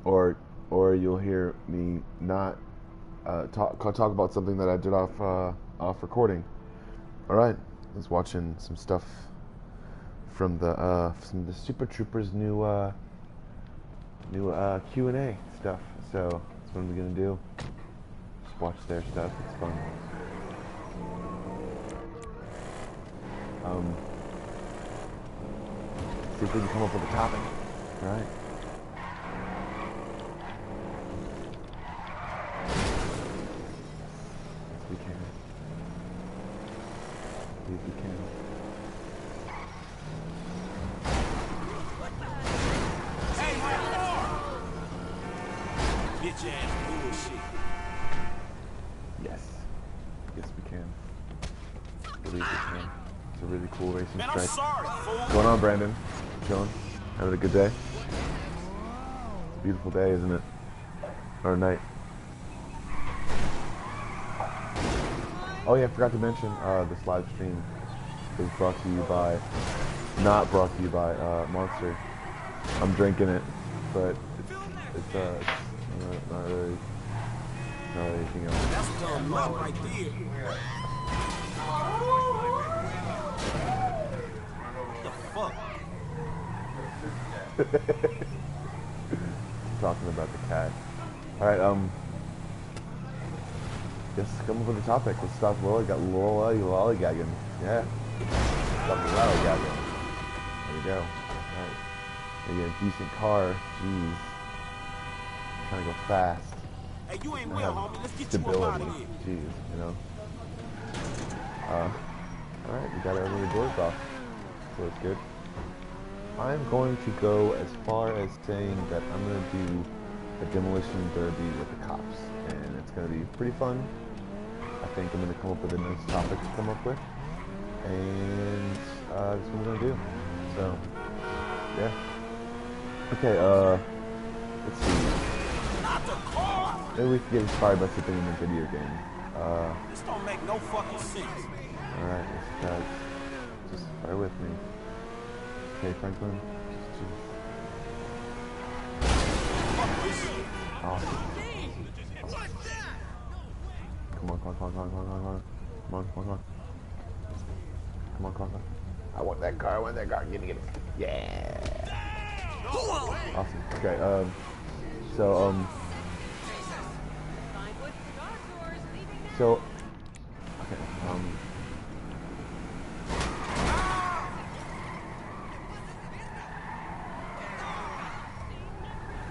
or you'll hear me not talk about something that I did off recording. All right, I was watching some stuff from the Super Troopers new Q&A stuff. So that's what I'm gonna do. Just watch their stuff. It's fun. See if we can come up with a topic. All right. Yes, we can. Yes, we can. Bitch ass bullshit. Yes. Yes, we can. I believe we can. It's a really cool racing Man, strike. I'm sorry, fool. What's going on, Brandon? Chilling? Having a good day? It's a beautiful day, isn't it? Or night. Oh yeah, I forgot to mention, this live stream is brought to you by, not brought to you by, Monster. I'm drinking it, but it's not really anything else. That's dumb love right there. The fuck? Talking about the cat. Alright, just come up with a topic. Let's stop lollygagging. Yeah. Stop lollygagging. There we go. Alright. Maybe a decent car. Jeez. Trying to go fast. Hey, you ain't well, homie. Let's get Stability. you up out of here. Jeez, you know. Alright, we got our little doors off. So it's good. I'm going to go as far as saying that I'm going to do a demolition derby with the cops. And it's going to be pretty fun. I think I'm going to come up with a nice topic to come up with. And that's what I'm going to do. So, yeah. Okay, let's see. Not the car! Maybe we can get inspired by something in the video game. This don't make no fucking sense. Alright, guys, just bear with me. Okay, Franklin. Fuck this shit. Awesome. Come on. I want that car, Get it. Yeah. Awesome. Okay,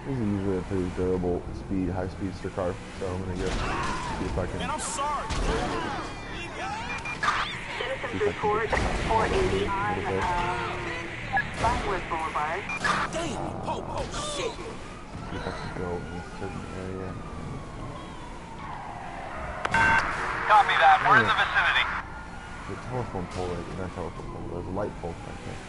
this is usually a pretty durable high-speedster car, so I'm gonna see if I can. Man, I'm sorry. Citizens report 480 on Vinewood Boulevard. Damn, po, shit. See if I can go in a certain area. Copy that. We're in the vicinity. The telephone pole, not telephone pole, there's a light pole back there.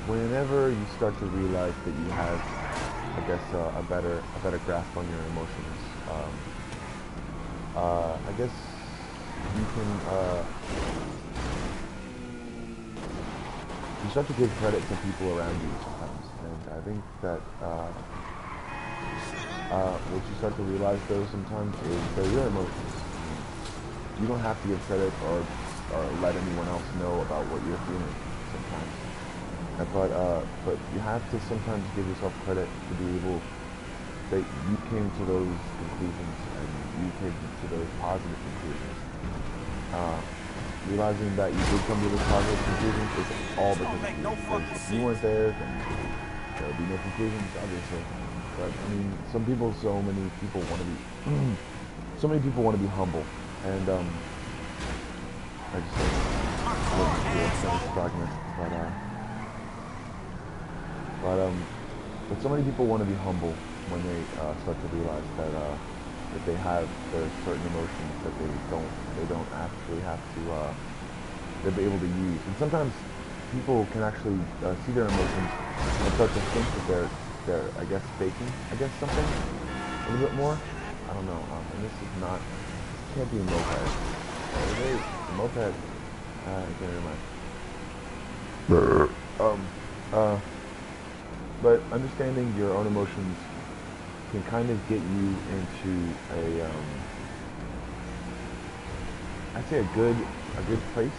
Whenever you start to realize that you have, I guess, a better grasp on your emotions, I guess you can, you start to give credit to people around you sometimes, and I think that, what you start to realize though sometimes is they're your emotions. You don't have to give credit or let anyone else know about what you're feeling sometimes. But you have to sometimes give yourself credit to be able that you came to those conclusions and you came to those positive conclusions. Realizing that you did come to those positive conclusions is all because of you. Because if you weren't there, then there would be no conclusions, obviously. But I mean, so many people want to be, so many people want to be humble, and I just but so many people want to be humble when they start to realize that they have their certain emotions that they don't actually have to they're able to use, and sometimes people can actually see their emotions and start to think that they're I guess faking something a little bit more. I don't know, and this can't be a moped. It is a moped. Okay, never mind. But understanding your own emotions can kind of get you into a, I'd say a good place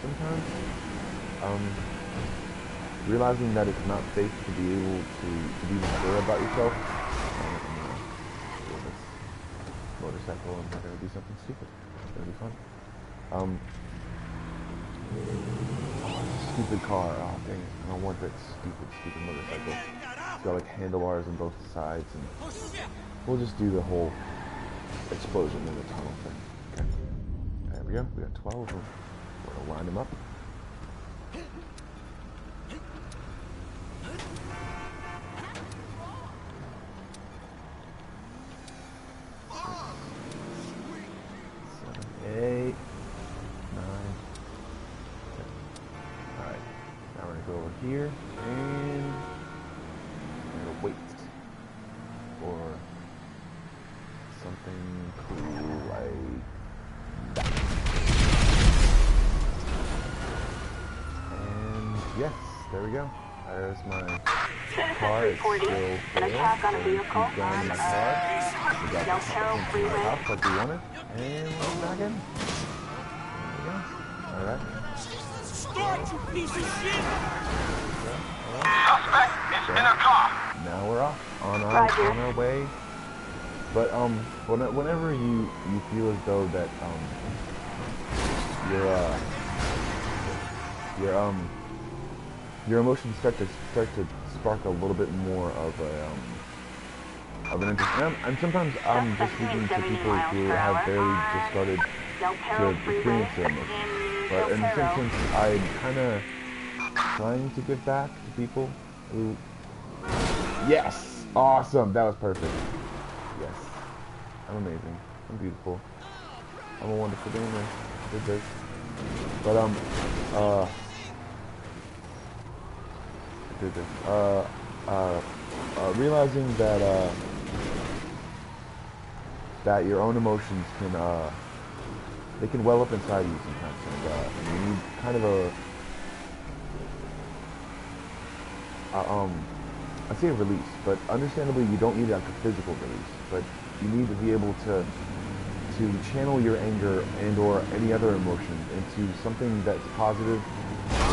sometimes. Realizing that it's not safe to be able to be mature about yourself. This motorcycle, I'm not gonna do something stupid. It's gonna be fun. Stupid car. Oh dang it! I don't want that stupid motorcycle. It's got like handlebars on both sides, and we'll just do the whole explosion in the tunnel thing. Okay. There we go. We got 12 of them. We're gonna line them up. 8, 9, 10. Alright, now we're going to go over here and we're going to wait for something cool like that. And yes, there we go. There's my car. It's still there. An attack on a vehicle. Keep going in my car. We got No peril freeway. up like we wanted. And we're back in. There we go. Alright. Start, you piece of shit! Suspect is in a car. Now we're off on our way. But whenever you feel as though that your emotions start to spark a little bit more of an interest. And sometimes I'm just speaking to people who have barely just started to experience their emotions. But in some sense, I'm kind of trying to give back to people who. Yes, awesome. That was perfect. Yes, I'm amazing. I'm beautiful. I'm a wonderful gamer. Did this. But did this. Realizing that that your own emotions can they can well up inside you sometimes, and you need kind of I say a release, but understandably you don't need like a physical release, but you need to be able to channel your anger and or any other emotion into something that's positive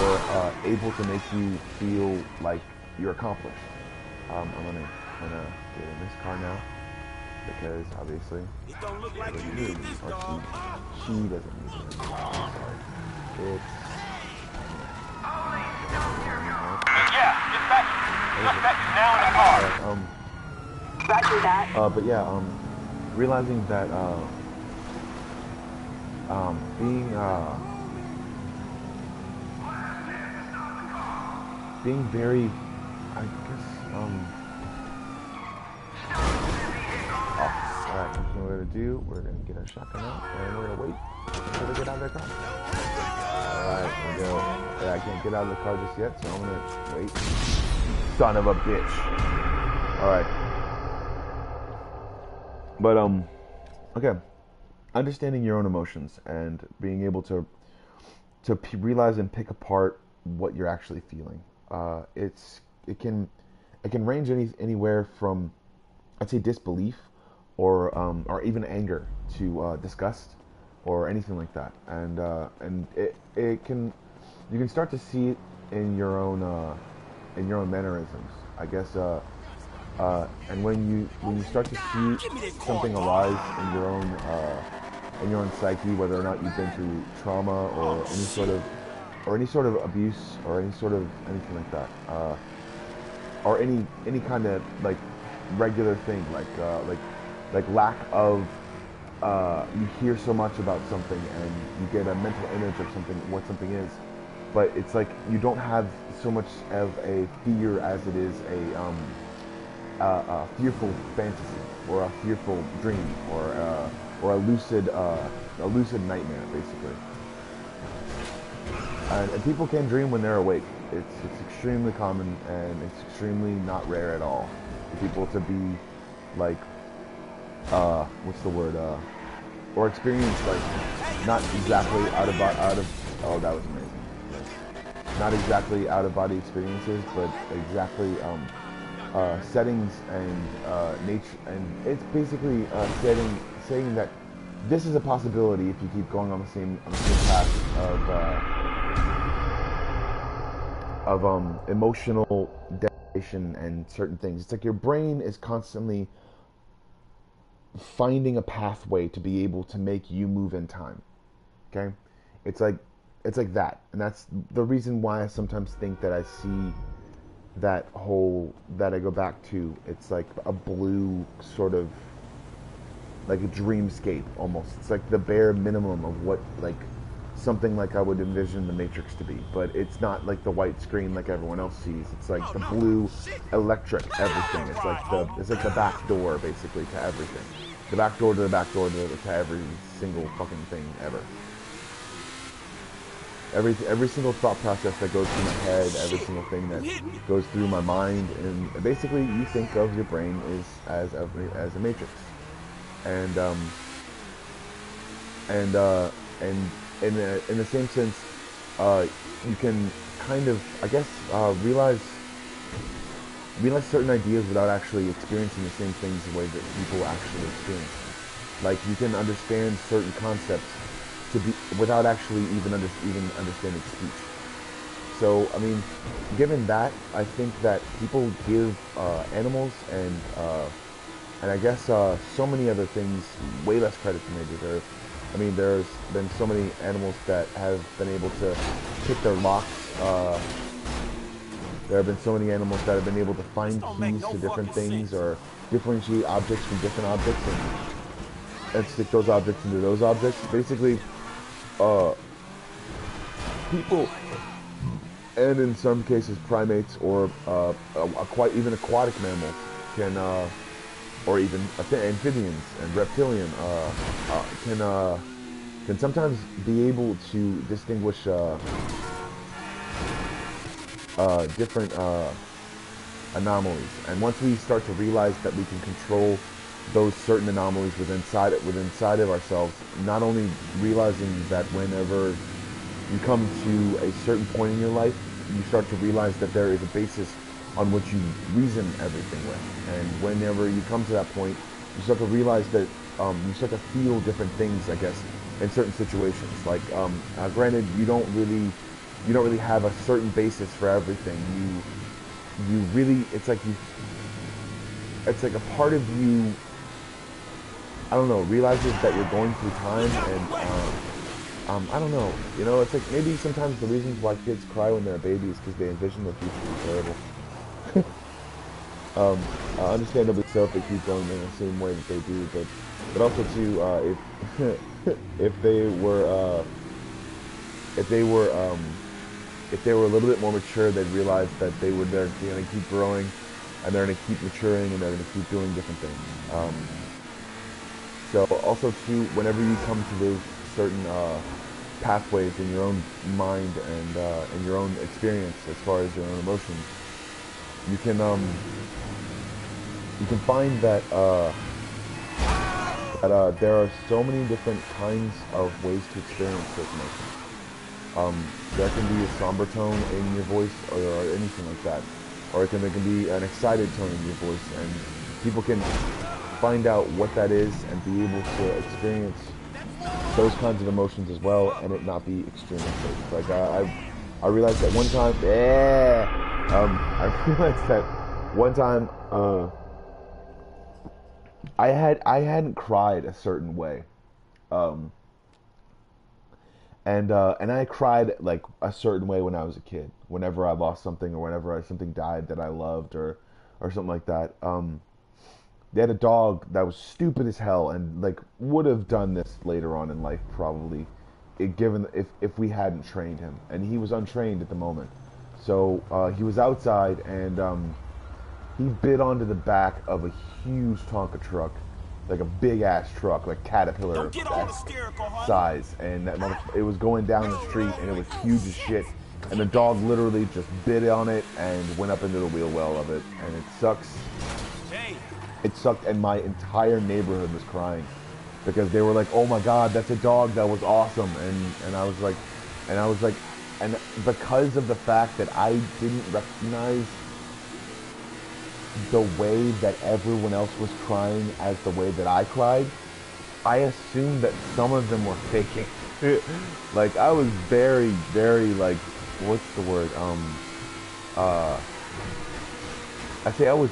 or able to make you feel like you're accomplished. I'm gonna get in this car now because obviously It don't look like you need this, dog. she doesn't need it. It's Yeah, dispatch. Suspect is now in the car. Roger that. but yeah, realizing that being very, I guess, alright, that's what we're gonna do. We're gonna get our shotgun out and we're gonna wait until they get out of their car. Alright, here we go. Yeah, I can't get out of the car just yet, so I'm gonna wait. Son of a bitch. Alright. But, okay. Understanding your own emotions and being able to realize and pick apart what you're actually feeling. It can range anywhere from, I'd say, disbelief or even anger to disgust or anything like that. And you can start to see it in your own mannerisms, I guess. And when you start to see something arise in your own psyche, whether or not you've been through trauma or any sort of abuse or anything like that, or any kind of like regular thing, like lack of you hear so much about something and you get a mental image of what something is, but it's like you don't have so much of a fear as it is a fearful fantasy or a fearful dream or a lucid nightmare, basically. And people can dream when they're awake. It's extremely common and it's extremely not rare at all for people to be like what's the word, or experience like not exactly out of oh, that was amazing. Yes. not exactly out-of-body experiences, but exactly settings and nature, and it's basically saying that this is a possibility if you keep going on the same path of emotional degradation and certain things. It's like your brain is constantly finding a pathway to be able to make you move in time. Okay, it's like that, and that's the reason why I sometimes think that I see that I go back to. It's like a blue sort of like a dreamscape almost. It's like the bare minimum of what like something like I would envision the Matrix to be, but it's not like the white screen like everyone else sees. It's like the blue, electric everything. It's like the back door basically to everything. The back door to the back door to every single fucking thing ever. Every single thought process that goes through my head, every single thing that goes through my mind, and basically you think of your brain as a matrix, and in the same sense, you can kind of, I guess, realize certain ideas without actually experiencing the same things the way that people actually experience them. Like you can understand certain concepts without actually even understanding speech. So I mean, given that, I think that people give animals and I guess so many other things way less credit than they deserve. I mean, there's been so many animals that have been able to pick their locks. There have been so many animals that have been able to find keys to different things or differentiate objects from different objects and stick those objects into those objects. Basically, people, and in some cases primates or even aquatic mammals can, or even amphibians and reptilian can sometimes be able to distinguish different anomalies. And once we start to realize that we can control those certain anomalies within inside of ourselves, not only realizing that whenever you come to a certain point in your life, you start to realize that there is a basis on which you reason everything with. And whenever you come to that point, you start to realize that you start to feel different things, I guess, in certain situations. Like, granted, you don't really have a certain basis for everything. You really, it's like a part of you, I don't know, realizes that you're going through time, and I don't know, you know, it's like maybe sometimes the reasons why kids cry when they're a baby is because they envision their future to be terrible. Understandably so if they keep going in the same way that they do, but also too, if they were a little bit more mature, they'd realize that they're going to keep growing, and they're going to keep maturing, and they're going to keep doing different things. So also too, whenever you come to those certain pathways in your own mind and in your own experience as far as your own emotions, you can find that there are so many different kinds of ways to experience certain emotions. There can be a somber tone in your voice or anything like that, or there can be an excited tone in your voice, and people can find out what that is and be able to experience those kinds of emotions as well, and it not be extremely fake. Like I realized that one time, I realized that one time I hadn't cried a certain way, and I cried like a certain way when I was a kid. Whenever I lost something, or whenever something died that I loved, or something like that. They had a dog that was stupid as hell, and like would have done this later on in life probably, given if we hadn't trained him, and he was untrained at the moment. So he was outside, and he bit onto the back of a huge Tonka truck, like a big ass truck, like Caterpillar size, and it was going down the street, and it was huge as shit. And the dog literally just bit on it and went up into the wheel well of it, and it sucks. It sucked, and my entire neighborhood was crying because they were like, "Oh my God, that's a dog that was awesome," and I was like, and because of the fact that I didn't recognize the way that everyone else was crying as the way that I cried, I assumed that some of them were faking. Like, I was very, very, like, what's the word? I say I was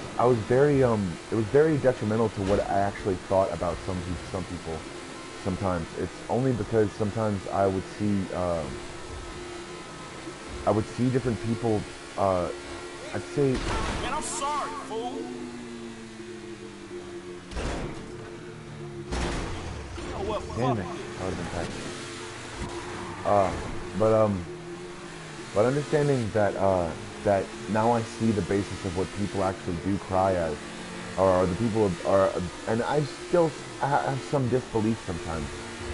very, it was very detrimental to what I actually thought about some people. Sometimes it's only because sometimes I would see different people. I'd say. Man, I'm sorry, fool. Oh, well, Damn it! fuck. I would have been practicing. But understanding that that now I see the basis of what people actually do cry as, or the people are, and I have some disbelief sometimes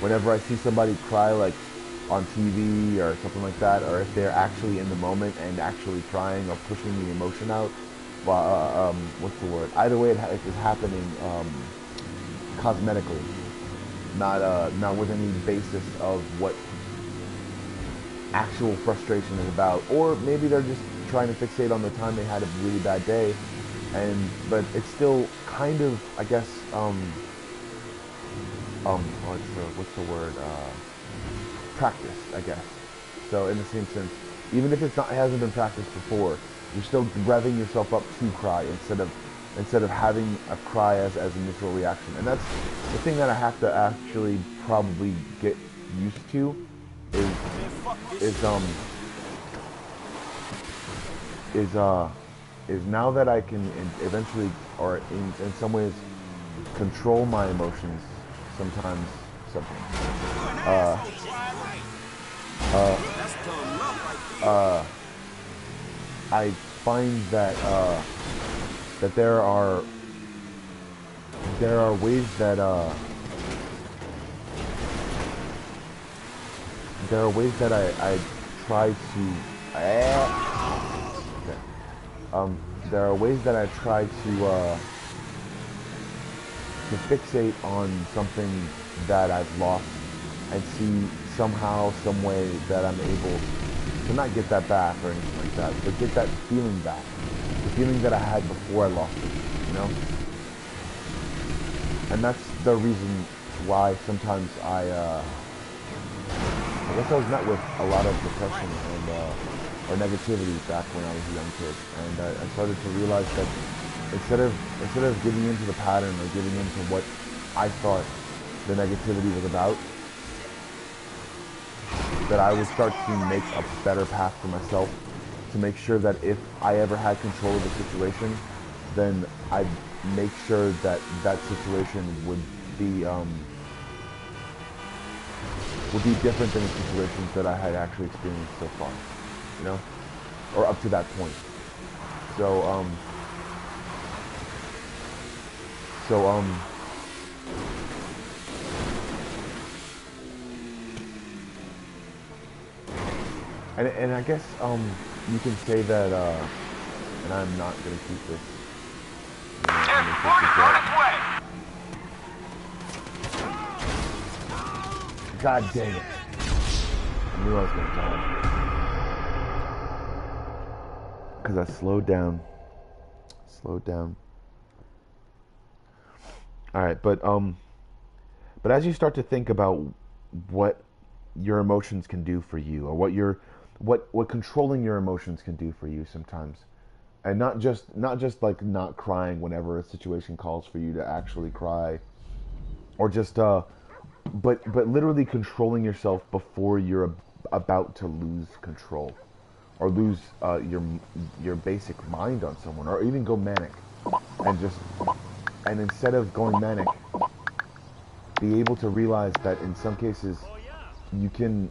whenever I see somebody cry, like on TV or something like that, or if they're actually in the moment and actually crying or pushing the emotion out. What's the word? Either way, it is happening cosmetically, not with any basis of what actual frustration is about, or maybe they're just trying to fixate on the time they had a really bad day, but it's still kind of, I guess, what's the word? Practice, I guess. So in the same sense, even if it hasn't been practiced before, you're still revving yourself up to cry instead of having a cry as initial reaction. And that's the thing that I have to actually probably get used to is now that I can eventually, or in some ways, control my emotions. Sometimes, I find that that there are ways that I try to there are ways that I try to fixate on something that I've lost and see somehow, some way that I'm able to not get that back or anything like that, but get that feeling back, the feeling that I had before I lost it, you know? And that's the reason why sometimes I guess I was met with a lot of depression and or negativity back when I was a young kid, and I started to realize that instead of giving into the pattern or giving into what I thought the negativity was about, that I would start to make a better path for myself, to make sure that if I ever had control of the situation, then I'd make sure that that situation would be different than the situations that I had actually experienced so far, you know, or up to that point. So and I guess you can say that and I'm not gonna keep this. God dang it! I knew I was gonna die because I slowed down. All right, but as you start to think about what your emotions can do for you, or what controlling your emotions can do for you sometimes, and not just like not crying whenever a situation calls for you to actually cry, or just but literally controlling yourself before you're about to lose control, or lose your basic mind on someone, or even go manic, and instead of going manic, be able to realize that in some cases you can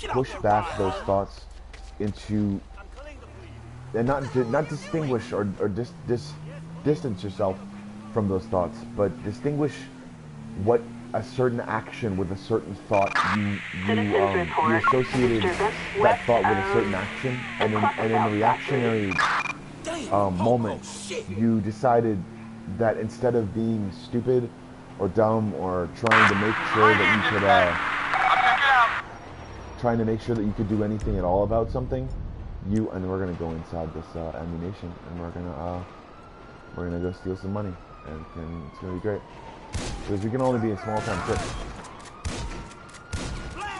push back those thoughts into, and not distinguish or distance yourself from those thoughts, but distinguish what a certain action with a certain thought you associated that thought with a certain action, and in the reactionary moment you decided that instead of being stupid or dumb or trying to make sure that you could trying to make sure that you could do anything at all about something, and we're gonna go inside this ammunition, and we're gonna go steal some money, and it's gonna be great because we can only be in small time trips.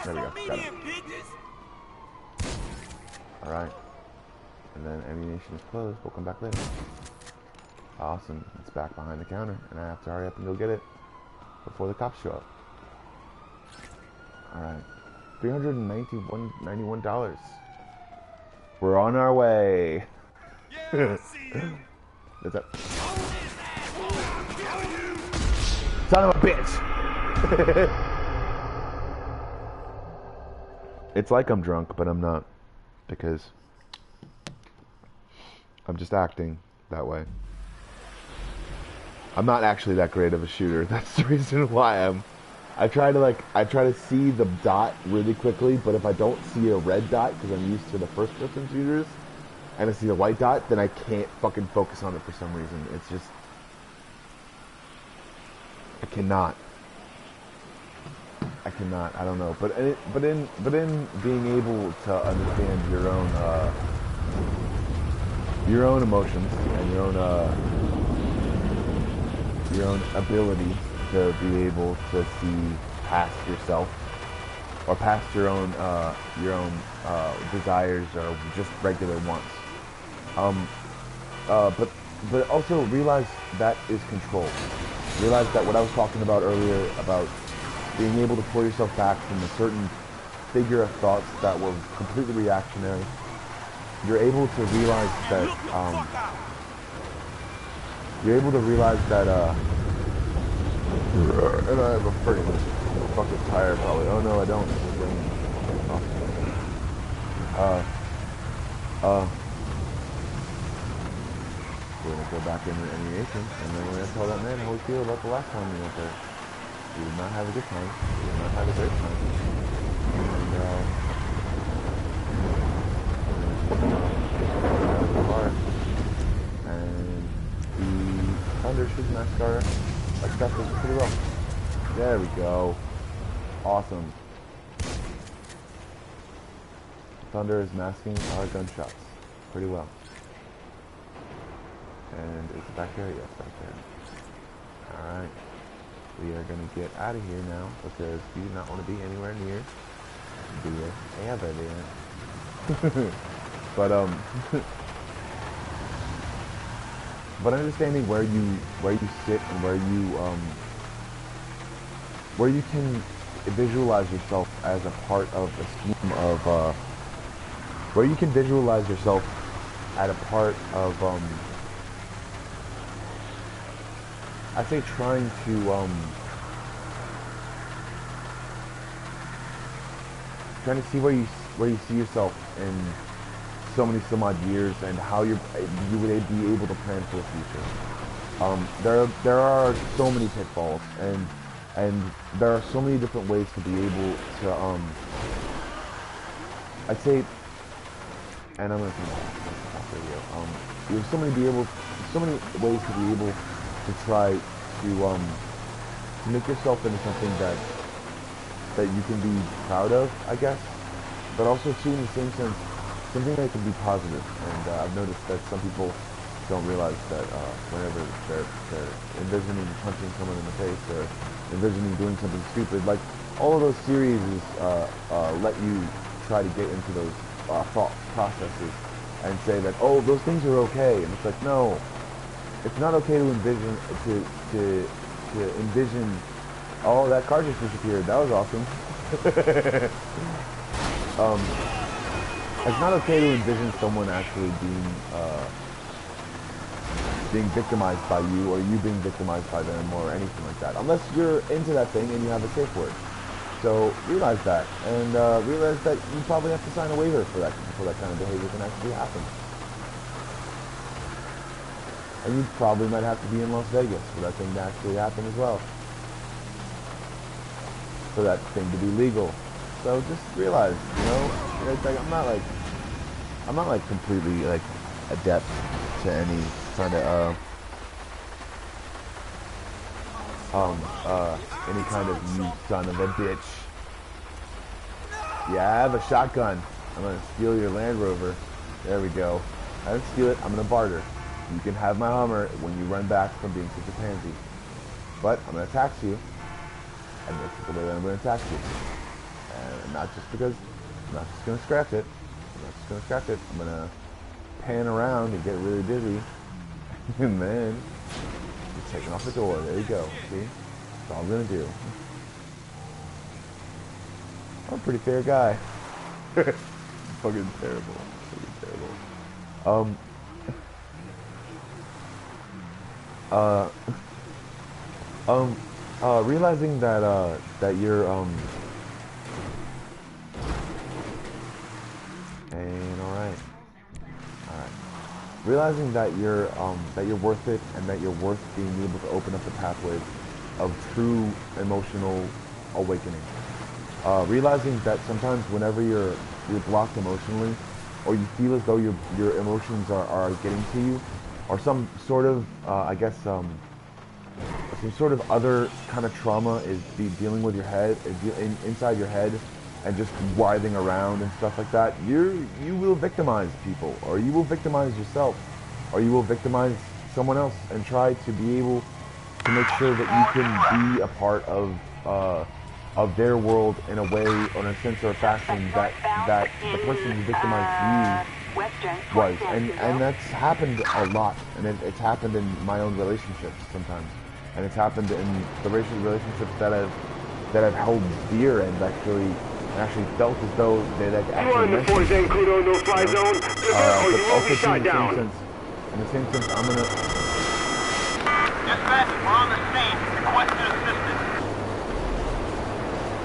There we go. Got it. All right, and then ammunition is closed. We'll come back later. Awesome. It's back behind the counter, and I have to hurry up and go get it before the cops show up. All right. $391. We're on our way. Yeah, I see you. What's up? Son of a bitch! It's like I'm drunk, but I'm not. Because I'm just acting that way. I'm not actually that great of a shooter. That's the reason why I try to see the dot really quickly, but if I don't see a red dot, because I'm used to the first person shooters, and I see a white dot, then I can't fucking focus on it for some reason. It's just, I cannot, I don't know, but in being able to understand your own emotions and your own ability to be able to see past yourself or past your own desires or just regular wants. But also realize that is control. Realize that what I was talking about earlier about being able to pull yourself back from a certain figure of thoughts that were completely reactionary. You're able to realize that and I have a freaking fucking tire probably. Oh no, I don't. We're gonna go back into ammunition, and then we're gonna tell that man how we feel about the last time we went there. We did not have a good time. We did not have a great time. And the thunder should mask our stuff pretty well. There we go. Awesome. Thunder is masking our gunshots pretty well. And is it back there? Yes, back there. Alright. We are going to get out of here now because we do not want to be anywhere near the evidence. But understanding where you sit and where you can visualize yourself as a part of the scheme of where you can visualize yourself at a part of I say trying to see where you see yourself in some odd years and how you would be able to plan for the future. There are so many pitfalls and there are so many different ways to be able to I'd say, and I'm gonna there's so many ways to be able to try to make yourself into something that you can be proud of, I guess, but also too in the same sense something that can be positive. And I've noticed that some people don't realize that whenever they're envisioning punching someone in the face or envisioning doing something stupid, like all of those series let you try to get into those thought processes and say that, oh, those things are okay, and it's like, no, it's not okay to envision to envision. Oh, that car just disappeared. That was awesome. It's not okay to envision someone actually being victimized by you, or you being victimized by them, or anything like that, unless you're into that thing and you have a safe word. So realize that, and realize that you probably have to sign a waiver for that kind of behavior can actually happen. And you probably might have to be in Las Vegas for that thing to actually happen as well, for that thing to be legal. So just realize, you know, it's like I'm not like completely like adept to any kind of any kind of you son of a bitch Yeah, I have a shotgun. I'm gonna steal your Land Rover. There we go. I didn't steal it, I'm gonna barter. You can have my Hummer when you run back from being such a pansy. But I'm gonna tax you. And this is the way that I'm gonna tax you. And not just because I'm not just gonna scratch it. I'm not just gonna scratch it. I'm gonna pan around and get really dizzy. And then just taking off the door. There you go. See? That's all I'm gonna do. I'm a pretty fair guy. Fucking terrible. Fucking terrible. Realizing that that you're and alright. Realizing that you're worth it and that you're worth being able to open up the pathways of true emotional awakening. Realizing that sometimes whenever you're blocked emotionally, or you feel as though your emotions are getting to you, or some sort of I guess some sort of other kind of trauma is dealing with your head, inside your head, and just writhing around and stuff like that, you will victimize people, or you will victimize yourself, or you will victimize someone else, and try to be able to make sure that you can be a part of their world in a way, or in a sense or a fashion that the person who victimized you was. And that's happened a lot, and it's happened in my own relationships sometimes, and it's happened in the relationships that I've held dear and actually felt as though they'd actually meant to. But also too, in the same sense, I'm gonna. Dispatch, we're on the scene. Requested assistance.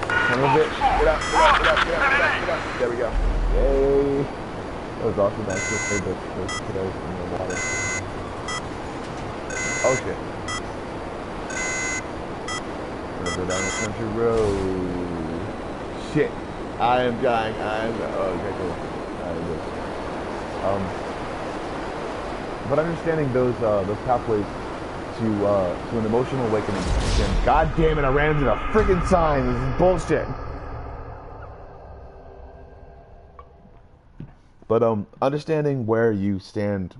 Son of a bitch. Get up. There we go. Yay. That was awesome. I actually played those kiddos in the water. Oh shit. I'm gonna go down the country road. Shit. I am dying. Oh, okay, cool. But understanding those pathways to an emotional awakening. And God damn it, I ran into the freaking sign. This is bullshit. But understanding where you stand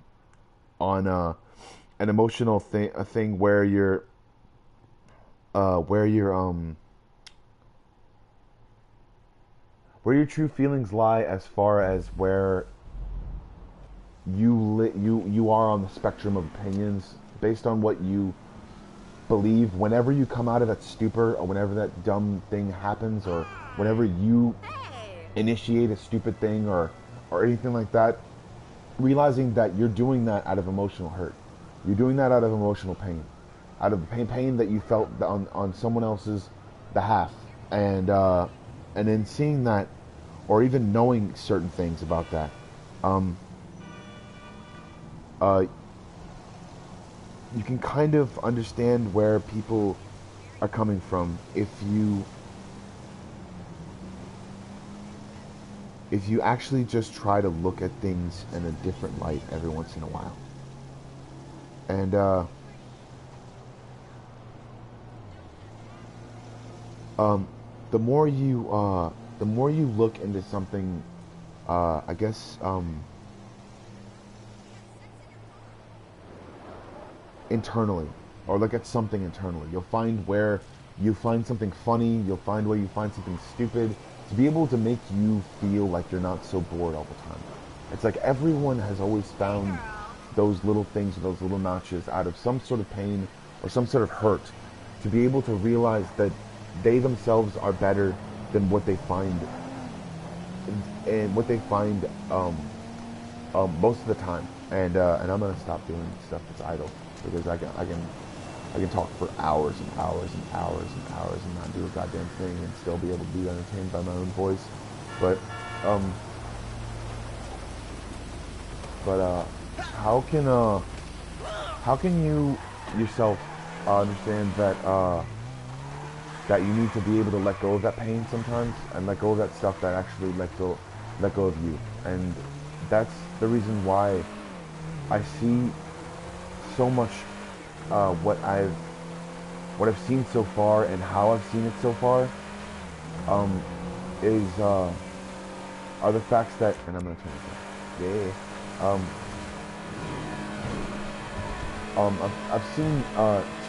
on an emotional thing, a thing where your true feelings lie, as far as where you are on the spectrum of opinions based on what you believe. Whenever you come out of that stupor, or whenever that dumb thing happens, or whenever you initiate a stupid thing or anything like that, realizing that you're doing that out of emotional hurt. You're doing that out of emotional pain, out of pain that you felt on someone else's behalf, and then seeing that, or even knowing certain things about that, you can kind of understand where people are coming from if you actually just try to look at things in a different light every once in a while. And the more you look into something, I guess internally, or look at something internally, you'll find where you find something funny, you'll find where you find something stupid, to be able to make you feel like you're not so bored all the time. It's like everyone has always found those little things, or those little notches out of some sort of pain or some sort of hurt, to be able to realize that they themselves are better than what they find, and what they find most of the time. And I'm gonna stop doing stuff that's idle, because I can talk for hours and hours and hours and hours and not do a goddamn thing and still be able to be entertained by my own voice. But how can you yourself understand that that you need to be able to let go of that pain sometimes, and let go of that stuff that actually let go of you? And that's the reason why I see so much what I've seen so far, and how I've seen it so far, is are the facts that, and I'm gonna turn this off. Yeah. I've seen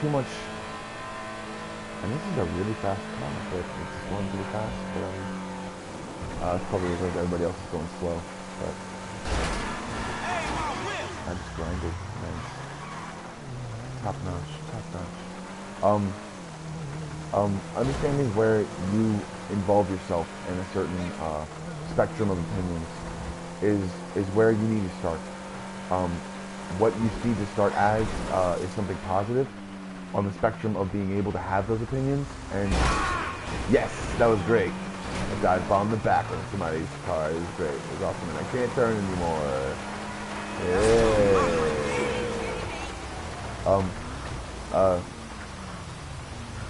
too much, and this is a really fast car, but it's going pretty fast. But it's probably because everybody else is going slow. But I just grinded. Nice. Top notch. Understanding where you involve yourself in a certain spectrum of opinions is where you need to start. What you see to start as is something positive on the spectrum of being able to have those opinions. And yes, that was great. I dive bombed the back of somebody's car. It was great. It was awesome, and I can't turn anymore. Yeah.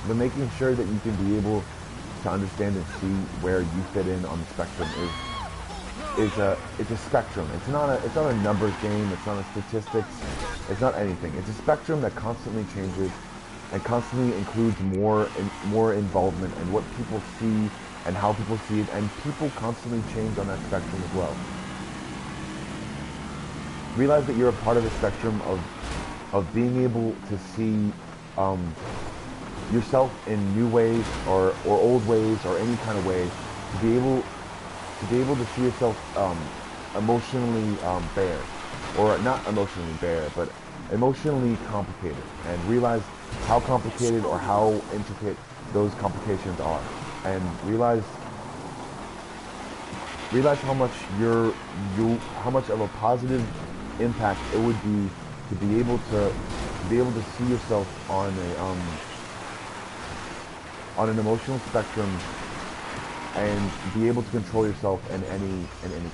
But making sure that you can be able to understand and see where you fit in on the spectrum it's a spectrum. It's not a numbers game. It's not a statistics. It's not anything. It's a spectrum that constantly changes and constantly includes more involvement and what people see and how people see it, and people constantly change on that spectrum as well. Realize that you're a part of the spectrum of being able to see yourself in new ways or old ways or any kind of way, to be able to see yourself emotionally bare, or not emotionally bare, but emotionally complicated, and realize how complicated or how intricate those complications are, and realize how much how much of a positive impact it would be to be able to see yourself on an emotional spectrum and be able to control yourself in any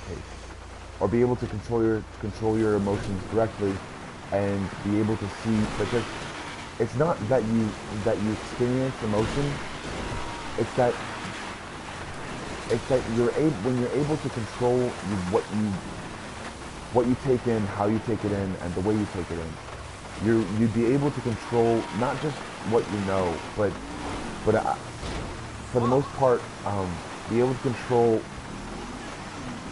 case, or be able to control your emotions directly and be able to see, because it's not that you experience emotion, it's that when you're able to control what you take in, how you take it in, and the way you take it in, you'd be able to control not just what you know, but for the most part, be able to control,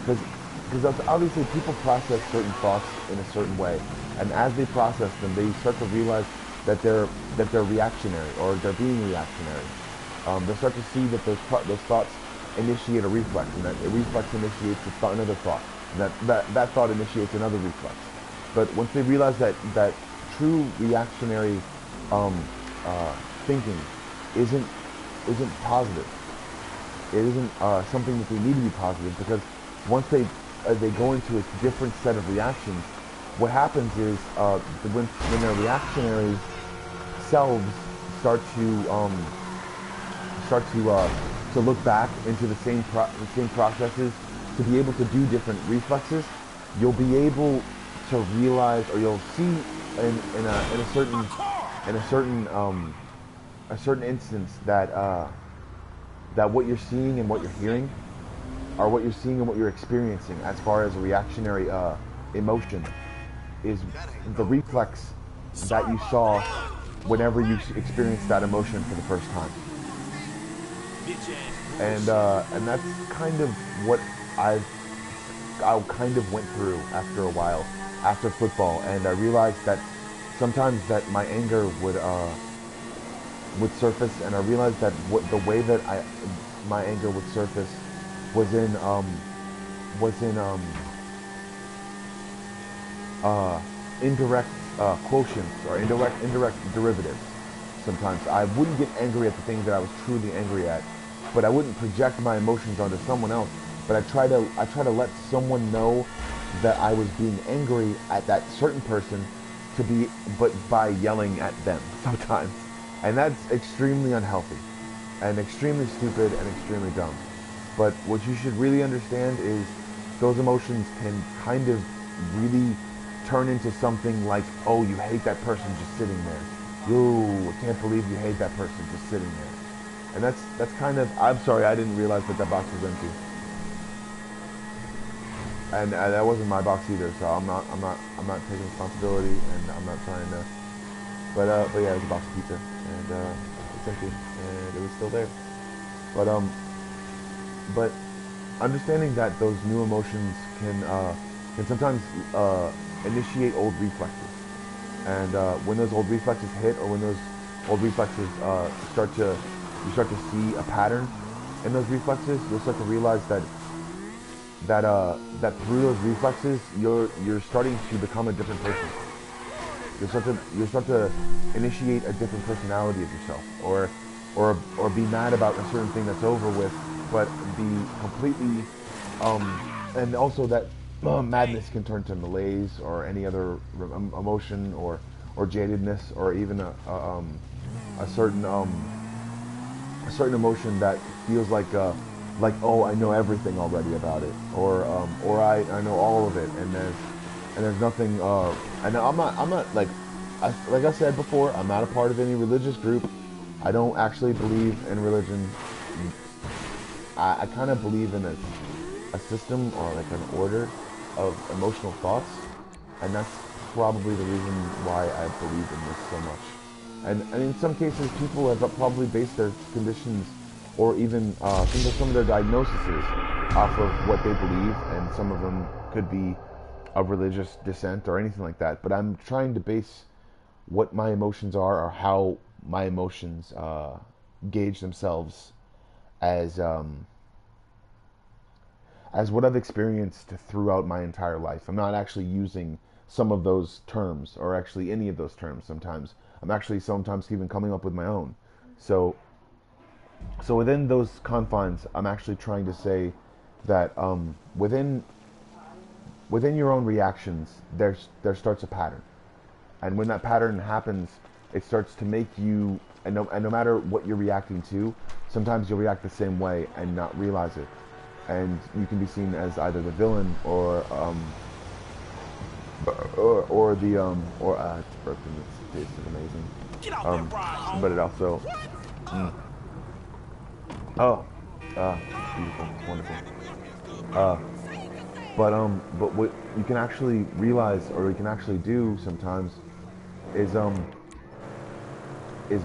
because obviously people process certain thoughts in a certain way, and as they process them, they start to realize that they're reactionary, or they're being reactionary. They start to see that those thoughts initiate a reflex, and that a reflex initiates another thought, and that thought initiates another reflex. But once they realize that true reactionary thinking isn't positive, it isn't something that they need to be positive, because once they go into a different set of reactions, what happens is when their reactionary selves start to look back into the same processes to be able to do different reflexes, you'll be able to realize, or you'll see in a certain instance that what you're seeing and what you're hearing, or what you're seeing and what you're experiencing as far as a reactionary emotion, is the reflex that you saw whenever you experienced that emotion for the first time. And that's kind of what I kind of went through after a while, after football, and I realized that sometimes that my anger would surface, and I realized that the way that my anger would surface was in indirect quotients, or indirect derivatives. Sometimes I wouldn't get angry at the things that I was truly angry at, but I wouldn't project my emotions onto someone else. But I try to let someone know that I was being angry at that certain person, but by yelling at them sometimes, and that's extremely unhealthy, and extremely stupid, and extremely dumb. But what you should really understand is those emotions can kind of really turn into something like, oh, you hate that person just sitting there. Yo, I can't believe you hate that person just sitting there. And that's kind of, I'm sorry, I didn't realize that box was empty. And that wasn't my box either, so I'm not taking responsibility, and I'm not trying to, but yeah, it was a box of pizza, and it's empty, and it was still there. But understanding that those new emotions can sometimes initiate old reflexes, and when those old reflexes hit, or when those old reflexes you start to see a pattern in those reflexes, you'll start to realize that through those reflexes, you're starting to become a different person. You'll start to initiate a different personality of yourself, or be mad about a certain thing that's over with, but be completely, and also that madness can turn to malaise or any other emotion, or jadedness, or even a certain emotion that feels like oh, I know everything already about it, or I know all of it, and there's nothing, and I'm not like I said before, I'm not a part of any religious group. I don't actually believe in religion. I kind of believe in a system, or like an order of emotional thoughts, and that's probably the reason why I believe in this so much. And in some cases, people have probably based their conditions, or even some of their diagnoses, off of what they believe, and some of them could be of religious descent or anything like that. But I'm trying to base what my emotions are, or how my emotions gauge themselves as what I've experienced throughout my entire life. I'm not actually using some of those terms, or actually any of those terms. Sometimes I'm actually sometimes even coming up with my own. So within those confines, I'm actually trying to say that within your own reactions, there starts a pattern, and when that pattern happens, it starts to make you, and no matter what you're reacting to, sometimes you'll react the same way and not realize it, and you can be seen as either the villain, or it's broken. It's amazing. But it also, beautiful, it's wonderful. But what you can actually realize, or you can actually do sometimes, is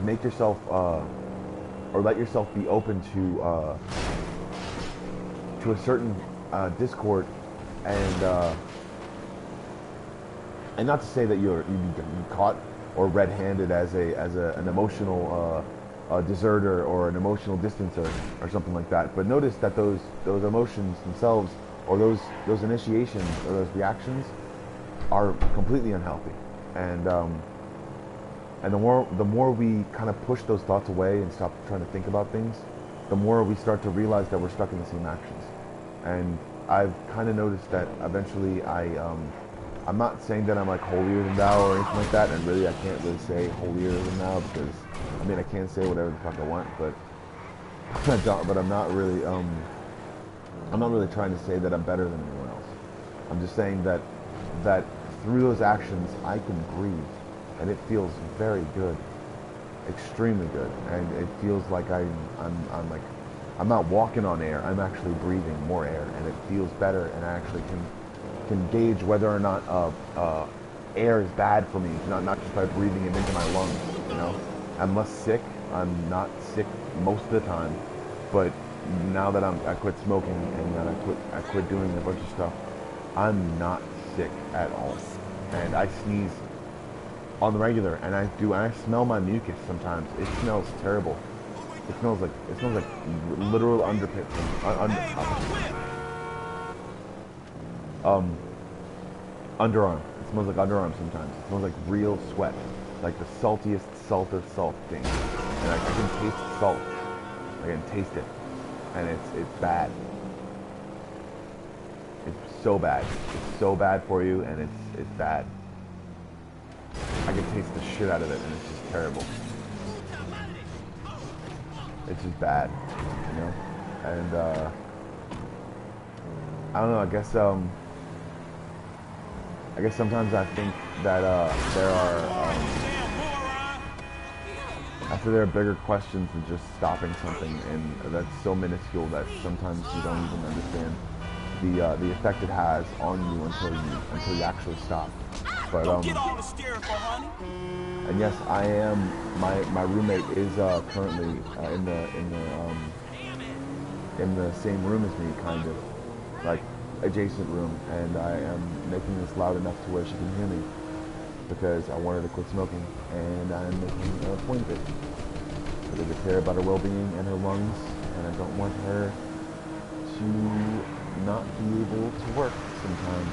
make yourself, or let yourself be open to a certain discord, and not to say that you'd be caught or red-handed as an emotional deserter, or an emotional distancer, or something like that. But notice that those emotions themselves, or those initiations, or those reactions, are completely unhealthy. And the more we kind of push those thoughts away and stop trying to think about things, the more we start to realize that we're stuck in the same actions. And I've kind of noticed that eventually I'm not saying that I'm like holier than thou or anything like that, and really I can't really say holier than thou, because I mean I can say whatever the fuck I want, but I'm not really trying to say that I'm better than anyone else. I'm just saying that through those actions I can breathe, and it feels very good, extremely good, and it feels like I'm not walking on air. I'm actually breathing more air, and it feels better, and I actually can gauge whether or not air is bad for me, not just by breathing it into my lungs. You know, I'm less sick. I'm not sick most of the time, but now that I quit smoking, and that I quit doing a bunch of stuff, I'm not sick at all, and I sneeze on the regular, and I smell my mucus sometimes. It smells terrible. It smells like literal underpits. Underarm. It smells like underarm sometimes. It smells like real sweat, like the saltiest salt of salt thing. And I can taste salt. I can taste it, and it's bad. It's so bad. It's so bad for you, and it's bad. I can taste the shit out of it, and it's just terrible. It's just bad, you know? And, I don't know, I guess sometimes I think that, there are bigger questions than just stopping something, and that's so minuscule that sometimes you don't even understand the effect it has on you until you actually stop. But and yes, I am. My roommate is currently in the same room as me, kind of, like adjacent room, and I am making this loud enough to where she can hear me because I want her to quit smoking, and I'm making a point of it because I care about her well-being and her lungs, and I don't want her to not be able to work sometimes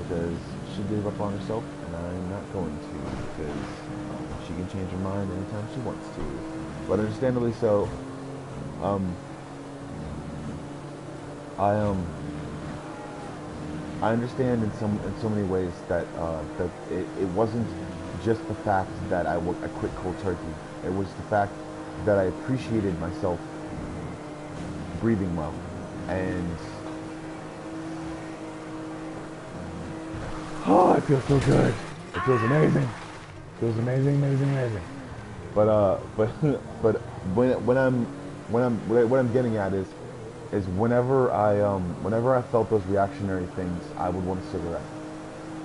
because she gave up on herself, and I'm not going to because she can change her mind anytime she wants to. But understandably so, I understand in so many ways that it wasn't just the fact that I quit cold turkey. It was the fact that I appreciated myself breathing well, and oh, it feels so good. It feels amazing. It feels amazing, amazing, amazing. But what I'm getting at is whenever I felt those reactionary things, I would want a cigarette.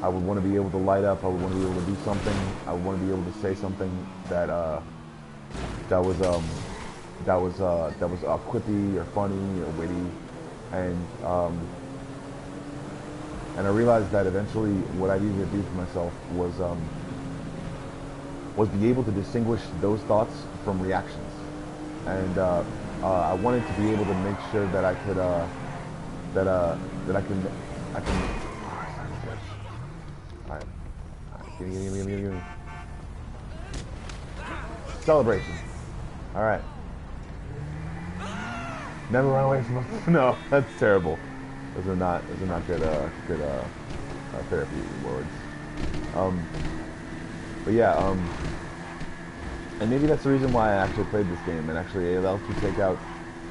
I would want to be able to light up. I would want to be able to do something. I would want to be able to say something that was quippy or funny or witty, and I realized that eventually what I needed to do for myself was be able to distinguish those thoughts from reactions, and I wanted to be able to make sure that I could that I can. All right, give me. Celebration. All right. Never run away from us. No, that's terrible. Those are not good therapy words. But yeah, and maybe that's the reason why I actually played this game, and actually it helps me take out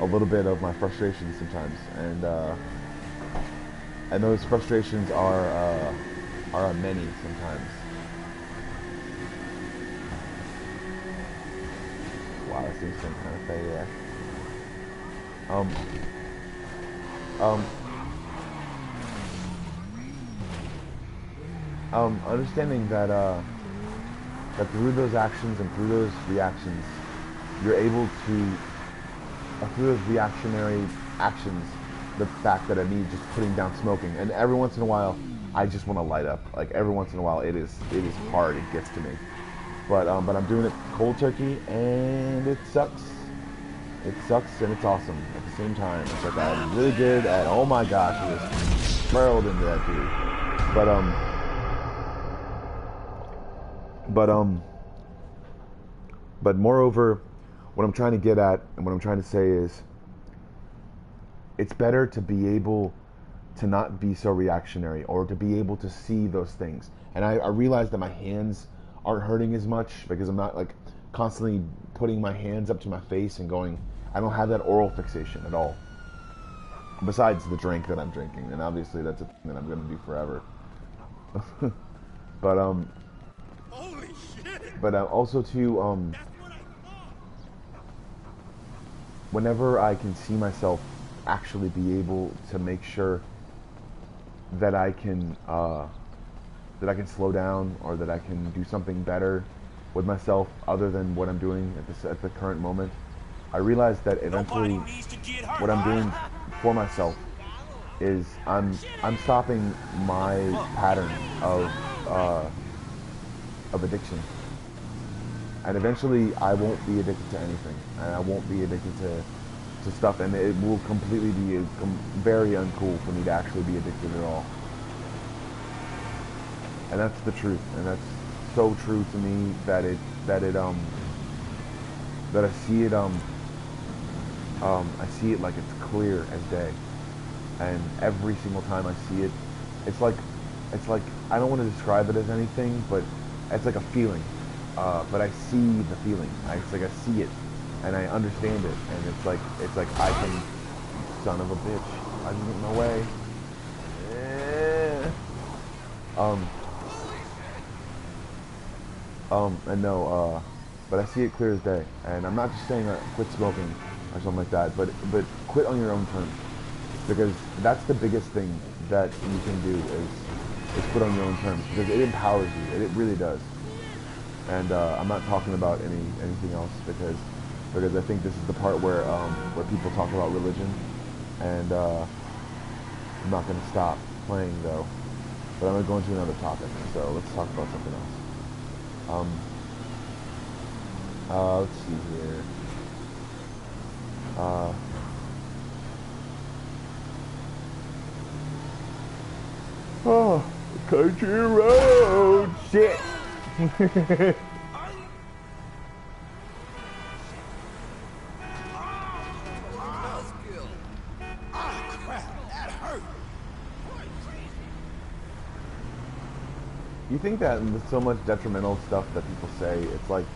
a little bit of my frustrations sometimes, and those frustrations are many sometimes. Wow, I see some kind of fade there. Understanding that that through those actions and through those reactions, you're able to, through those reactionary actions, the fact that I need just putting down smoking, and every once in a while, I just want to light up. Like every once in a while, it is hard. It gets to me, but I'm doing it cold turkey, and it sucks. It sucks and it's awesome at the same time. It's like I'm really good at, oh my gosh, I just barreled into that dude. But moreover, what I'm trying to get at and what I'm trying to say is, it's better to be able to not be so reactionary, or to be able to see those things. And I realize that my hands aren't hurting as much because I'm not like constantly putting my hands up to my face and going, I don't have that oral fixation at all. Besides the drink that I'm drinking, and obviously that's a thing that I'm going to do forever. But Holy shit! But also too, whenever I can see myself actually be able to make sure that I can slow down, or that I can do something better with myself other than what I'm doing at the current moment, I realize that eventually what I'm doing for myself is I'm stopping my pattern of addiction, and eventually I won't be addicted to anything, and I won't be addicted to stuff, and it will completely be very uncool for me to actually be addicted at all. And that's the truth, and that's so true to me that I see it like it's clear as day, and every single time I see it, it's like I don't want to describe it as anything, but it's like a feeling. But I see the feeling. It's like I see it, and I understand it, and it's like I can, son of a bitch, I can get in my way. And no, but I see it clear as day, and I'm not just saying quit smoking or something like that, but quit on your own terms, because that's the biggest thing that you can do is quit on your own terms, because it empowers you. It really does. And I'm not talking about anything else, because because I think this is the part where people talk about religion, and I'm not going to stop playing though, but I'm going to go into another topic, so let's talk about something else. Let's see here. Oh, country road, shit. You think that with so much detrimental stuff that people say, it's like,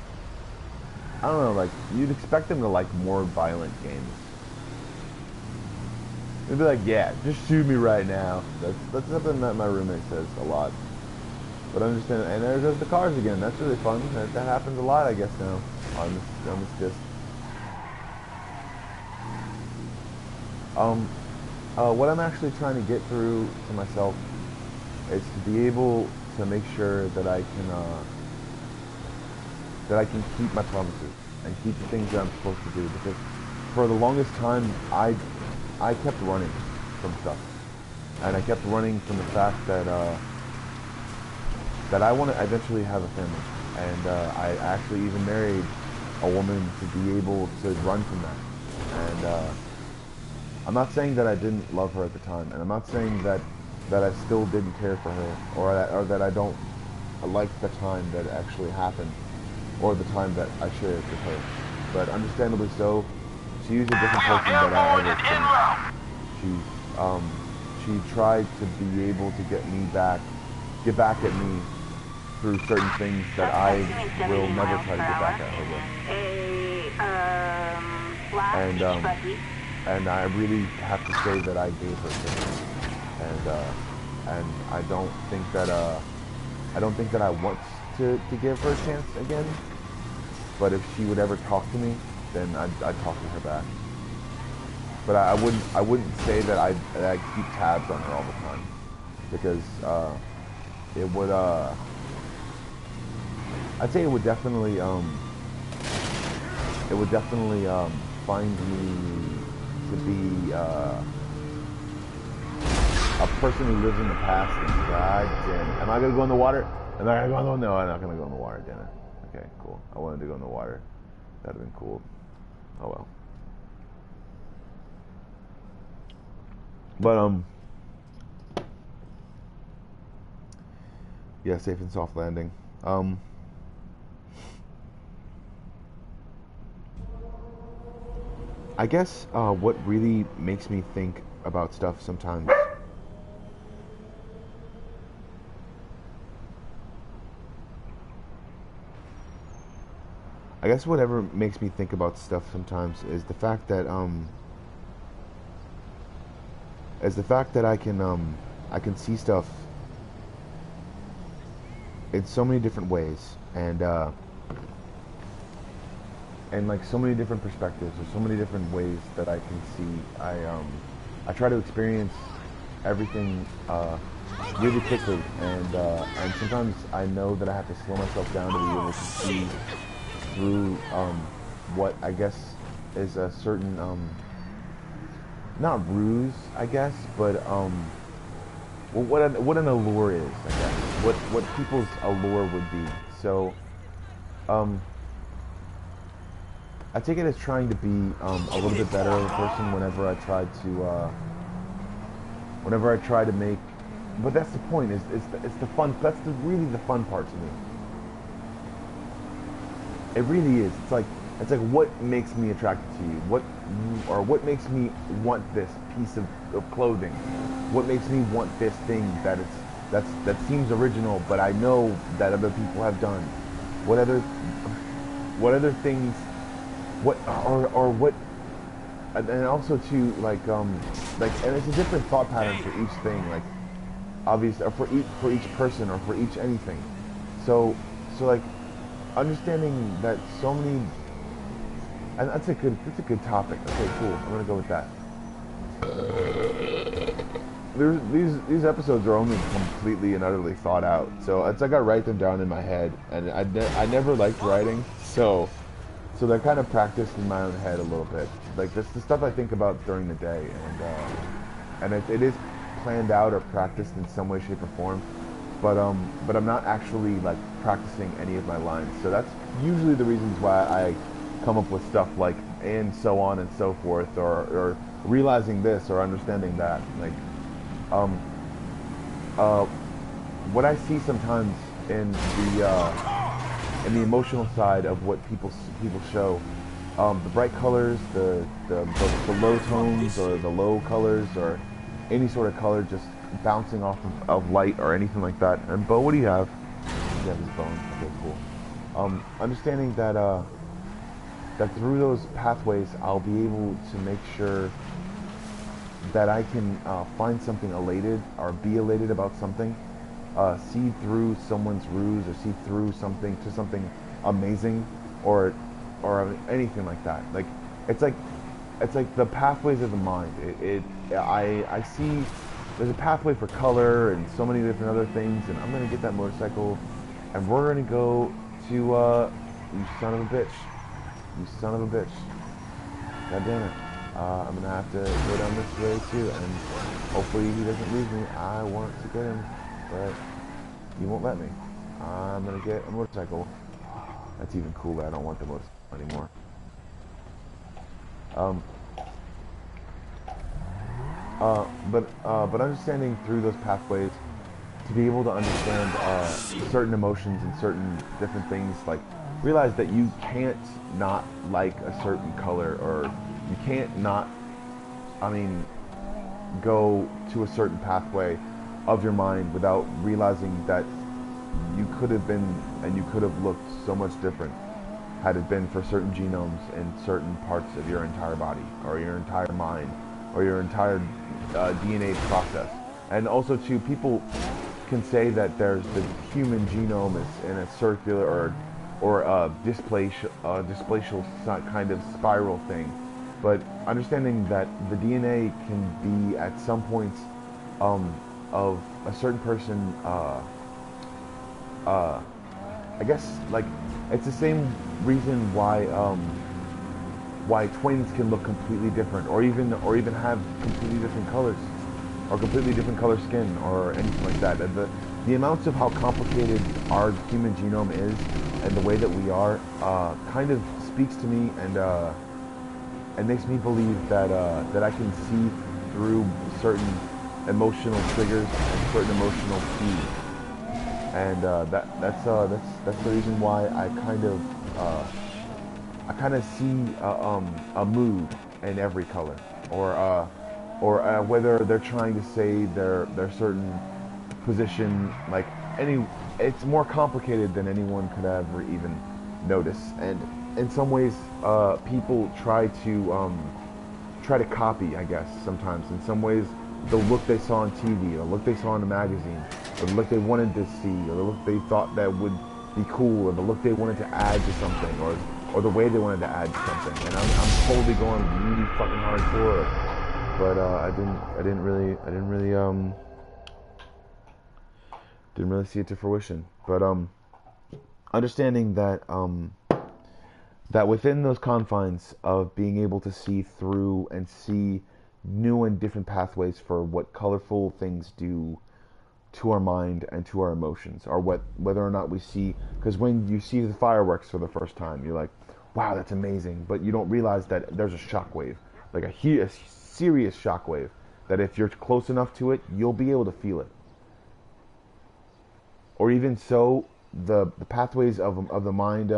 I don't know, like, you'd expect them to like more violent games. They'd be like, yeah, just shoot me right now. That's something that my roommate says a lot. But I understand, and there goes the cars again. That's really fun. That happens a lot, I guess, now on this disc. What I'm actually trying to get through to myself is to be able to make sure that I can keep my promises and keep the things that I'm supposed to do, because for the longest time I kept running from stuff, and I kept running from the fact that that I want to eventually have a family, and I actually even married a woman to be able to run from that. And I'm not saying that I didn't love her at the time, and I'm not saying that I still didn't care for her, or that I don't like the time that it actually happened, or the time that I shared with her. But understandably so, she's a different person than I ever experienced. She tried to be able to get back at me through certain things that I will never try to get back at her with. And I really have to say that I gave her things, and I don't think that I want to give her a chance again. But if she would ever talk to me, then I'd talk to her back. But I wouldn't say that I keep tabs on her all the time, because it would I'd say it would definitely find me to be a person who lives in the past. And God damn it. Am I gonna go in the water? Am I gonna go in the water? No, I'm not gonna go in the water, damn it. Okay, cool. I wanted to go in the water. That'd have been cool. Oh well. But yeah, safe and soft landing. I guess what really makes me think about stuff sometimes whatever makes me think about stuff sometimes is the fact that I can see stuff in so many different ways, and like so many different perspectives, or so many different ways that I can see. I try to experience everything really quickly, and sometimes I know that I have to slow myself down to be able to see through what I guess is a certain not ruse, I guess, but what an allure is, I guess. What people's allure would be. So I take it as trying to be a little bit better of a person whenever I try to make. But that's the point. It's the fun. That's really the fun part to me. It really is. It's like what makes me attracted to you? What makes me want this piece of clothing? What makes me want this thing that seems original, but I know that other people have done? What other things? And also too, like, and it's a different thought pattern for each thing, like, obviously, or for each person, or for each anything. So like, understanding that so many, and that's a good topic. Okay, cool. I'm gonna go with that. These episodes are only completely and utterly thought out, so it's like I write them down in my head, and I never liked writing, so so they're kind of practiced in my own head a little bit. Like this, the stuff I think about during the day, and it is planned out or practiced in some way, shape, or form. But I'm not actually like practicing any of my lines. So that's usually the reasons why I come up with stuff like and so on and so forth, or realizing this or understanding that. Like, what I see sometimes in the emotional side of what people show, the bright colors, the low tones or the low colors or any sort of color just bouncing off of light or anything like that. And Bo, what do you have? You have his bone. Okay, cool. Understanding that that through those pathways, I'll be able to make sure that I can find something elated or be elated about something, see through someone's ruse or see through something to something amazing, or anything like that. Like it's like the pathways of the mind. I see there's a pathway for color and so many different other things, and I'm gonna get that motorcycle, and we're gonna go to you son of a bitch, you son of a bitch. God damn it. I'm gonna have to go down this way too, and hopefully he doesn't lose me. I want to get him, but he won't let me. I'm gonna get a motorcycle. That's even cooler. I don't want the motorcycle anymore. But understanding through those pathways to be able to understand certain emotions and certain different things, like realize that you can't not like a certain color, or you can't not, go to a certain pathway of your mind without realizing that you could have been and you could have looked so much different had it been for certain genomes in certain parts of your entire body or your entire mind or your entire DNA process. And also too, people can say that there's the human genome is in a circular or a displacial kind of spiral thing. But understanding that the DNA can be at some points of a certain person, I guess like it's the same reason why twins can look completely different, or even have completely different colors, or completely different color skin, or anything like that. The amounts of how complicated our human genome is and the way that we are kind of speaks to me and makes me believe that I can see through certain emotional triggers and certain emotional cues, and that's the reason why I kind of see a mood in every color, or whether they're trying to say their certain position. Like it's more complicated than anyone could ever even notice, and in some ways people try to copy, I guess, sometimes. In some ways, the look they saw on TV, or the look they saw in a magazine, or the look they wanted to see, or the look they thought that would be cool, or the look they wanted to add to something, or the way they wanted to add to something. And I'm totally going really fucking hardcore, but I didn't really see it to fruition. But understanding that that within those confines of being able to see through and see new and different pathways for what colorful things do to our mind and to our emotions, or whether or not we see, because when you see the fireworks for the first time, you're like, wow, that's amazing, but you don't realize that there's a shockwave, like a serious shockwave, that if you're close enough to it, you'll be able to feel it. Or even so, the pathways of the mind,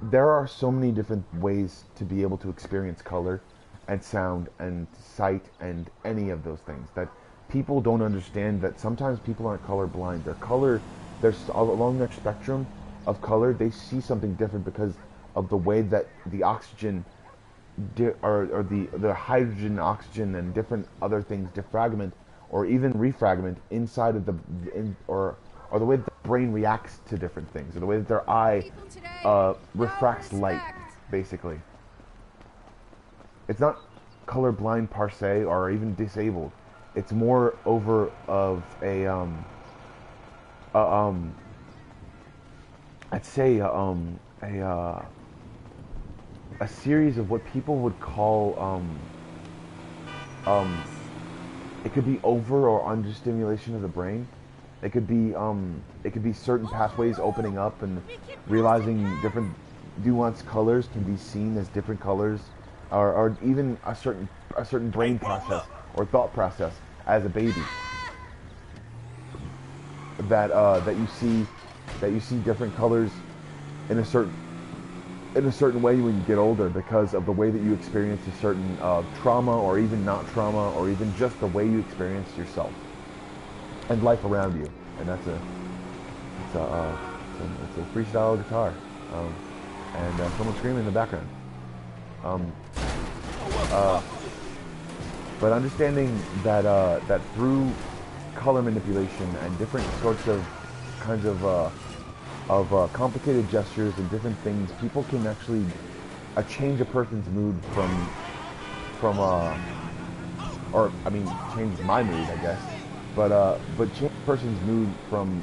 there are so many different ways to be able to experience color and sound and sight and any of those things, that people don't understand that sometimes people aren't color blind. There's along their spectrum of color, they see something different because of the way that the oxygen or the hydrogen, oxygen, and different other things defragment or even refragment inside of or the way that the brain reacts to different things, or the way that their eye refracts light, basically. It's not colorblind per se, or even disabled. It's more over of I'd say a series of what people would call um, it could be over or under stimulation of the brain. It could be certain pathways opening up and realizing different nuanced colors can be seen as different colors, or even a certain brain process or thought process as a baby that you see different colors in a certain way when you get older because of the way that you experience a certain trauma or even not trauma or even just the way you experience yourself and life around you. And it's a freestyle guitar, and someone screaming in the background. But understanding that that through color manipulation and different sorts of kinds of complicated gestures and different things, people can actually change a person's mood from or I mean change my mood, I guess, but change a person's mood from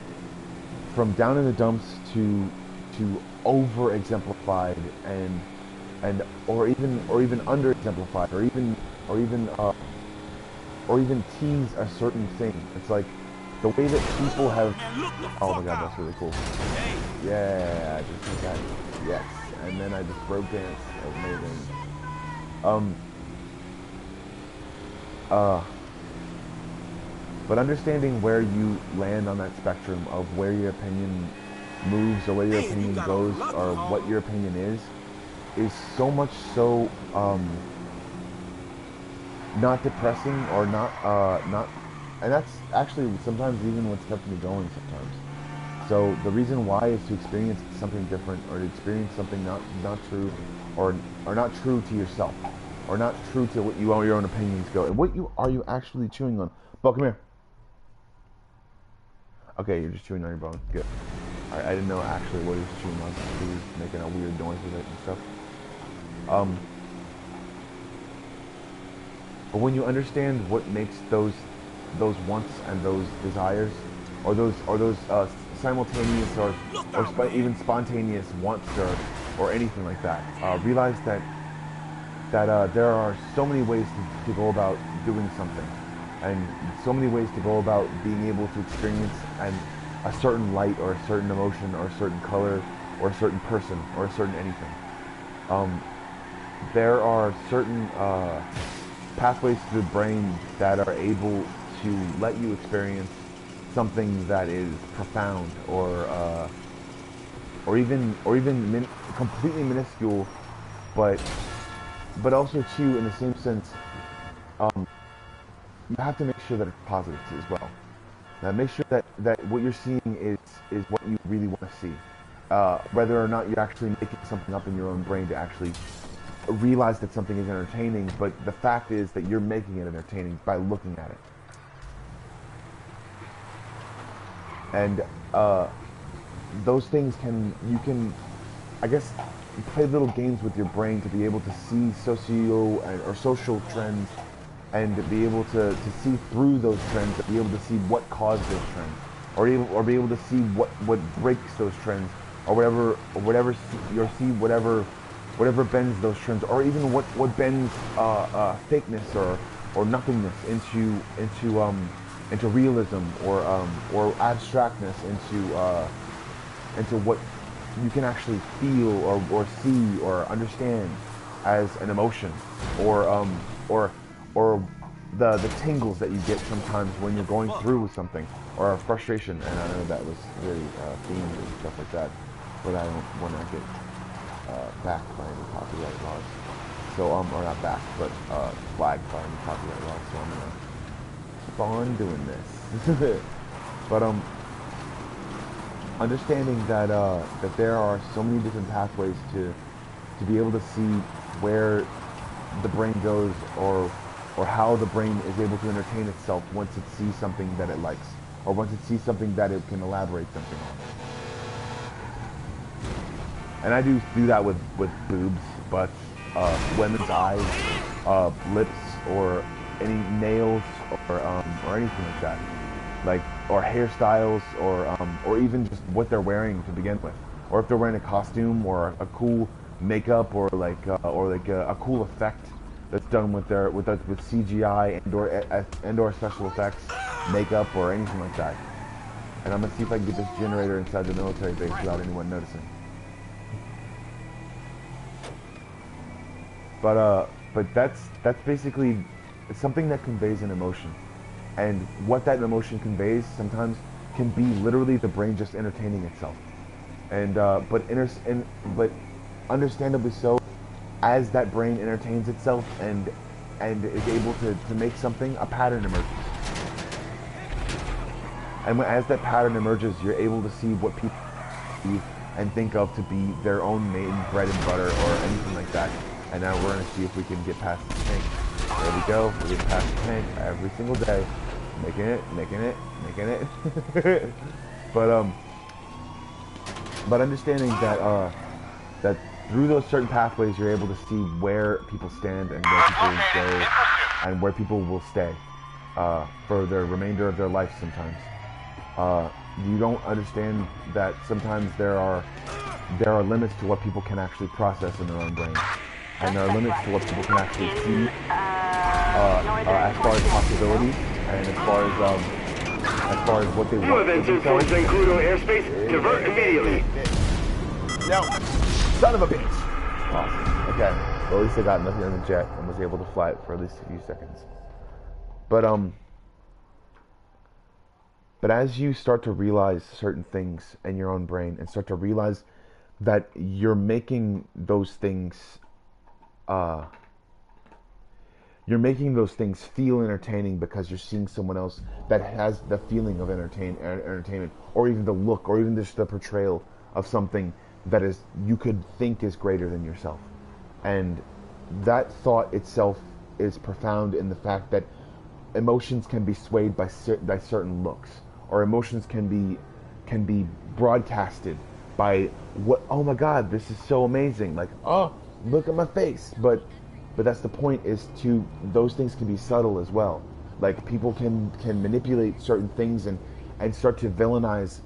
down in the dumps to over exemplified and or even under exemplified or even tease a certain thing. It's like the way that people have. Oh my god, that's really cool. Yeah, I just think that. Yes, and then I just broke dance. Amazing. But understanding where you land on that spectrum of where your opinion moves or where your opinion goes or what your opinion is so much so not depressing or not and that's actually sometimes even what's kept me going sometimes. So the reason why is to experience something different or to experience something not true or not true to yourself or not true to what your own opinions go. And what are you actually chewing on? Bo, come here. Okay, you're just chewing on your bone. Good. Alright, I didn't know actually what he was chewing on. He was making a weird noise with it and stuff. But when you understand what makes those wants and those desires, or those simultaneous or even spontaneous wants or anything like that, realize that there are so many ways to go about doing something, and so many ways to go about being able to experience a certain light or a certain emotion or a certain color or a certain person or a certain anything. There are certain pathways to the brain that are able to let you experience something that is profound or even completely minuscule, but also too in the same sense, you have to make sure that it's positive too as well. Now make sure that what you're seeing is what you really want to see, whether or not you're actually making something up in your own brain to actually realize that something is entertaining, but the fact is that you're making it entertaining by looking at it. And those things you can, I guess, play little games with your brain to be able to see or social trends, and to be able to see through those trends, to be able to see what caused those trends, or be able to see what breaks those trends, or whatever bends those trends, or even what bends fakeness or nothingness into realism or abstractness into what you can actually feel or see or understand as an emotion, or the tingles that you get sometimes when you're going through with something, or a frustration. And I know that was very themed and stuff like that, but I don't want to get backed by any copyright laws. So or not backed, but flagged by any copyright laws. So I'm gonna keep on doing this. But understanding that that there are so many different pathways to be able to see where the brain goes, or how the brain is able to entertain itself once it sees something that it likes, or once it sees something that it can elaborate something on. And I do that with boobs, butts, women's eyes, lips, or any nails, or anything like that, like, or hairstyles, or even just what they're wearing to begin with. or if they're wearing a costume or a cool makeup or like a cool effect that's done with CGI and or special effects, makeup or anything like that. And I'm gonna see if I can get this generator inside the military base without anyone noticing. But that's basically something that conveys an emotion, and what that emotion conveys sometimes can be literally the brain just entertaining itself, and but understandably so, as that brain entertains itself and is able to make something, a pattern emerges. And as that pattern emerges, you're able to see what people do and think of to be their own main bread and butter or anything like that. And now we're going to see if we can get past the tank. There we go. We get past the tank every single day. Making it. But understanding that that through those certain pathways, you're able to see where people stand and where people go and where people will stay for the remainder of their life sometimes. You don't understand that sometimes there are limits to what people can actually process in their own brain, and there are limits to what people can actually see as far as possibilities and as far as what they want. You have entered Fort Zancudo airspace. Divert immediately. No, son of a bitch. Awesome. Okay. Well, at least I got nothing on the jet and was able to fly it for at least a few seconds. But as you start to realize certain things in your own brain and start to realize that you're making those things, feel entertaining because you're seeing someone else that has the feeling of entertainment, or even the look, or even just the portrayal of something that is you could think is greater than yourself. And that thought itself is profound in the fact that emotions can be swayed by certain looks, or emotions can be broadcasted by what, oh my god, this is so amazing, like, oh, look at my face. But that's the point, is to, those things can be subtle as well. Like, people can manipulate certain things and start to villainize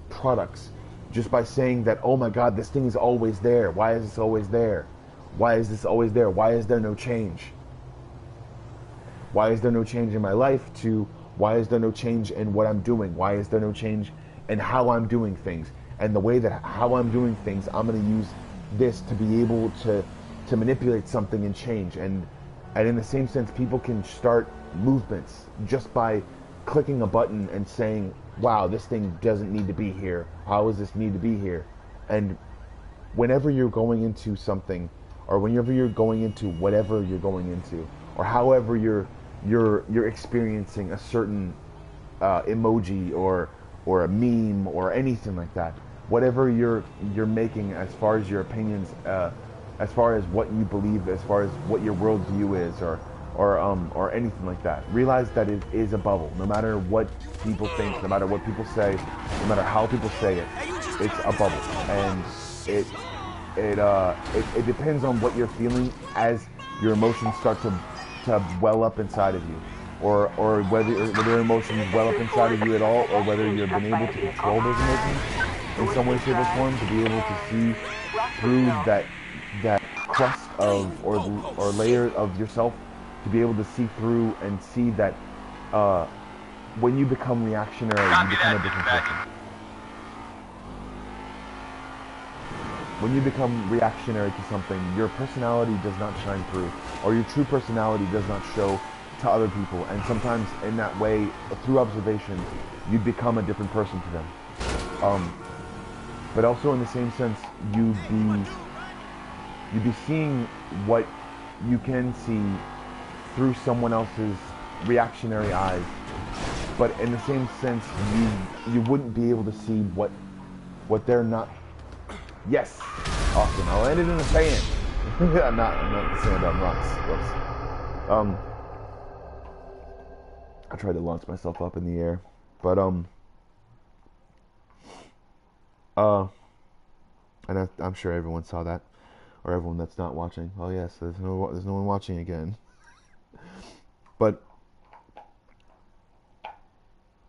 products just by saying that, oh my god, this thing is always there. Why is this always there? Why is this always there? Why is there no change? Why is there no change in my life? To why is there no change in what I'm doing? Why is there no change in how I'm doing things? And the way that how I'm doing things, I'm going to use this to be able to manipulate something and change. And in the same sense, people can start movements just by clicking a button and saying, wow, this thing doesn't need to be here. How does this need to be here? And whenever you're going into something, or whenever you're going into whatever you're going into, or however you're experiencing a certain emoji or a meme or anything like that, whatever you're making as far as your opinions, as far as what you believe, as far as what your worldview is, or anything like that, realize that it is a bubble. No matter what people think, no matter what people say, no matter how people say it, it's a bubble, and it depends on what you're feeling as your emotions start to well up inside of you, or whether emotions well up inside of you at all, or whether you've been able to control those emotions in some way, shape, or form, to be able to see through that crust of or layer of yourself, to be able to see through and see that when you become reactionary, you become a different person. When you become reactionary to something, your personality does not shine through, or your true personality does not show to other people. And sometimes in that way, through observation, you become a different person to them. But also in the same sense, you'd be seeing what you can see through someone else's reactionary eyes. But in the same sense, you wouldn't be able to see what they're not. Yes, awesome. I landed in the sand. I'm not in the sand. I'm rocks. Whoops. I tried to launch myself up in the air, but and I'm sure everyone saw that, or everyone that's not watching. Oh yes, there's no one watching again. But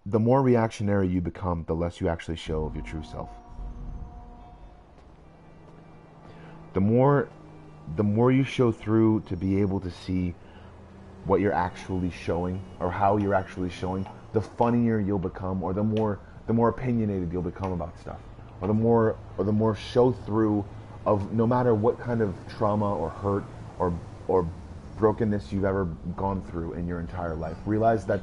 the more reactionary you become, the less you actually show of your true self. the more you show through to be able to see what you're actually showing or how you're actually showing, the funnier you'll become, or the more opinionated you'll become about stuff, or the more show through of no matter what kind of trauma or hurt or brokenness you've ever gone through in your entire life. Realize that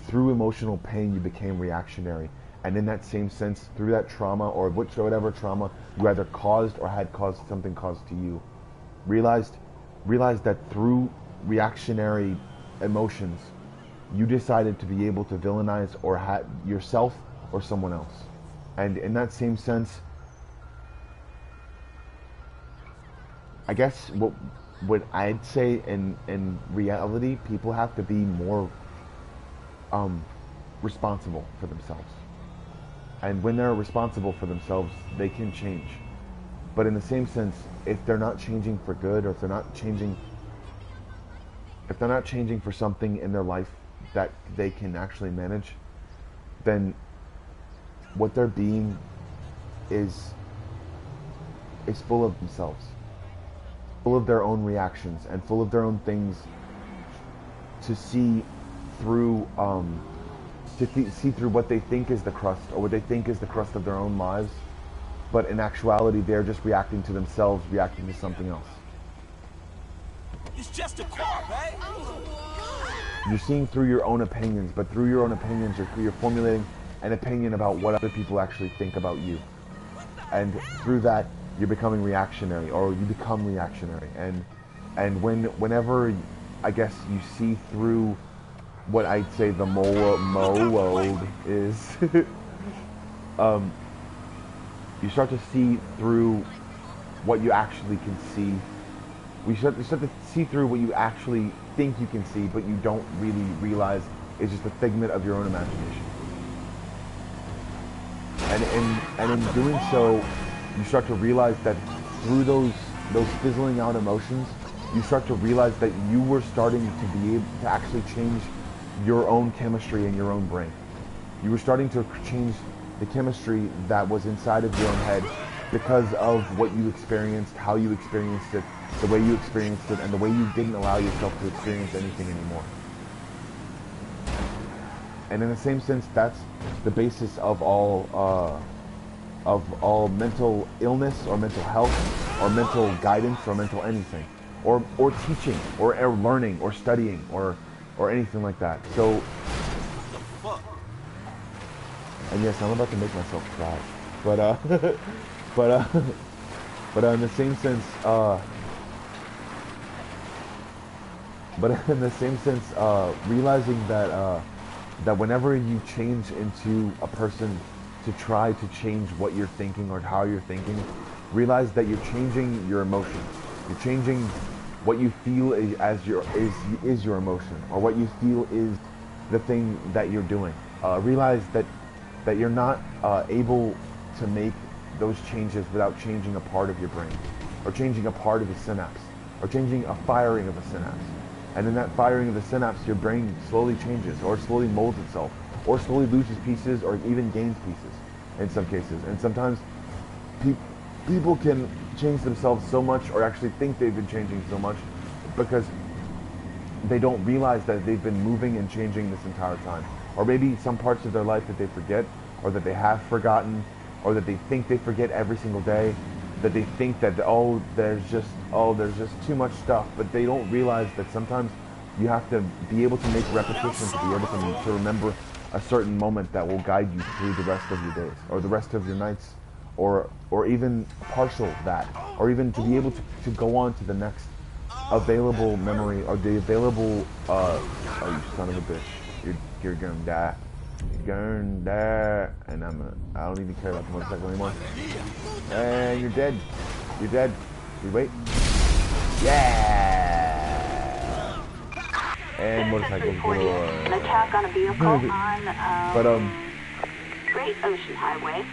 through emotional pain you became reactionary, and in that same sense, through that trauma or whatever trauma you either caused or had caused something caused to you, realize that through reactionary emotions you decided to be able to villainize or yourself or someone else. And in that same sense, I guess what I'd say in reality, people have to be more responsible for themselves. And when they're responsible for themselves, they can change. But in the same sense, if they're not changing for good, or if they're not changing for something in their life that they can actually manage, then what they're being is full of themselves, full of their own reactions, and full of their own things to see through, see through what they think is the crust, or what they think is the crust of their own lives. But in actuality, they're just reacting to themselves, reacting to something else. It's just a car, babe. You're seeing through your own opinions, but through your own opinions, you're formulating an opinion about what other people actually think about you. And through that, you're becoming reactionary, or you become reactionary. And whenever, I guess, you see through what I'd say the world is, you start to see through what you actually can see. You start to see through what you actually think you can see, but you don't really realize is just a figment of your own imagination. And in doing so, you start to realize that through those fizzling out emotions, you start to realize that you were starting to be able to actually change your own chemistry in your own brain. You were starting to change the chemistry that was inside of your own head because of what you experienced, how you experienced it, the way you experienced it, and the way you didn't allow yourself to experience anything anymore. And in the same sense, that's the basis of all mental illness, or mental health, or mental guidance, or mental anything, or teaching, or learning, or studying, or anything like that. So, and yes, I'm about to make myself cry, but in the same sense, realizing that whenever you change into a person to try to change what you're thinking or how you're thinking, realize that you're changing your emotions. You're changing what you feel is your emotion, or what you feel is the thing that you're doing. Realize that you're not able to make those changes without changing a part of your brain, or changing a part of the synapse, or changing a firing of a synapse. And in that firing of the synapse, your brain slowly changes, or slowly molds itself, or slowly loses pieces, or even gains pieces in some cases. And sometimes people can change themselves so much, or actually think they've been changing so much, because they don't realize that they've been moving and changing this entire time. Or maybe some parts of their life that they forget, or that they have forgotten, or that they think they forget every single day, that they think that, there's just too much stuff, but they don't realize that sometimes you have to be able to make repetition to be able to remember a certain moment that will guide you through the rest of your days, or the rest of your nights, or even partial that, or even to be able to go on to the next available memory, or the available, oh, you son of a bitch, you're gonna die. You're gonna die, and I don't even care about the motorcycle anymore. And you're dead. You're dead. We wait. Yeah. And motorcycle galore. An attack on a vehicle on Great Ocean Highway.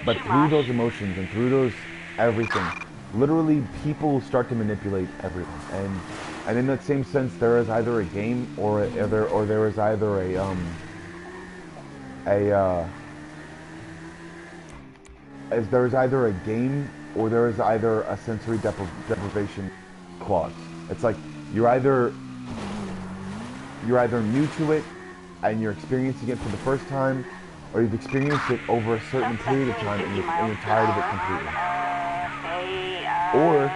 But through those emotions and through those everything, literally people start to manipulate everything. And in that same sense, there is either a game or there is either there's either a game or there is either a sensory deprivation clause. It's like you're either new to it and you're experiencing it for the first time, or you've experienced it over a certain period of time and you're tired of it completely. Or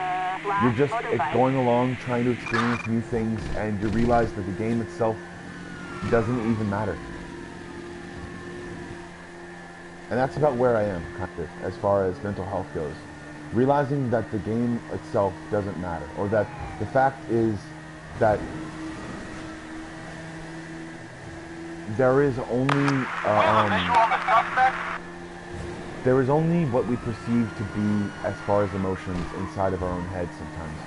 you're just going along trying to experience new things and you realize that the game itself doesn't even matter. And that's about where I am, kind of, as far as mental health goes. Realizing that the game itself doesn't matter, or that the fact is that there is only what we perceive to be as far as emotions inside of our own heads sometimes.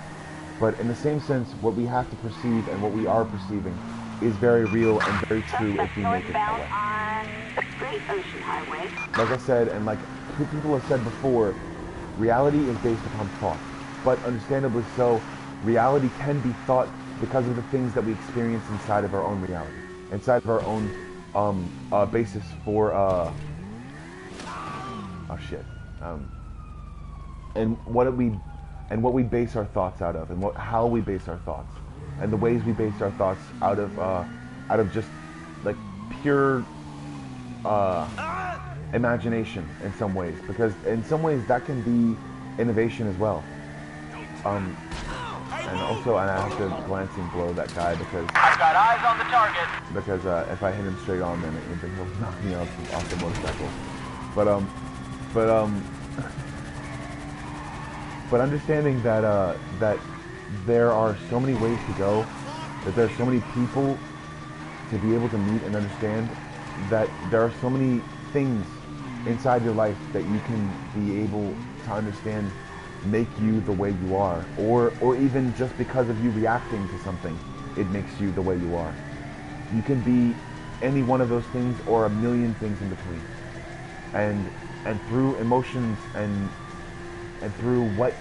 But in the same sense, what we have to perceive and what we are perceiving is very real and very true if we make it that way. Like I said, and like people have said before, reality is based upon thought. But understandably so, reality can be thought because of the things that we experience inside of our own reality. Inside of our own basis for and what we base our thoughts out of, and how we base our thoughts, and the ways we base our thoughts out of just like pure imagination in some ways, because in some ways that can be innovation as well. And also, I have to glancing blow that guy because I've got eyes on the target. Because if I hit him straight on, then he'll knock me off the motorcycle. But understanding that that there are so many ways to go, that there are so many people to be able to meet and understand, that there are so many things inside your life that you can be able to understand make you the way you are, or even just because of you reacting to something, it makes you the way you are. You can be any one of those things or a million things in between. And through emotions and through what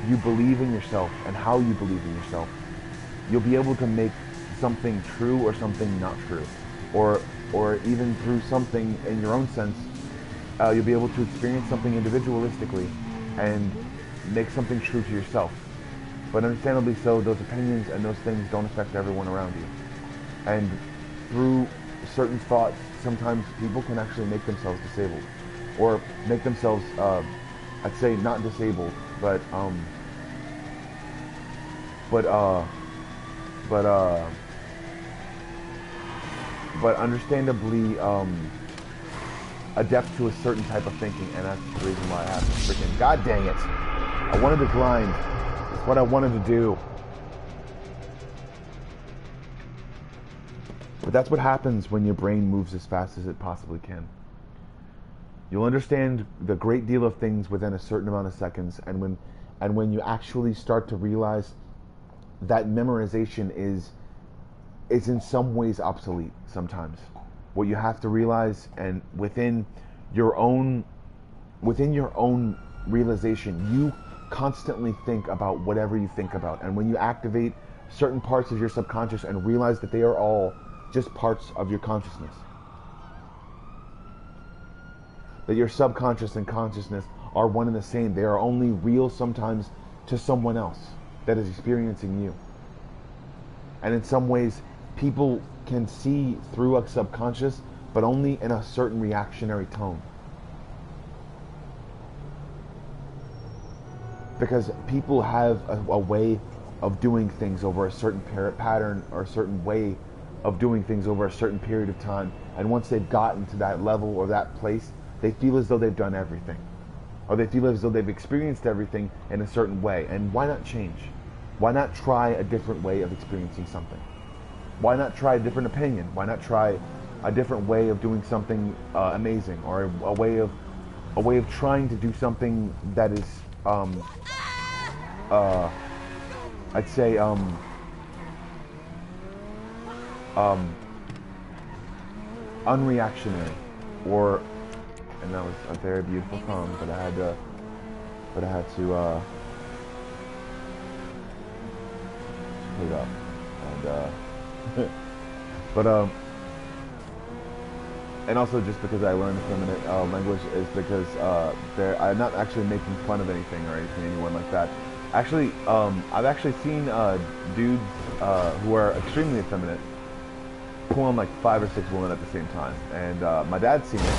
you believe in yourself and how you believe in yourself, you'll be able to make something true or something not true. Or even through something in your own sense, you'll be able to experience something individualistically and make something true to yourself. But understandably so, those opinions and those things don't affect everyone around you. And through certain thoughts, sometimes people can actually make themselves disabled. Or make themselves, I'd say not disabled, but understandably adept to a certain type of thinking, and that's the reason why I have to freaking, god dang it, I wanted to grind. It's what I wanted to do. But that's what happens when your brain moves as fast as it possibly can. You'll understand the great deal of things within a certain amount of seconds, and when you actually start to realize that memorization is in some ways obsolete sometimes. What you have to realize, and within your own realization, you constantly think about whatever you think about. And when you activate certain parts of your subconscious and realize that they are all just parts of your consciousness, that your subconscious and consciousness are one and the same. They are only real sometimes to someone else that is experiencing you. And in some ways, people can see through a subconscious, but only in a certain reactionary tone. Because people have a way of doing things over a certain pattern, or a certain way of doing things over a certain period of time. And once they've gotten to that level or that place, they feel as though they've done everything. Or they feel as though they've experienced everything in a certain way. And why not change? Why not try a different way of experiencing something? Why not try a different opinion? Why not try a different way of doing something amazing, or a way of trying to do something that is, I'd say, unreactionary, or, and that was a very beautiful song, but I had to put it up, and and also just because I learned feminine language is because I'm not actually making fun of anything or anyone like that. Actually, I've actually seen dudes who are extremely effeminate pull on like 5 or 6 women at the same time, and my dad's seen it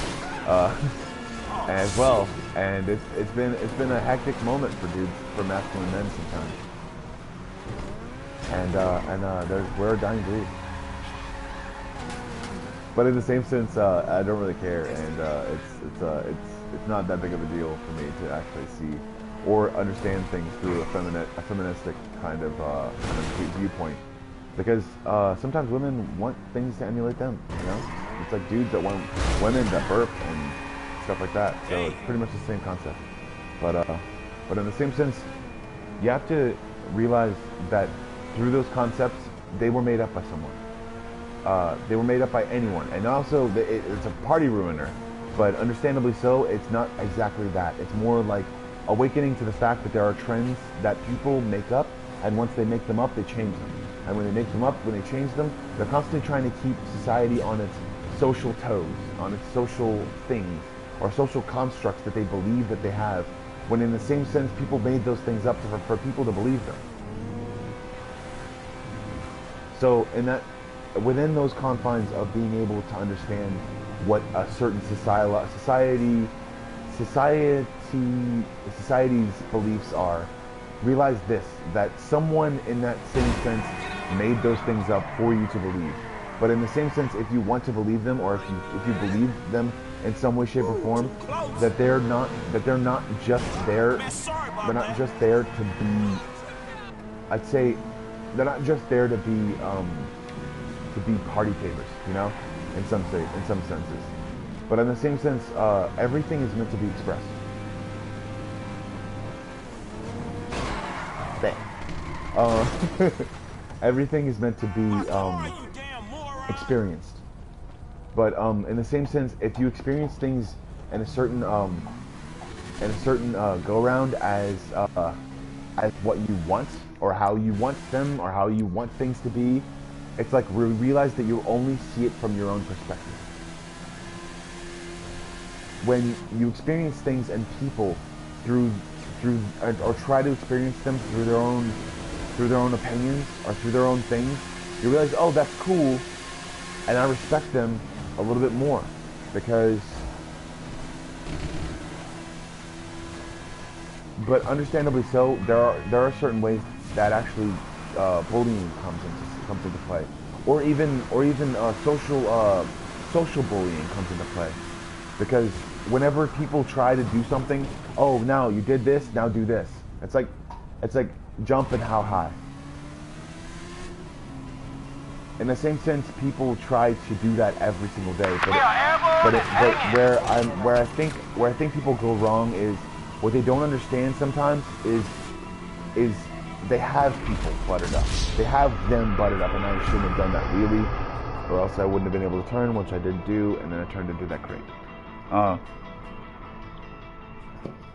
as well, and it's been a hectic moment for dudes, for masculine men sometimes, and we're a dying breed. But in the same sense, I don't really care, and it's not that big of a deal for me to actually see or understand things through a feministic kind of viewpoint, because sometimes women want things to emulate them. You know, it's like dudes that want women that burp and stuff like that. So it's pretty much the same concept. But in the same sense, you have to realize that through those concepts, they were made up by someone. They were made up by anyone, and also it's a party ruiner. But understandably so, it's not exactly that. It's more like awakening to the fact that there are trends that people make up, and once they make them up, they change them. And when they make them up, when they change them, they're constantly trying to keep society on its social toes, on its social things, or social constructs that they believe that they have, when in the same sense, people made those things up for people to believe them. So within those confines of being able to understand what a certain society's beliefs are, realize this, that someone in that same sense made those things up for you to believe. But in the same sense, if you want to believe them, or if you believe them in some way, shape, or form, that they're not just there. They're not just there to be. I'd say they're not just there to be party favors, you know, in some senses. But in the same sense, everything is meant to be expressed. Everything is meant to be experienced. But in the same sense, if you experience things in a certain go around as what you want, or how you want them, or how you want things to be, it's like realize that you only see it from your own perspective. When you experience things and people through or try to experience them through their own opinions or through their own things, you realize, oh, that's cool, and I respect them a little bit more, because. But understandably so, there are certain ways that actually bullying comes into play, or even social bullying comes into play, because whenever people try to do something, oh, now you did this, now do this. It's like jump and how high. In the same sense, people try to do that every single day, but where I think people go wrong is what they don't understand sometimes is they have people buttered up. They have them buttered up, and I shouldn't have done that really, or else I wouldn't have been able to turn, which I did do, and then I turned into that crate.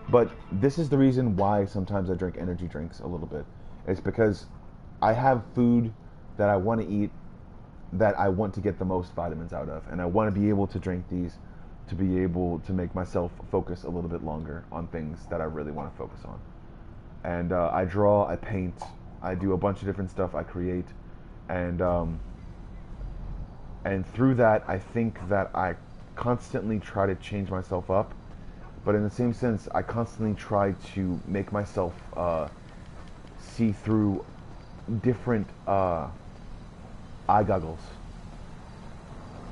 But this is the reason why sometimes I drink energy drinks a little bit. It's because I have food that I want to eat, that I want to get the most vitamins out of, and I want to be able to drink these to be able to make myself focus a little bit longer on things that I really want to focus on. And I draw, I paint, I do a bunch of different stuff, I create, and through that, I think that I constantly try to change myself up, but in the same sense, I constantly try to make myself see through different eye goggles.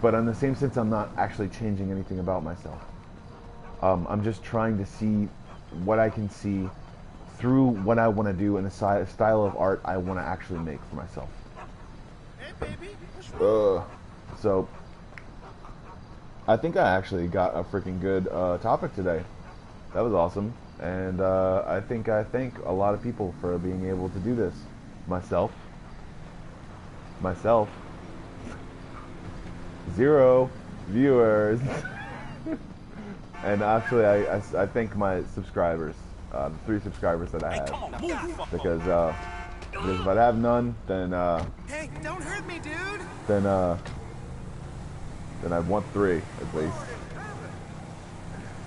But in the same sense, I'm not actually changing anything about myself. I'm just trying to see what I can see through what I want to do and the style of art I want to actually make for myself. Hey, baby, what's wrong? So, I think I actually got a freaking good topic today. That was awesome. And I thank a lot of people for being able to do this. Myself. 0 viewers. And actually, I thank my subscribers, the 3 subscribers that I have, because if I have none, then Hey, don't hurt me, dude. then then I'd want 3 at least.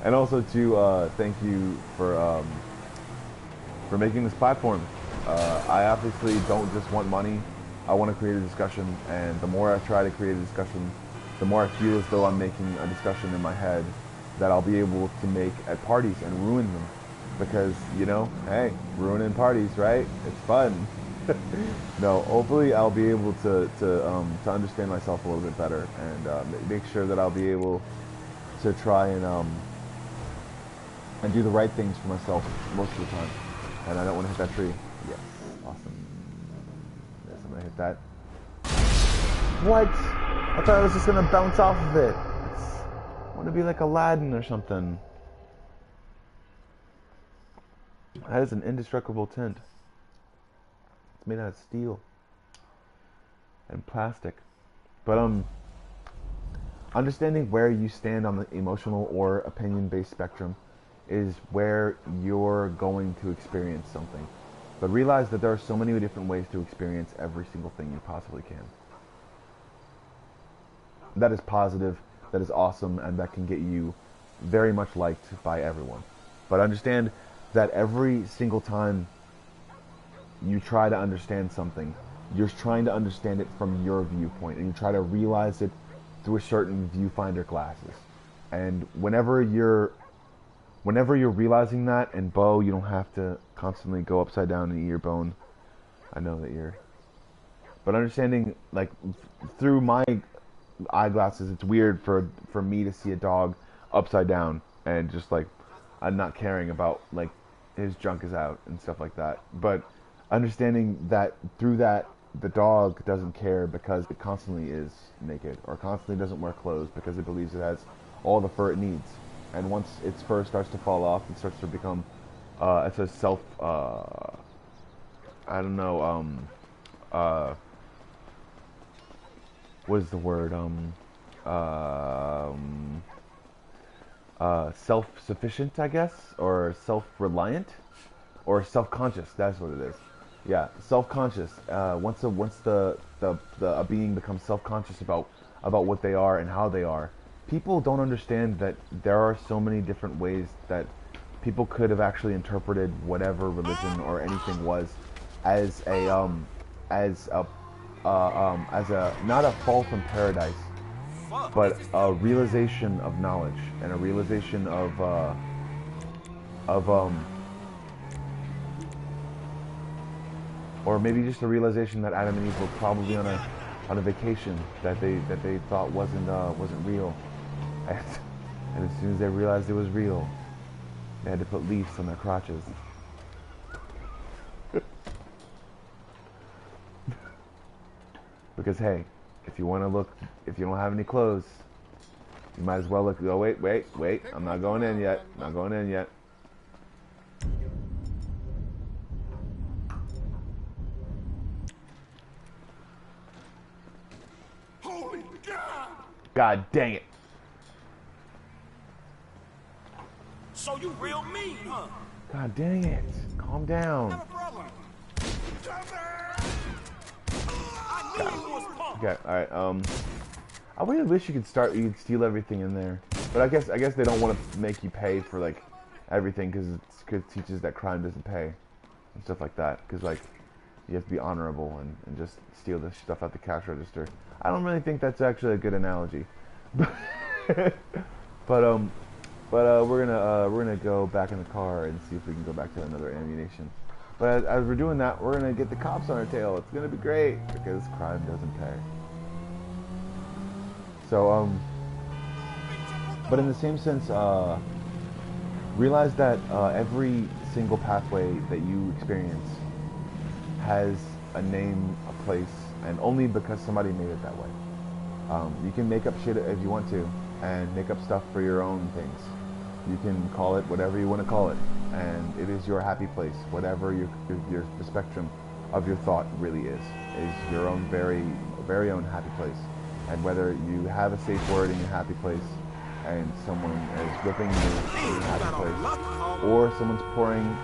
And also to thank you for making this platform. I obviously don't just want money. I want to create a discussion, and the more I try to create a discussion, the more I feel as though I'm making a discussion in my head that I'll be able to make at parties and ruin them. Because, you know, hey, ruining parties, right? It's fun. No, hopefully I'll be able to understand myself a little bit better, and make sure that I'll be able to try and do the right things for myself most of the time. And I don't want to hit that tree. Yes, awesome. Yes, I'm gonna hit that. What? I thought I was just gonna bounce off of it. I want to be like Aladdin or something. That is an indestructible tent. It's made out of steel and plastic. But understanding where you stand on the emotional or opinion-based spectrum is where you're going to experience something. But realize that there are so many different ways to experience every single thing you possibly can. That is positive, that is awesome, and that can get you very much liked by everyone. But understand that every single time you try to understand something, you're trying to understand it from your viewpoint, and you try to realize it through a certain viewfinder glasses. And whenever you're realizing that, and Bo, you don't have to constantly go upside down and eat your bone. I know that you're... But understanding, like, through my eyeglasses, it's weird for me to see a dog upside down and just, like, I'm not caring about, like, his junk is out and stuff like that. But understanding that through that, the dog doesn't care because it constantly is naked, or constantly doesn't wear clothes because it believes it has all the fur it needs. And once its fur starts to fall off, it starts to become, it's a self, I don't know, what is the word, self-sufficient, I guess, or self-reliant, or self-conscious, that's what it is. Yeah, self-conscious. Once the being becomes self-conscious about what they are and how they are, people don't understand that there are so many different ways that people could have actually interpreted whatever religion or anything was as a not a fall from paradise, but a realization of knowledge and a realization of or maybe just a realization that Adam and Eve were probably on a vacation that they thought wasn't real. And as soon as they realized it was real, they had to put leaves on their crotches. Because hey, if you want to look, if you don't have any clothes, you might as well look. Oh wait, I'm not going in yet. Not going in yet. Holy God! God dang it! So you real mean, huh? God dang it! Calm down. Okay, alright, I really wish you could steal everything in there. But I guess they don't want to make you pay for, like, everything, because it teaches that crime doesn't pay. And stuff like that. Because, like, you have to be honorable and just steal the stuff out the cash register. I don't really think that's actually a good analogy. But we're gonna go back in the car and see if we can go back to another ammunition. But as we're doing that, we're gonna get the cops on our tail. It's gonna be great because crime doesn't pay. So but in the same sense, realize that every single pathway that you experience has a name, a place, and only because somebody made it that way. You can make up shit if you want to, and make up stuff for your own things. You can call it whatever you want to call it, and it is your happy place. Whatever the spectrum of your thought really is your own very own happy place. And whether you have a safe word in your happy place, and someone is whipping you in your happy place, or someone's pouring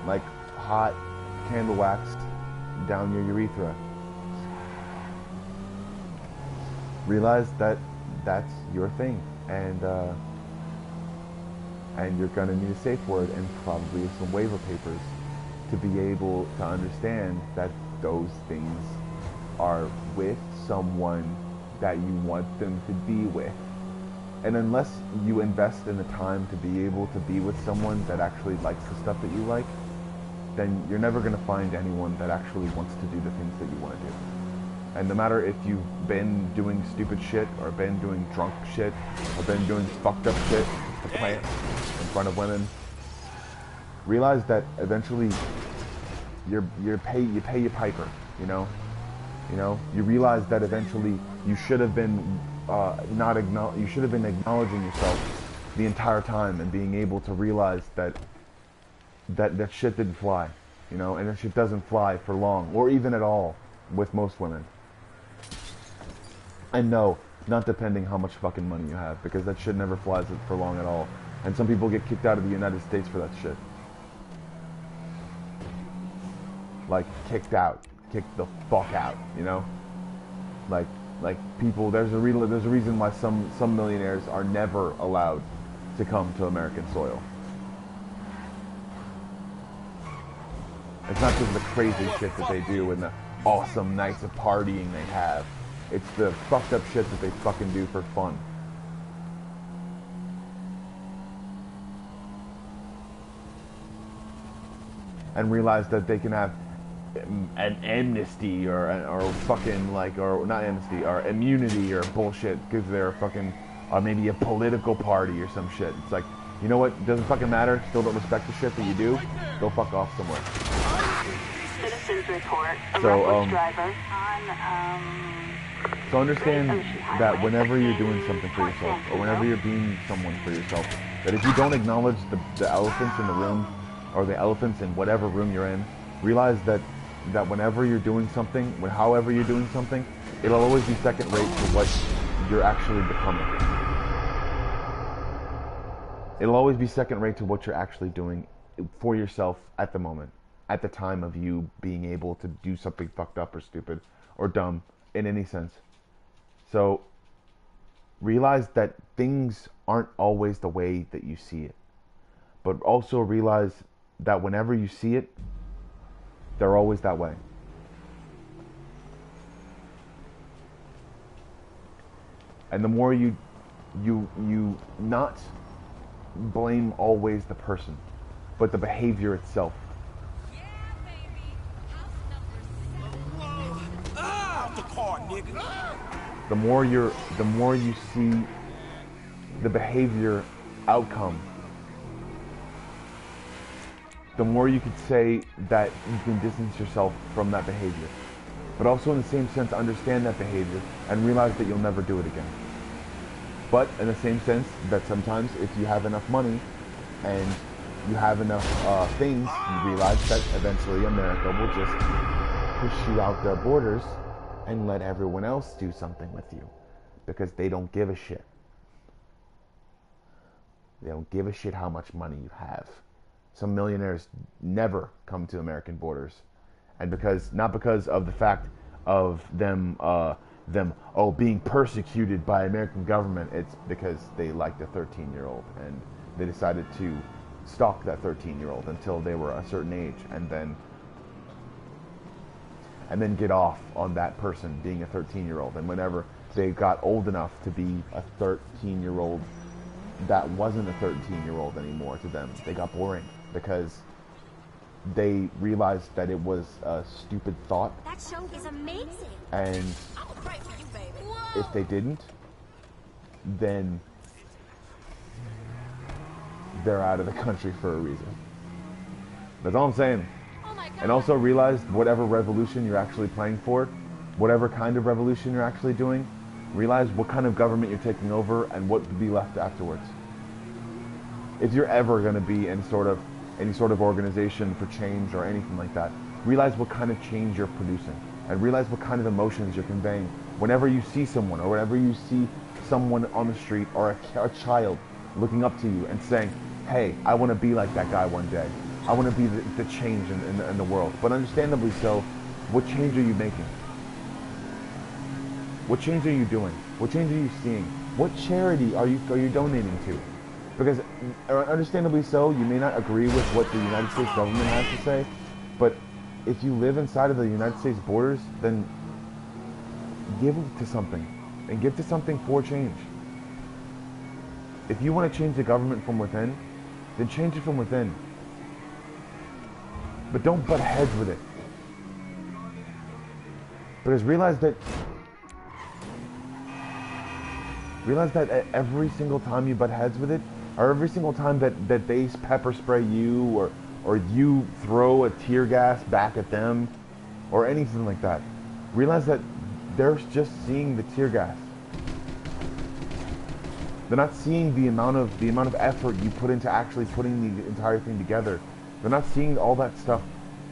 like hot candle wax down your urethra. Realize that that's your thing, and you're gonna need a safe word and probably some waiver papers to be able to understand that those things are with someone that you want them to be with. And unless you invest in the time to be able to be with someone that actually likes the stuff that you like, then you're never going to find anyone that actually wants to do the things that you want to do. And no matter if you've been doing stupid shit, or been doing drunk shit, or been doing fucked up shit to plant in front of women, realize that eventually you pay your piper, you know? You realize that eventually you should have been you should have been acknowledging yourself the entire time and being able to realize that shit didn't fly, you know, and that shit doesn't fly for long, or even at all, with most women. And no, not depending how much fucking money you have, because that shit never flies for long at all. And some people get kicked out of the United States for that shit. Like, kicked the fuck out, you know? Like people, there's a reason why some millionaires are never allowed to come to American soil. It's not just the crazy shit that they do and the awesome nights of partying they have. It's the fucked up shit that they fucking do for fun. And realize that they can have an amnesty or fucking like, or not amnesty, or immunity or bullshit because they're fucking, or maybe a political party or some shit. It's like, you know what, it doesn't fucking matter, still don't respect the shit that you do, go fuck off somewhere. Citizens report. So, Driver so understand that whenever you're doing something for yourself, or whenever you're being someone for yourself, that if you don't acknowledge the elephants in the room, or the elephants in whatever room you're in, realize that whenever you're doing something, however you're doing something, it'll always be second rate to what you're actually becoming. It'll always be second rate to what you're actually doing for yourself at the moment, at the time of you being able to do something fucked up or stupid or dumb in any sense. So realize that things aren't always the way that you see it, but also realize that whenever you see it, they're always that way. And the more you not blame always the person, but the behavior itself. Yeah, baby. House number 7. Out the car, nigga. The more you see the behavior outcome, the more you could say that you can distance yourself from that behavior. But also in the same sense, understand that behavior and realize that you'll never do it again. But in the same sense that sometimes if you have enough money and you have enough things, you realize that eventually America will just push you out their borders and let everyone else do something with you, because they don't give a shit. They don't give a shit how much money you have. Some millionaires never come to American borders, and not because of the fact of them being persecuted by American government. It's because they liked a 13-year-old and they decided to stalk that 13-year-old until they were a certain age, and then get off on that person being a 13-year-old. And whenever they got old enough to be a 13-year-old that wasn't a 13-year-old anymore to them, they got boring, because they realized that it was a stupid thought. That show is amazing. And I'll pray for you, baby. if they didn't, then they're out of the country for a reason. That's all I'm saying. Oh my God. And also realize whatever revolution you're actually playing for, whatever kind of revolution you're actually doing, realize what kind of government you're taking over and what will be left afterwards. If you're ever going to be in any sort of organization for change or anything like that, realize what kind of change you're producing, and realize what kind of emotions you're conveying whenever you see someone, or whenever you see someone on the street, or a child looking up to you and saying, hey, I want to be like that guy one day. I want to be the change in the world. But understandably so, what change are you making? What change are you doing? What change are you seeing? What charity are you donating to? Because understandably so, you may not agree with what the United States government has to say, but if you live inside of the United States borders, then give to something, and give to something for change. If you want to change the government from within, then change it from within. But don't butt heads with it. Because realize that every single time you butt heads with it, or every single time that they pepper spray you, or you throw a tear gas back at them, or anything like that, realize that they're just seeing the tear gas. They're not seeing the amount of effort you put into actually putting the entire thing together. They're not seeing all that stuff.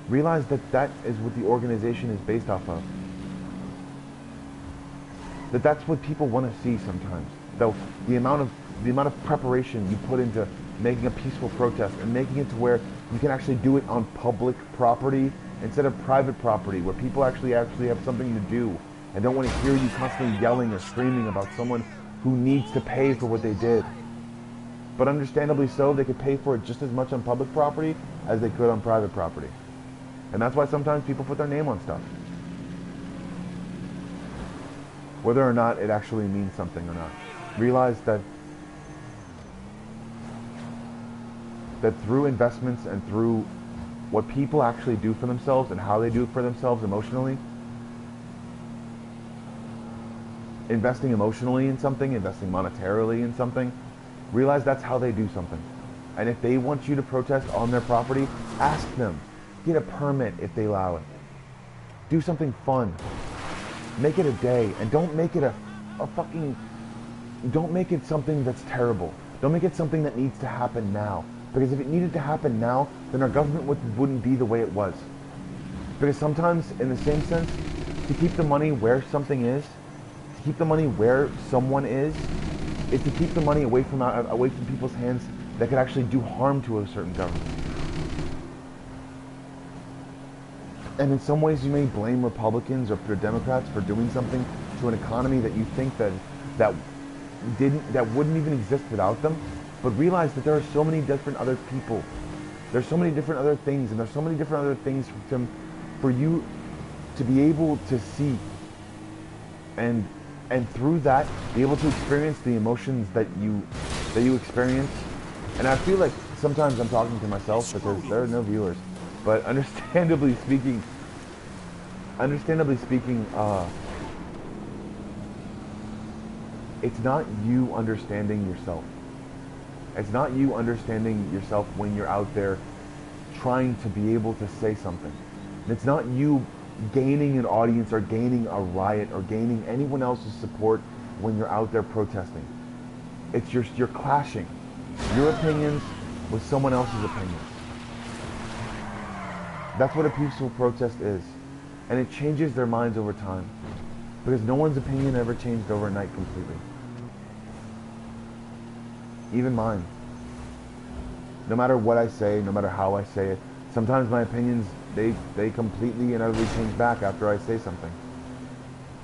Realize that is what the organization is based off of. That's what people want to see sometimes. Though the amount of preparation you put into making a peaceful protest and making it to where you can actually do it on public property instead of private property, where people actually have something to do and don't want to hear you constantly yelling or screaming about someone who needs to pay for what they did. But understandably so, they could pay for it just as much on public property as they could on private property. And that's why sometimes people put their name on stuff, whether or not it actually means something or not. Realize that through investments and through what people actually do for themselves and how they do it for themselves emotionally, investing emotionally in something, investing monetarily in something, realize that's how they do something. And if they want you to protest on their property, ask them. Get a permit if they allow it. Do something fun. Make it a day, and don't make it don't make it something that's terrible. Don't make it something that needs to happen now. Because if it needed to happen now, then our government wouldn't be the way it was. Because sometimes, in the same sense, to keep the money where something is, to keep the money where someone is to keep the money away from people's hands that could actually do harm to a certain government. And in some ways you may blame Republicans or Democrats for doing something to an economy that you think that wouldn't even exist without them. But realize that there are so many different other people. There's so many different other things, and there's so many different other things for you to be able to see. And through that, be able to experience the emotions that you experience. And I feel like sometimes I'm talking to myself because there are no viewers. But understandably speaking, it's not you understanding yourself. It's not you understanding yourself when you're out there trying to be able to say something. And it's not you gaining an audience or gaining a riot or gaining anyone else's support when you're out there protesting. It's you're clashing your opinions with someone else's opinions. That's what a peaceful protest is. And it changes their minds over time. Because no one's opinion ever changed overnight completely. Even mine. No matter what I say, no matter how I say it, sometimes my opinions, they completely and utterly change back after I say something.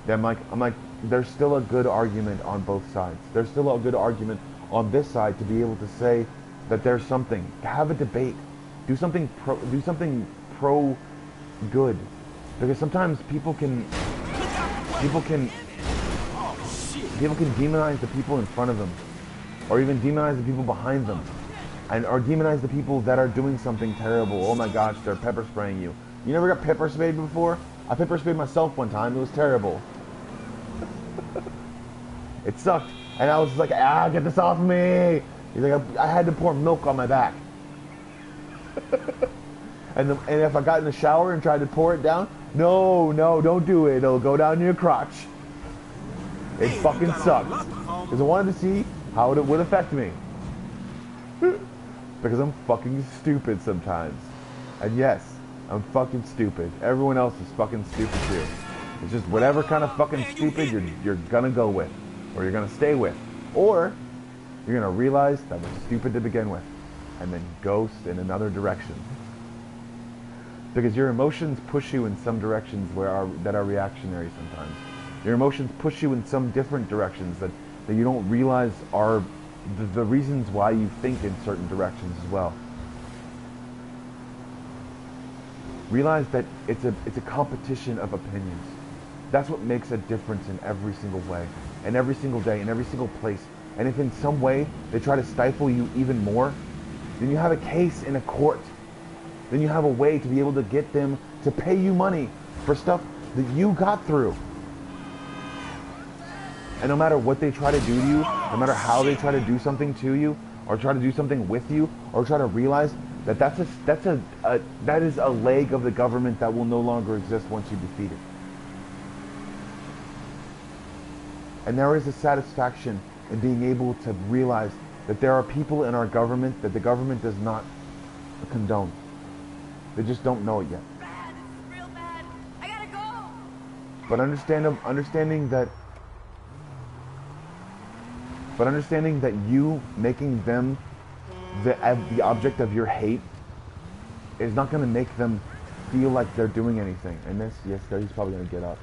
I'm like, there's still a good argument on both sides. There's still a good argument on this side to be able to say that there's something. To have a debate. Do something pro good. Because sometimes people can demonize the people in front of them, or even demonize the people behind them, or demonize the people that are doing something terrible. Oh my gosh, they're pepper spraying you. You never got pepper sprayed before? I pepper sprayed myself one time. It was terrible. It sucked, and I was just like, get this off of me. He's like, I had to pour milk on my back. And if I got in the shower and tried to pour it down, no, don't do it. It'll go down your crotch. It fucking sucked. Because I wanted to see how it would affect me. Because I'm fucking stupid sometimes. And yes, I'm fucking stupid. Everyone else is fucking stupid too. It's just whatever kind of fucking stupid you're gonna go with. Or you're gonna stay with. Or you're gonna realize that was stupid to begin with. And then ghost in another direction. Because your emotions push you in some directions that are reactionary sometimes. Your emotions push you in some different directions that you don't realize are the reasons why you think in certain directions as well. Realize that it's a competition of opinions. That's what makes a difference in every single way, and every single day, in every single place. And if in some way they try to stifle you even more, then you have a case in a court. Then you have a way to be able to get them to pay you money for stuff that you got through. And no matter what they try to do to you, no matter how they try to do something to you, or try to do something with you, or try to realize that that is a leg of the government that will no longer exist once you defeat it. And there is a satisfaction in being able to realize that there are people in our government that the government does not condone. They just don't know it yet. Bad, this is real bad. I gotta go. But understanding that you making them the object of your hate is not going to make them feel like they're doing anything. And this, yes, he's probably going to get up.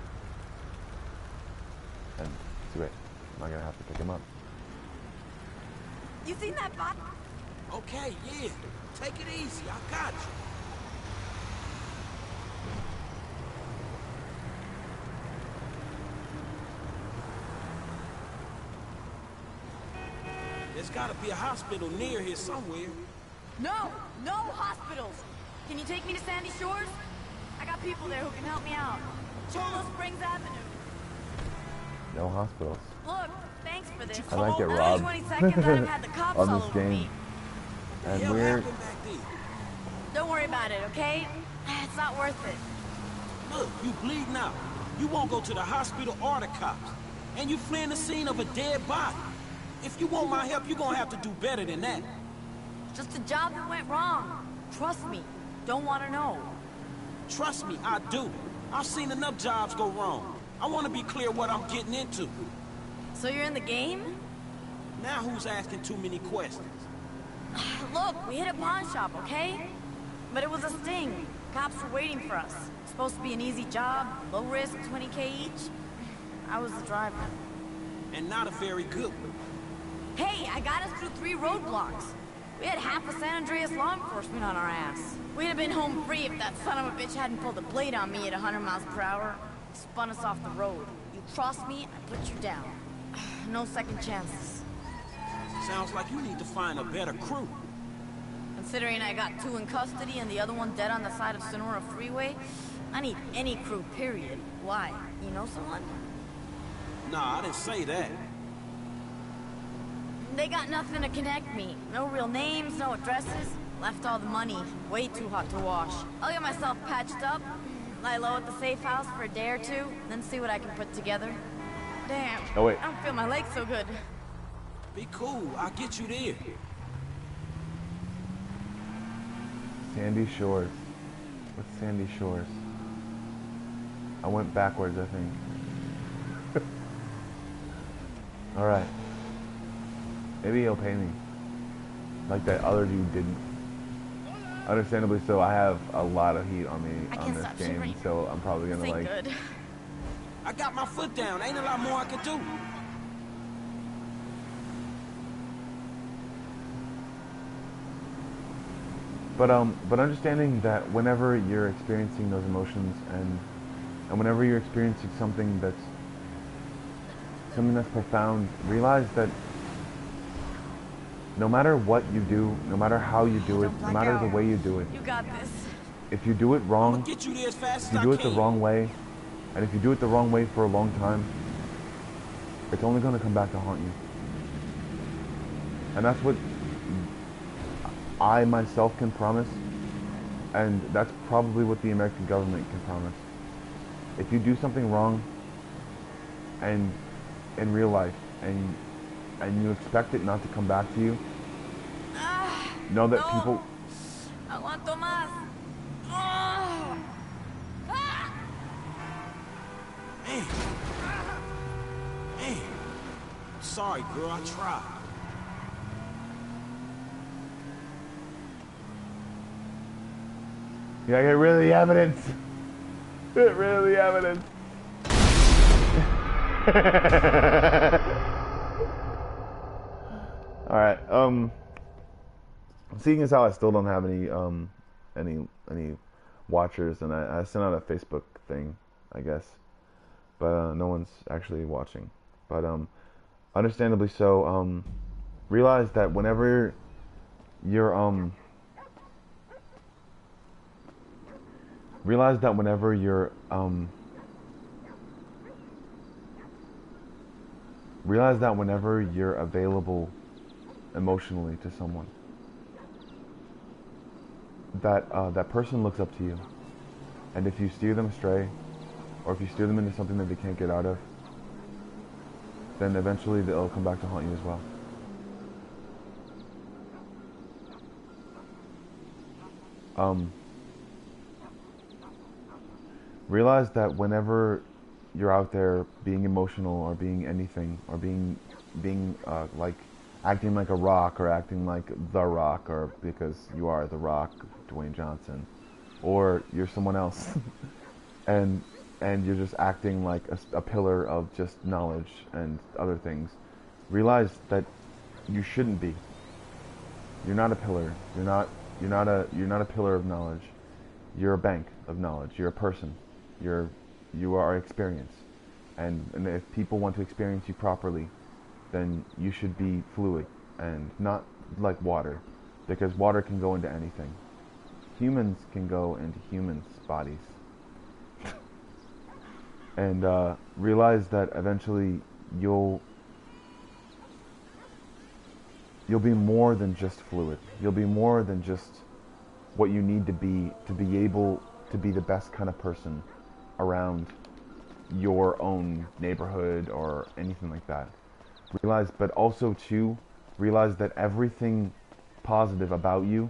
And see, wait, I'm not going to have to pick him up. You seen that bot? Okay, yeah. Take it easy. I got you. There's gotta be a hospital near here somewhere. No hospitals. Can you take me to Sandy Shores? I got people there who can help me out. Cholo Springs Avenue. No hospitals. Look, thanks for this. I might get Another robbed 20 seconds, I'd have had the cops on all this over game. me. And Hell we're... happened back there? Don't worry about it, okay? It's not worth it. Look, you bleeding out. You won't go to the hospital or the cops. And you fleeing the scene of a dead body. If you want my help, you're gonna have to do better than that. Just a job that went wrong. Trust me. Don't want to know. Trust me, I do. I've seen enough jobs go wrong. I want to be clear what I'm getting into. So you're in the game? Now who's asking too many questions? Look, we hit a pawn shop, okay? But it was a sting. Cops were waiting for us. Supposed to be an easy job, low risk, 20K each. I was the driver. And not a very good one. Hey, I got us through 3 roadblocks. We had half of San Andreas law enforcement on our ass. We'd have been home free if that son of a bitch hadn't pulled a blade on me at 100 miles per hour. He spun us off the road. You crossed me, I put you down. No second chances. Sounds like you need to find a better crew. Considering I got 2 in custody and the other one dead on the side of Sonora Freeway, I need any crew, period. Why? You know someone? Nah, I didn't say that. They got nothing to connect me. No real names, no addresses. Left all the money. Way too hot to wash. I'll get myself patched up, lie low at the safe house for a day or 2, then see what I can put together. Damn. Oh, wait. I don't feel my legs so good. Be cool, I'll get you there. Sandy Shores. What's Sandy Shores? I went backwards, I think. Alright. Maybe he'll pay me. Like that other dude didn't. Understandably so, I have a lot of heat on me on this game, so I'm probably gonna like... Good. I got my foot down, ain't a lot more I could do. But understanding that whenever you're experiencing those emotions and whenever you're experiencing something that's profound, realize that no matter what you do, no matter how you do it, no matter the way you do it, You got this. if you do it wrong, I'ma get you there as fast if as you I do it the can. wrong way, and if you do it the wrong way for a long time, it's only going to come back to haunt you. And that's what I myself can promise, and that's probably what the American government can promise. If you do something wrong and in real life and you expect it not to come back to you, know that no. people... Aguanto más. Oh. Ah. Man. Man. Sorry, girl, I tried. Yeah, get rid of the evidence. Get rid of the evidence. All right. Seeing as how I still don't have any watchers, and I sent out a Facebook thing, I guess, but no one's actually watching. But understandably so. Realize that whenever you're realize that whenever you're realize that whenever you're available emotionally to someone, that that person looks up to you, and if you steer them astray, or if you steer them into something that they can't get out of, then eventually they'll come back to haunt you as well. Realize that whenever you're out there being emotional or being anything, or being like acting like a rock, or acting like the Rock, or because you are the Rock, Dwayne Johnson, or you're someone else, and you're just acting like a pillar of just knowledge and other things. Realize that you shouldn't be. You're not a pillar. You're not a pillar of knowledge. You're a bank of knowledge. You're a person. You are experience. And if people want to experience you properly, then you should be fluid and not like water, because water can go into anything. Humans can go into humans' bodies. And realize that eventually you'll be more than just fluid. You'll be more than just what you need to be able to be the best kind of person around your own neighborhood or anything like that. Realize, but also too, realize that everything positive about you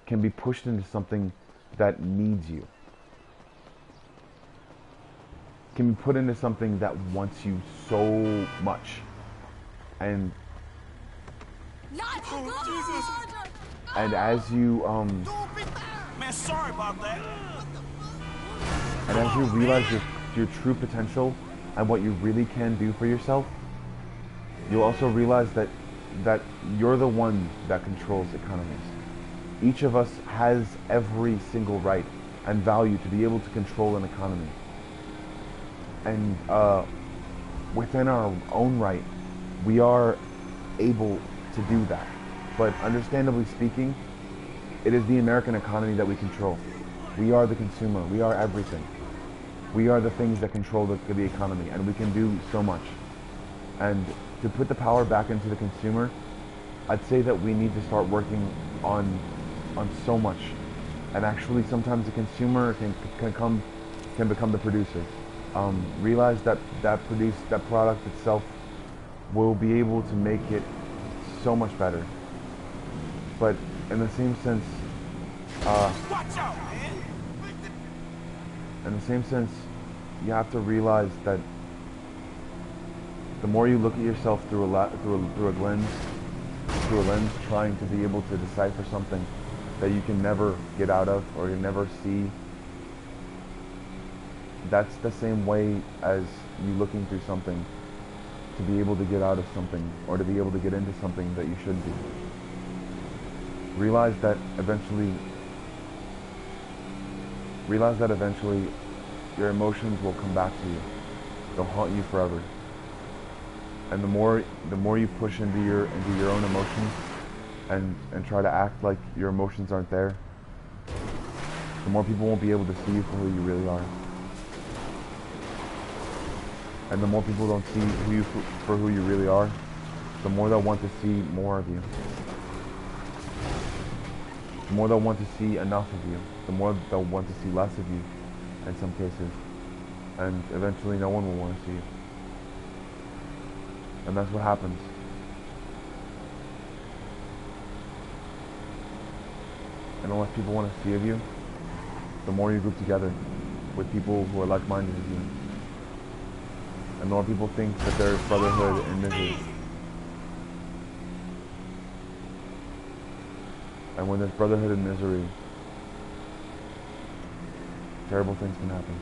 can be pushed into something that needs you. Can be put into something that wants you so much. And as you Man, sorry about that. and as you realize your true potential and what you really can do for yourself, you'll also realize that you're the one that controls economies. Each of us has every single right and value to be able to control an economy. And within our own right, we are able to do that. But understandably speaking, it is the American economy that we control. We are the consumer. We are everything. We are the things that control the economy, and we can do so much. And to put the power back into the consumer, I'd say that we need to start working on so much. And actually, sometimes the consumer can become the producer. Realize that product itself will be able to make it so much better. But in the same sense, Watch out, man. in the same sense, you have to realize that the more you look at yourself through a lens, trying to be able to decipher something that you can never get out of or you never see, that's the same way as you looking through something to be able to get out of something or to be able to get into something that you shouldn't be. Realize that eventually your emotions will come back to you. They'll haunt you forever. And the more you push into your own emotions and try to act like your emotions aren't there, the more people won't be able to see you for who you really are. And the more people don't see you for who you really are, the more they'll want to see more of you. The more they'll want to see enough of you, the more they'll want to see less of you in some cases. And eventually no one will want to see you. And that's what happens. And the less people want to see of you, the more you group together with people who are like-minded as you. And the more people think that there's brotherhood in misery. And when there's brotherhood in misery, terrible things can happen.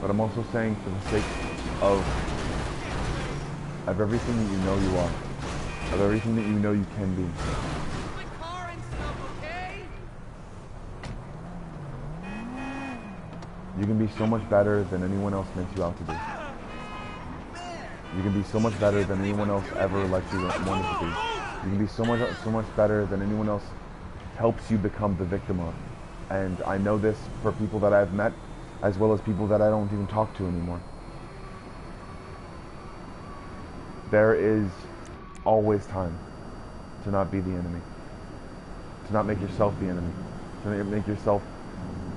But I'm also saying for the sake of everything that you know you are, of everything that you know you can be. My car and stuff, okay? You can be so much better than anyone else makes you out to be. You can be so much better than anyone else ever lets you want to be. You can be so much better than anyone else helps you become the victim of. And I know this for people that I've met, as well as people that I don't even talk to anymore. There is always time to not be the enemy, to not make yourself the enemy, to make yourself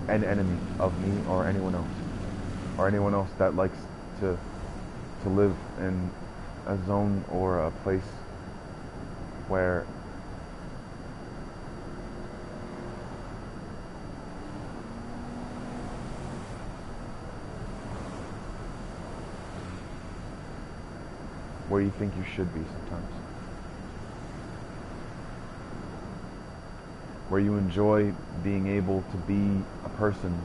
an enemy of me or anyone else that likes to live in a zone or a place where you think you should be sometimes. Where you enjoy being able to be a person,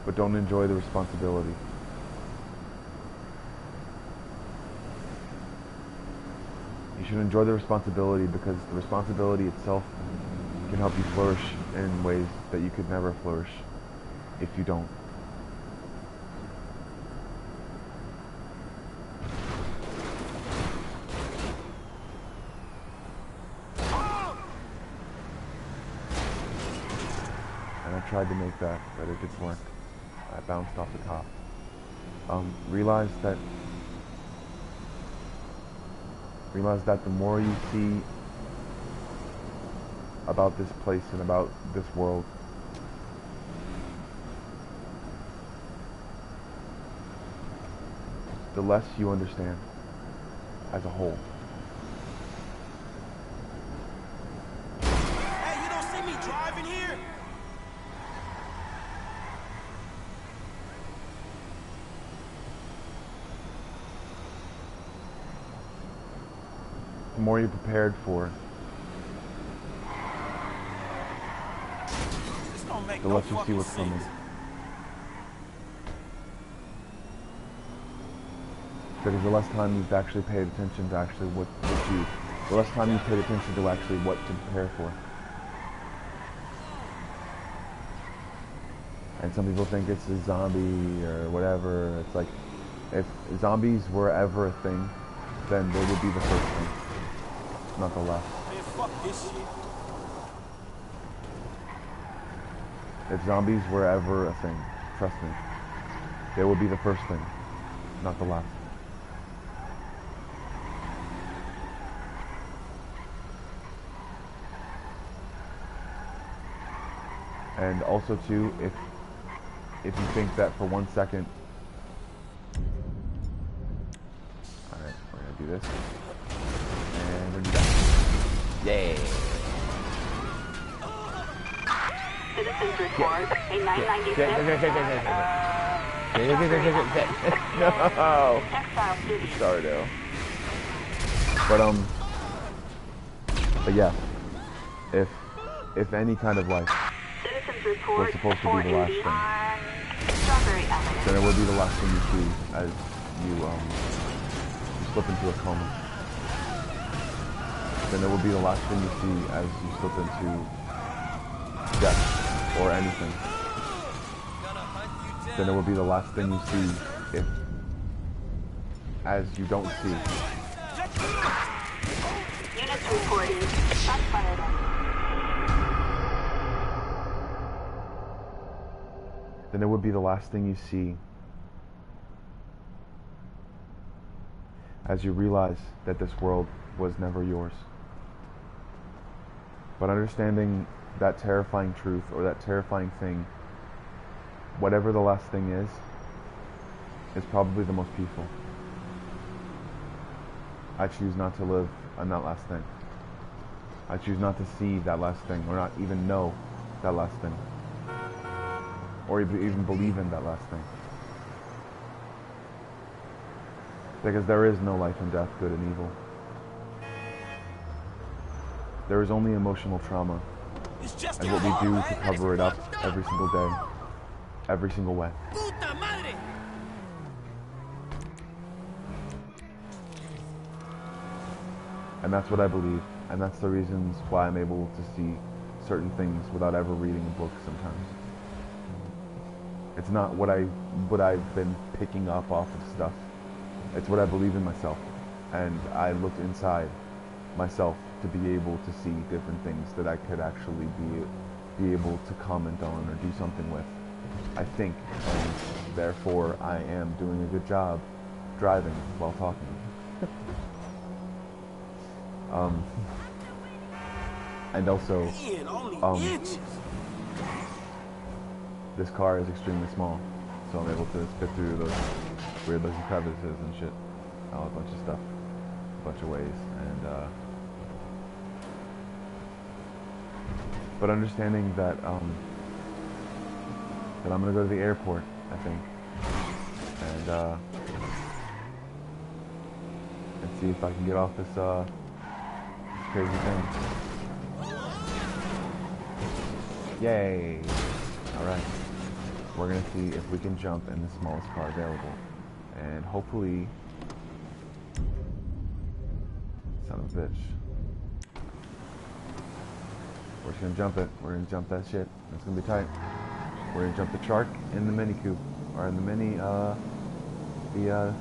but don't enjoy the responsibility. You should enjoy the responsibility because the responsibility itself can help you flourish in ways that you could never flourish if you don't. And I tried to make that, but it didn't work. I bounced off the top. Realize that the more you see about this place and about this world, the less you understand as a whole. Hey, you don't see me driving here? The more you're prepared for, the less you see what's coming. Because the less time you've actually paid attention to actually the less time you've paid attention to actually what to prepare for. And some people think it's a zombie or whatever. It's like, if zombies were ever a thing, then they would be the first thing, not the last. Man, fuck this shit. If zombies were ever a thing, trust me, they would be the first thing, not the last. And also too, if you think that for 1 second, alright, we're gonna do this, and we're done. Yay! Citizens report a 996. No! Textile city. Sorry, though. But yeah, if any kind of life was supposed to be the last thing, then it would be the last thing you see as you slip into a coma. Then it would be the last thing you see as you slip into death or anything. Then it would be the last thing you see as you don't see. Units reporting. Shots fired. Then it would be the last thing you see as you realize that this world was never yours. But understanding that terrifying truth or that terrifying thing, whatever the last thing is probably the most peaceful. I choose not to live on that last thing. I choose not to see that last thing, or not even know that last thing, or even believe in that last thing. Because there is no life and death, good and evil. There is only emotional trauma, and what we do to cover it up every single day every single way. Puta madre! And that's what I believe, and that's the reasons why I'm able to see certain things without ever reading a book sometimes. It's not what I've been picking up off of stuff. It's what I believe in myself. And I looked inside myself to be able to see different things that I could actually be able to comment on or do something with. I think, and therefore I am doing a good job driving while talking. And also, Man, only inches. this car is extremely small, so I'm able to fit through those weird looking crevices and shit, a bunch of stuff, a bunch of ways, and but understanding that that I'm gonna go to the airport, I think, and see if I can get off this crazy thing. Yay! Alright. We're gonna see if we can jump in the smallest car available. And hopefully... Son of a bitch. We're just gonna jump it. We're gonna jump that shit. It's gonna be tight. We're gonna jump the shark in the mini coupe. Or in the mini, the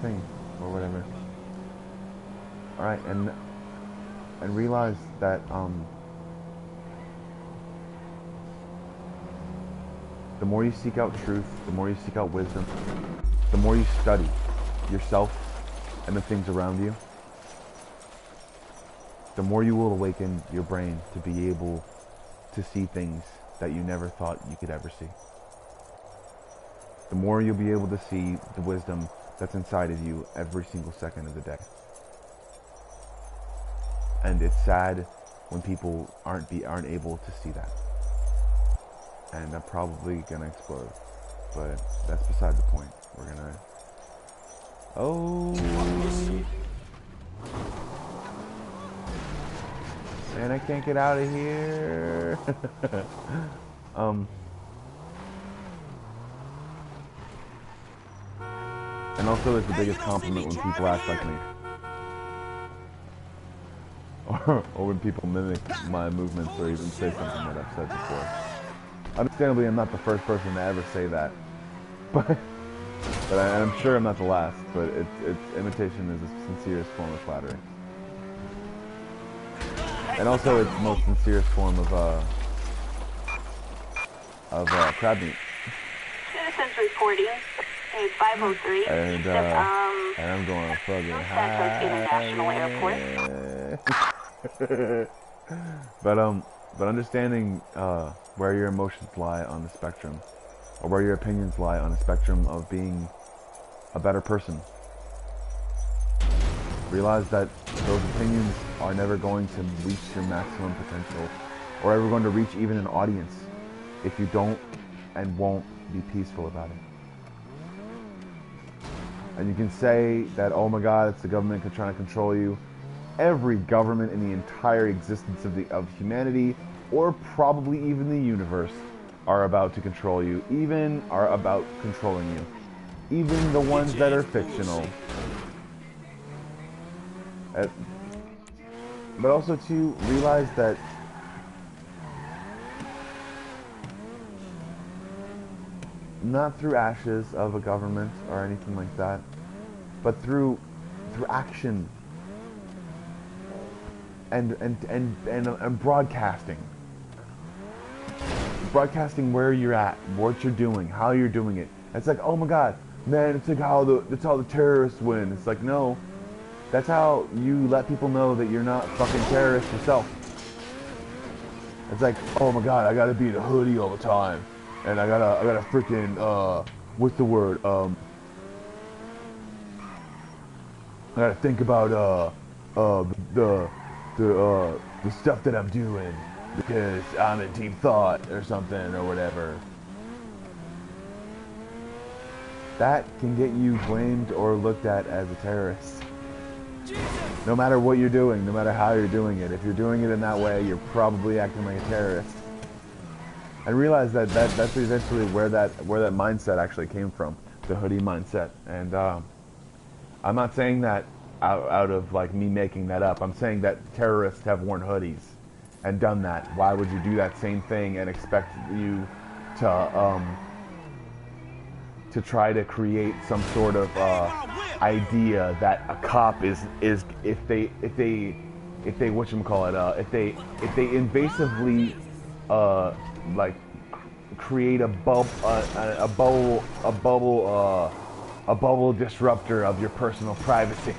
thing. Or whatever. Alright, and realize that, the more you seek out truth, the more you seek out wisdom, the more you study yourself and the things around you, the more you will awaken your brain to be able to see things that you never thought you could ever see. The more you'll be able to see the wisdom that's inside of you every single second of the day. And it's sad when people aren't able to see that. And I'm probably gonna explode, but that's beside the point. We're gonna... Oh! Man, I can't get out of here! And also it's the biggest compliment when people act like me. Or when people mimic my movements or even say something that I've said before. Understandably, I'm not the first person to ever say that, but I'm sure I'm not the last. But imitation is the sincerest form of flattery, and also it's the most sincerest form of crab meat. Citizens reporting a 503. And I'm going fucking Santos International Airport. But understanding where your emotions lie on the spectrum, or where your opinions lie on the spectrum of being a better person. Realize that those opinions are never going to reach your maximum potential, or ever going to reach even an audience, if you don't and won't be peaceful about it. And you can say that, oh my God, it's the government trying to control you. Every government in the entire existence of humanity, or probably even the universe, are about to control you. Even are about controlling you. Even the ones that are fictional. But also to realize that not through ashes of a government or anything like that, but through action and broadcasting. Broadcasting where you're at, what you're doing, how you're doing it. It's like, oh my God, man, it's like that's how the terrorists win. It's like, no, that's how you let people know that you're not fucking terrorists yourself. It's like, oh my God, I gotta be in a hoodie all the time, and I gotta freaking what's the word? I gotta think about the stuff that I'm doing because I'm in deep thought or something or whatever. That can get you blamed or looked at as a terrorist. No matter what you're doing, no matter how you're doing it. If you're doing it in that way, you're probably acting like a terrorist. And realize that that's essentially where that mindset actually came from, the hoodie mindset. And I'm not saying that out of like me making that up. I'm saying that terrorists have worn hoodies and done that. Why would you do that same thing and expect you to try to create some sort of idea that a cop is if they whatchamacallit, if they invasively like create a bubble disruptor of your personal privacy,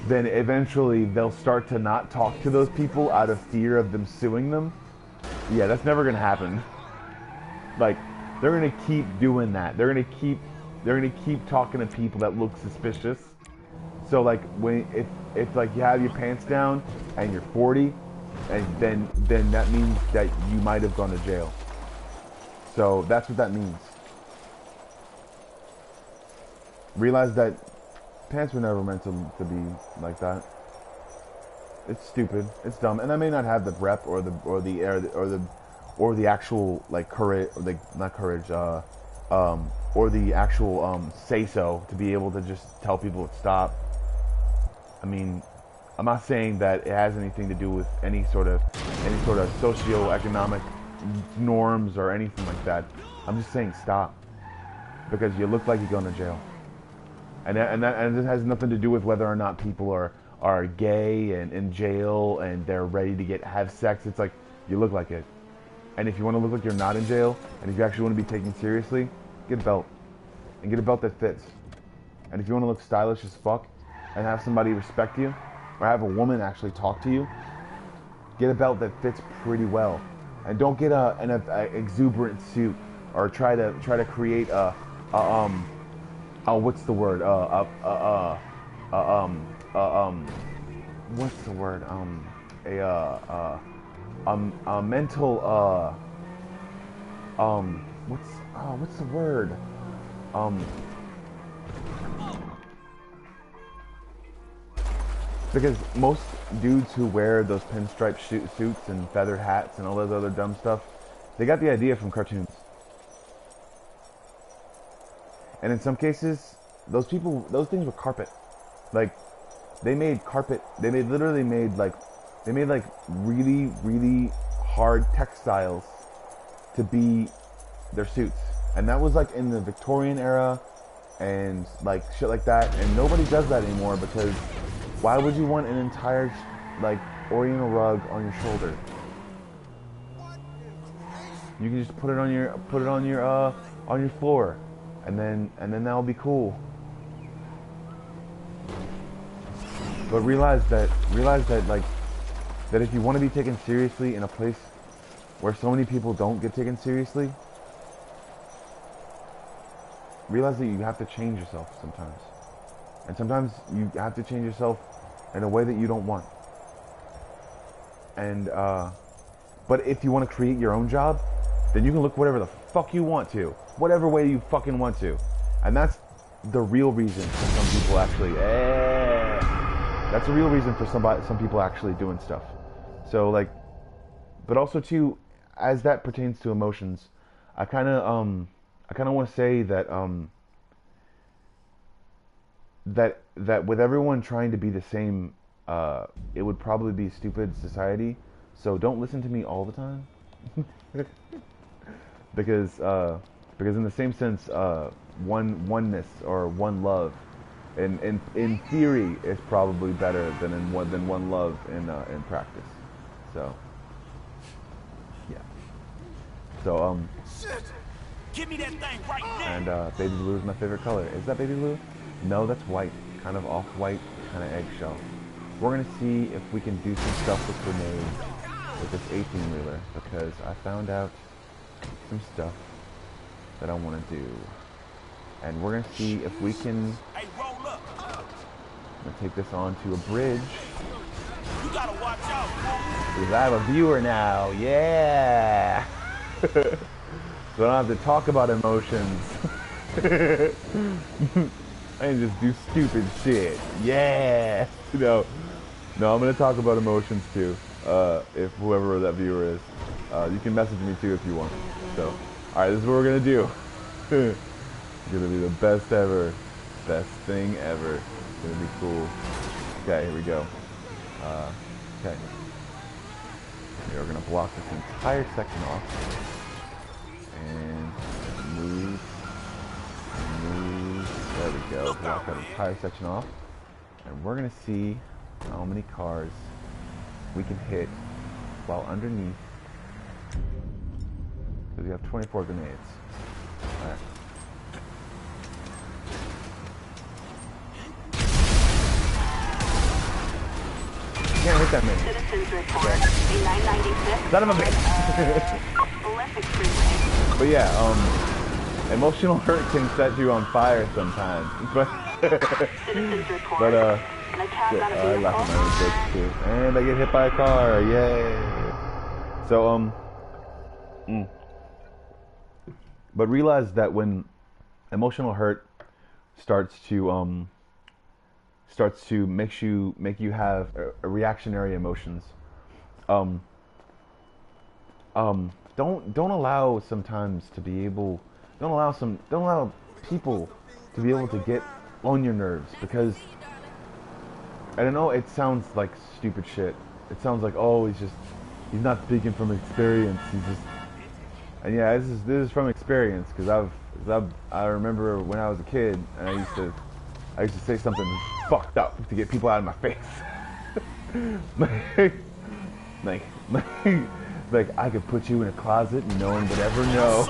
then eventually they'll start to not talk to those people out of fear of them suing them. Yeah, that's never gonna happen. Like, they're gonna keep doing that. They're gonna keep talking to people that look suspicious. So like if like you have your pants down and you're 40, and then that means that you might have gone to jail. So that's what that means. Realize that pants were never meant to be like that. It's stupid. It's dumb, and I may not have the rep or the actual like courage, like not courage, or the actual say so to be able to just tell people to stop. I mean, I'm not saying that it has anything to do with any sort of socio-economic norms or anything like that. I'm just saying stop, because you look like you're going to jail, and it has nothing to do with whether or not people are gay and in jail and they're ready to have sex. It's like, you look like it. And if you want to look like you're not in jail, and if you actually want to be taken seriously, get a belt. And get a belt that fits. And if you want to look stylish as fuck, and have somebody respect you, or have a woman actually talk to you, get a belt that fits pretty well. And don't get an exuberant suit, or try to create what's the word? What's the word? A mental what's the word? Because most dudes who wear those pinstripe suits and feathered hats and all those other dumb stuff, they got the idea from cartoons. And in some cases, those things were carpet. Like, they made carpet. They literally made really, really hard textiles to be their suits. And that was like in the Victorian era and like shit like that. And nobody does that anymore, because why would you want an entire like Oriental rug on your shoulder? You can just put it on your floor, and then that'll be cool. But realize that if you want to be taken seriously in a place where so many people don't get taken seriously, realize that you have to change yourself sometimes. And sometimes you have to change yourself in a way that you don't want. And, but if you want to create your own job, then you can look whatever the fuck you want to. Whatever way you fucking want to. And that's the real reason for some people actually, that's the real reason for some people actually doing stuff. So like, but also too, as that pertains to emotions, I kind of want to say that that with everyone trying to be the same, it would probably be a stupid society. So don't listen to me all the time, because in the same sense, oneness or one love, in theory, is probably better than one love in practice. So yeah. So Shit. Give me that thing right now. and baby blue is my favorite color. Is that baby blue? No, that's white. Kind of off-white, kind of eggshell. We're gonna see if we can do some stuff with grenades with this 18-wheeler, because I found out some stuff that I want to do. And we're gonna see if we can. Hey, roll up. I'm gonna take this onto a bridge. You gotta watch out, Because I have a viewer now, yeah! So I don't have to talk about emotions. I can just do stupid shit, yeah! No, I'm gonna talk about emotions too, if whoever that viewer is. You can message me too if you want. So, alright, this is what we're gonna do. It's gonna be the best ever. Best thing ever. It's gonna be cool. Okay, here we go. Okay. We're gonna block this entire section off. And move. There we go. Block that entire section off. And we're gonna see how many cars we can hit while underneath. Because we have 24 grenades. Alright. Can't hit that many. Citizens report a 996. Son of a bitch. Olympic Freeway. But yeah, emotional hurt can set you on fire sometimes. But Citizens report but an attack on a I vehicle. laugh at my mistakes too. And I get hit by a car, yay. So but realize that when emotional hurt starts to make you have a reactionary emotions, don't allow people to be able to get on your nerves, because I don't know, it sounds like stupid shit. It sounds like, oh, he's not speaking from experience. And yeah, this is from experience, because I remember when I was a kid and I used to say something fucked up to get people out of my face. like I could put you in a closet and no one would ever know.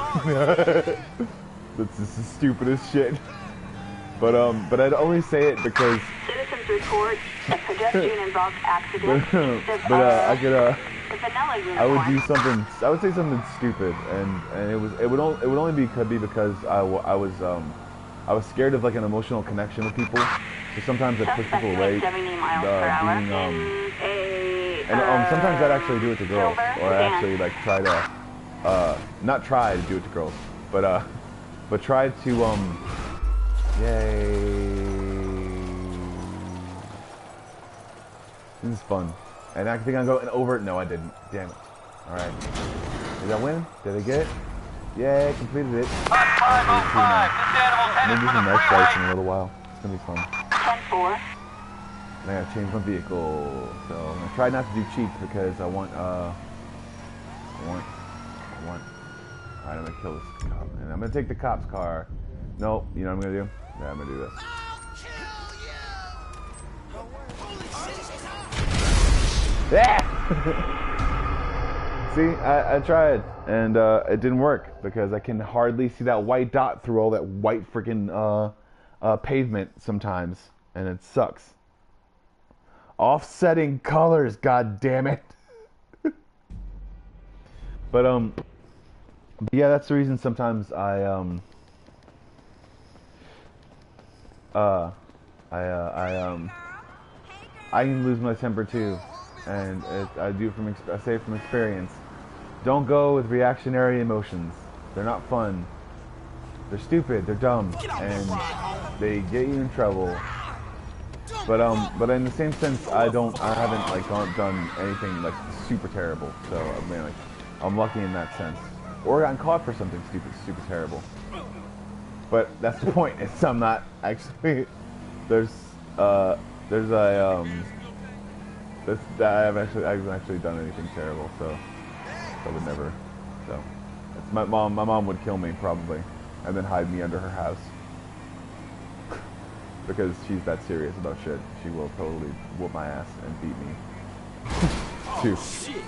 That's just the stupidest shit. But I'd always say it because Citizens report a pedestrian-involved accident. I would do something. I would say something stupid, and it would only be because I was scared of like an emotional connection with people. So sometimes I push people away. Sometimes I'd actually do it to girls, or I actually like try to not try to do it to girls, but try to yay. This is fun. And I think I'm going over it. No, I didn't. Damn it. Alright. Did I win? Did I get it? Yeah, I completed it. Maybe some nice fights in a little while. It's gonna be fun. 10-4. I gotta change my vehicle. So I'm gonna try not to do cheats because I want. Alright, I'm gonna kill this cop. And I'm gonna take the cop's car. Nope, you know what I'm gonna do? Yeah, I'm gonna do this. Yeah! See, I tried, and it didn't work because I can hardly see that white dot through all that white freaking pavement sometimes, and it sucks. Offsetting colors, god damn it! But yeah, that's the reason sometimes I can lose my temper too. And I say it from experience. Don't go with reactionary emotions. They're not fun. They're stupid. They're dumb, and they get you in trouble. But in the same sense, I haven't like done anything like super terrible. So I mean, like, I'm lucky in that sense. Or gotten caught for something super terrible. But that's the point. It's I'm not actually. I haven't actually done anything terrible, so I would never. So it's my mom would kill me probably, and then hide me under her house because she's that serious about shit. She will totally whoop my ass and beat me too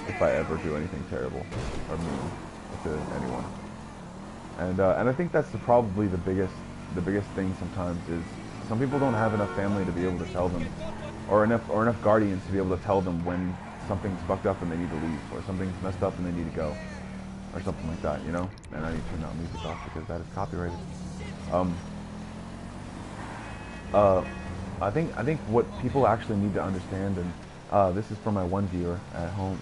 if I ever do anything terrible or mean to anyone. And I think that's probably the biggest thing sometimes is some people don't have enough family to be able to tell them. Or enough guardians to be able to tell them when something's fucked up and they need to leave, or something's messed up and they need to go, or something like that, you know. And I need to turn that music off because that is copyrighted. I think what people actually need to understand, and this is for my one viewer at home,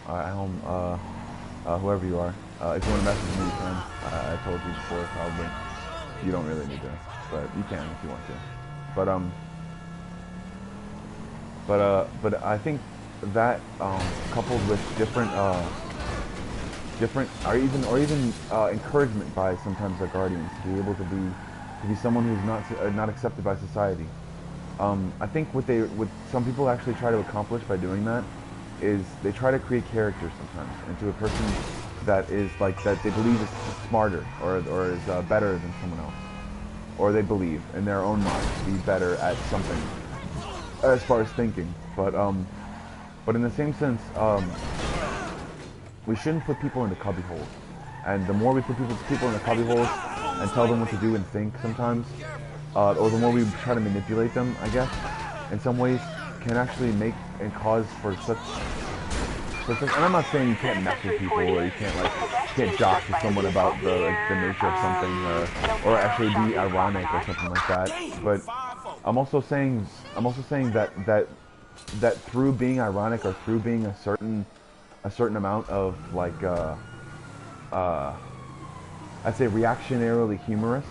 whoever you are. If you want to message me, you can. I told you before, probably. You don't really need to, but you can if you want to. But I think that coupled with different different, or even encouragement by sometimes their guardians to be able to be someone who's not accepted by society. I think what some people actually try to accomplish by doing that is they try to create characters sometimes into a person that is like that they believe is smarter or is better than someone else, or they believe in their own mind to be better at something as far as thinking. But in the same sense, we shouldn't put people into cubby holes. And the more we put people into cubby holes and tell them what to do and think sometimes, or the more we try to manipulate them, I guess, in some ways, can actually make and cause for such. And I'm not saying you can't mess with people or you can't josh with someone about the nature of something, or actually be ironic or something like that. But I'm also saying that through being ironic or through being a certain amount of like I'd say reactionarily humorous,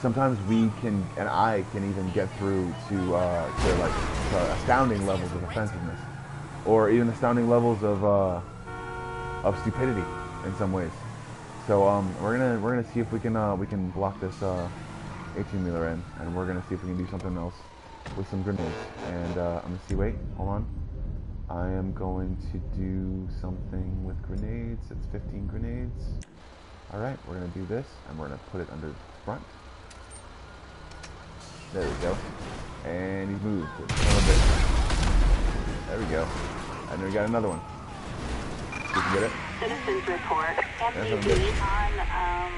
sometimes we can, and I can even get through to astounding levels of offensiveness, or even astounding levels of stupidity in some ways. So we're gonna see if we can block this 18-wheeler in, and we're gonna see if we can do something else with some grenades. And I'm gonna see. Wait, hold on. I am going to do something with grenades. It's 15 grenades. All right, we're gonna do this, and we're gonna put it under the front. There we go. And he's moved a little bit. There we go. And then we got another one. Did you get it? Citizens report MPD on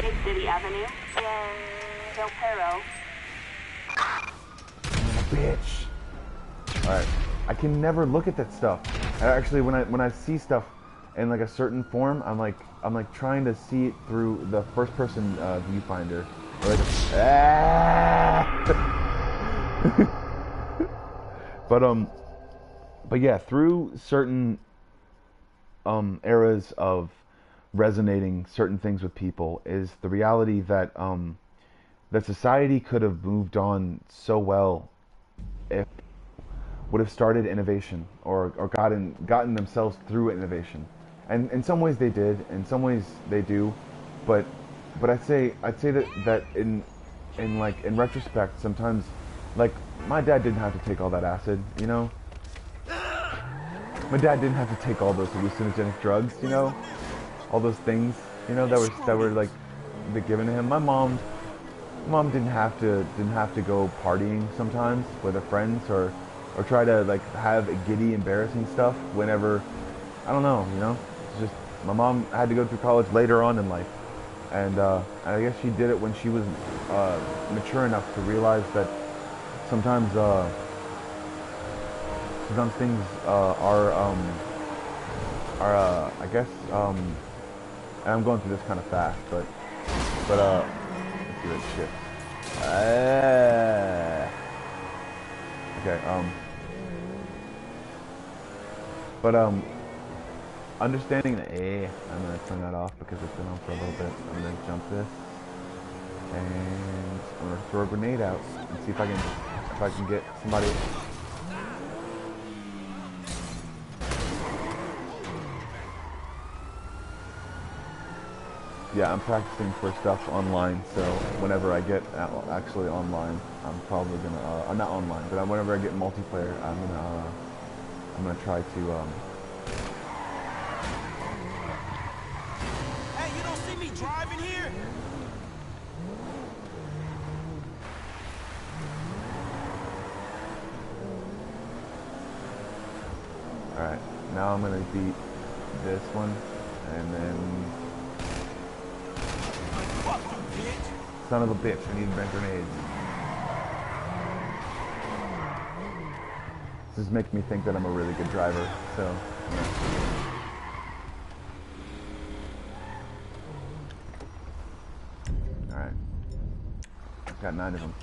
Big City Avenue in Del Perro. Bitch. Alright. I can never look at that stuff. Actually, when I see stuff in like a certain form, I'm like trying to see it through the first person viewfinder. Like, but yeah, through certain eras of resonating certain things with people is the reality that that society could have moved on so well if would have started innovation or gotten themselves through innovation. And in some ways they did, in some ways they do, but I'd say that in retrospect, sometimes, like, my dad didn't have to take all that acid, you know. My dad didn't have to take all those hallucinogenic drugs, you know, all those things, you know, that were like given to him. My mom didn't have to go partying sometimes with her friends or try to like have giddy, embarrassing stuff whenever, I don't know, you know. It's just my mom had to go through college later on in life. And I guess she did it when she was mature enough to realize that sometimes things are I guess and I'm going through this kind of fast, but let's see that shit. Okay, but understanding that, I'm going to turn that off because it's been on for a little bit. I'm going to jump this, and I'm going to throw a grenade out and see if I can get somebody. Yeah, I'm practicing for stuff online, so whenever I get actually online, I'm probably gonna, not online, but whenever I get multiplayer, I'm gonna try to, Hey, you don't see me driving here? Alright, now I'm gonna beat this one, and then... Fuck you, bitch! Son of a bitch, I need red grenades. This is making me think that I'm a really good driver, so... Yeah. Alright. Got 9 of them.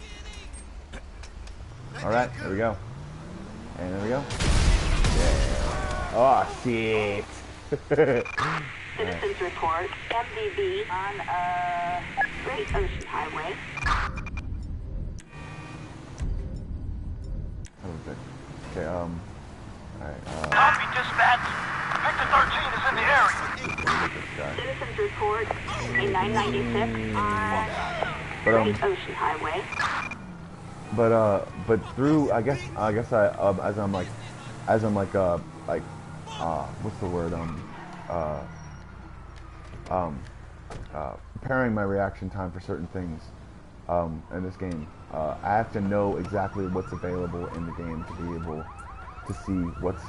Alright, there we go. And there we go. Yeah. Oh, shit! Citizens report MDB on Great Ocean Highway. Okay, alright, Copy, dispatch. Victor 13 is in the area. Citizens report a 996 on Great Ocean Highway. But through, I guess as I'm like, what's the word, preparing my reaction time for certain things, in this game, I have to know exactly what's available in the game to be able to see what's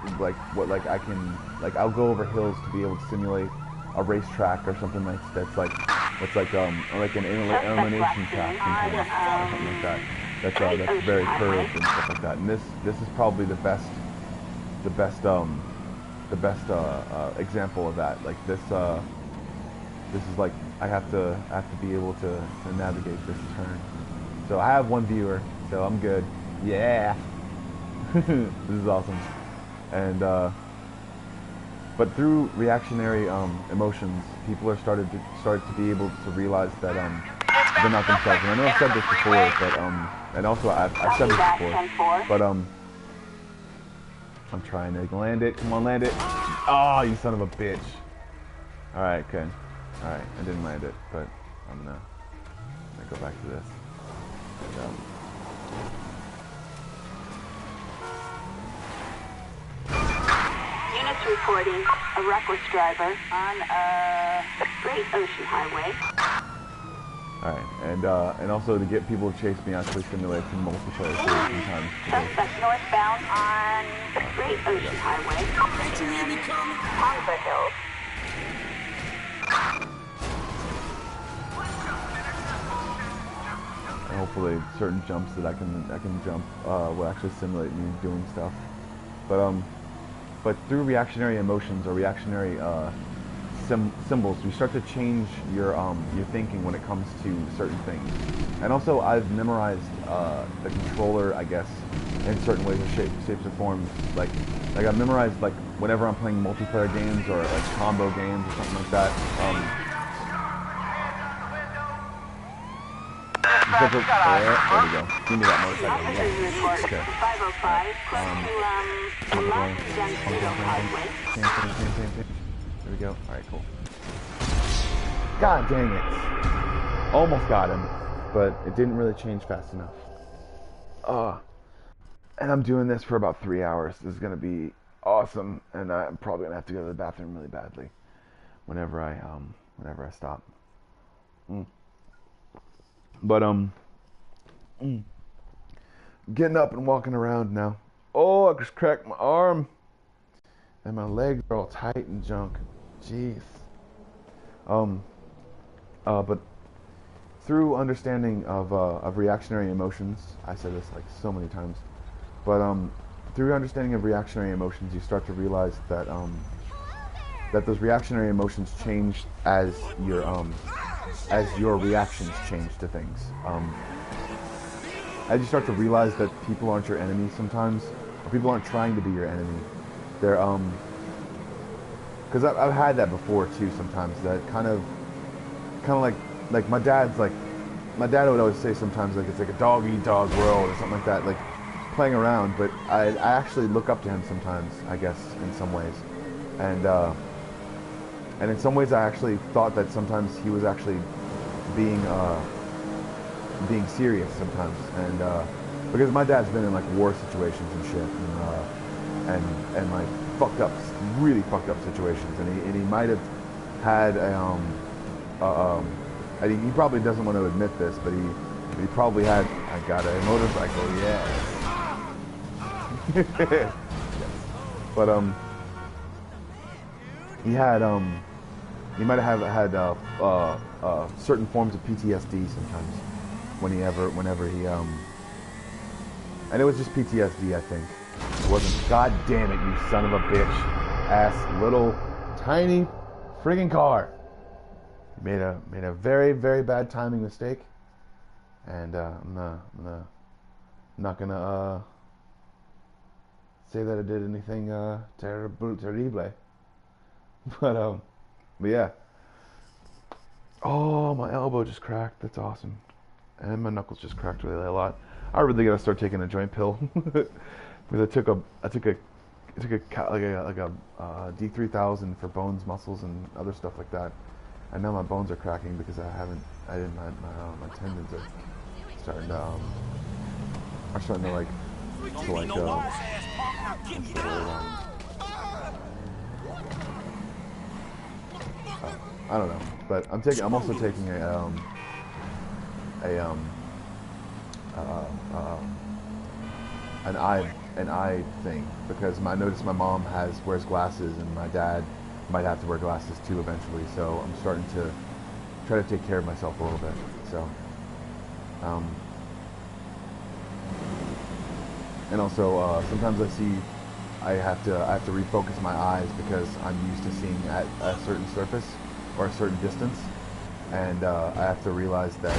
I can, I'll go over hills to be able to simulate a racetrack or something that's like an elimination track sometimes, or something like that. That's very curved and stuff like that. And this is probably the best example of that. Like this is like I have to be able to navigate this turn. So I have one viewer, so I'm good. Yeah. This is awesome. And but through reactionary emotions, people are started to be able to realize that they're not themselves. And I know I've said this before, but and also I've said this before, but I'm trying to land it. Come on, land it. Oh, you son of a bitch. All right, okay. All right, I didn't land it, but I'm gonna go back to this. Units reporting a reckless driver on Great Ocean Highway. Alright, and also to get people to chase me, actually simulate some multiplayer sometimes. Suspect northbound on Great Ocean Highway. Can't you hear me coming? Humber Hills. And hopefully certain jumps that I can jump will actually simulate me doing stuff. But through reactionary emotions or reactionary symbols, you start to change your thinking when it comes to certain things. And also, I've memorized the controller, I guess, in certain ways or shapes or forms. Like I've memorized whenever I'm playing multiplayer games or combo games or something like that. There we go. Give me that motorcycle. Yeah. Okay. 505 close to There we go. Alright, cool. God dang it. Almost got him, but it didn't really change fast enough. And I'm doing this for about 3 hours. This is going to be awesome, and I'm probably going to have to go to the bathroom really badly whenever I stop. But getting up and walking around now. Oh, I just cracked my arm, and my legs are all tight and junk. Jeez. But through understanding of reactionary emotions, I said this so many times, but through understanding of reactionary emotions, you start to realize that that those reactionary emotions change as your reactions change to things. As you start to realize that people aren't your enemy sometimes, or people aren't trying to be your enemy. They're because I've had that before too. Sometimes that kind of like my dad would always say sometimes it's like a dog eat dog world or something like that, like playing around. But I actually look up to him sometimes, I guess, in some ways, and in some ways I actually thought that sometimes he was actually being serious sometimes, and because my dad's been in war situations and shit, and really fucked up situations, and he might have had he probably doesn't want to admit this, but he probably had, I got a motorcycle, yeah. Yes. But he might have had certain forms of PTSD sometimes whenever he and it was just PTSD, I think. It wasn't, God damn it, you son of a bitch ass little tiny friggin' car. Made a very, very bad timing mistake, and I'm not gonna say that I did anything terrible, but yeah. Oh, my elbow just cracked. That's awesome, and my knuckles just cracked really a lot. I really gotta start taking a joint pill because I took took a D3000 for bones, muscles, and other stuff like that. And now my bones are cracking because my tendons are starting to I don't know, but I'm also taking an eye thing because I noticed my mom wears glasses and my dad might have to wear glasses too eventually. So I'm starting to try to take care of myself a little bit. So, and also sometimes I have to refocus my eyes because I'm used to seeing at a certain surface or a certain distance, and I have to realize that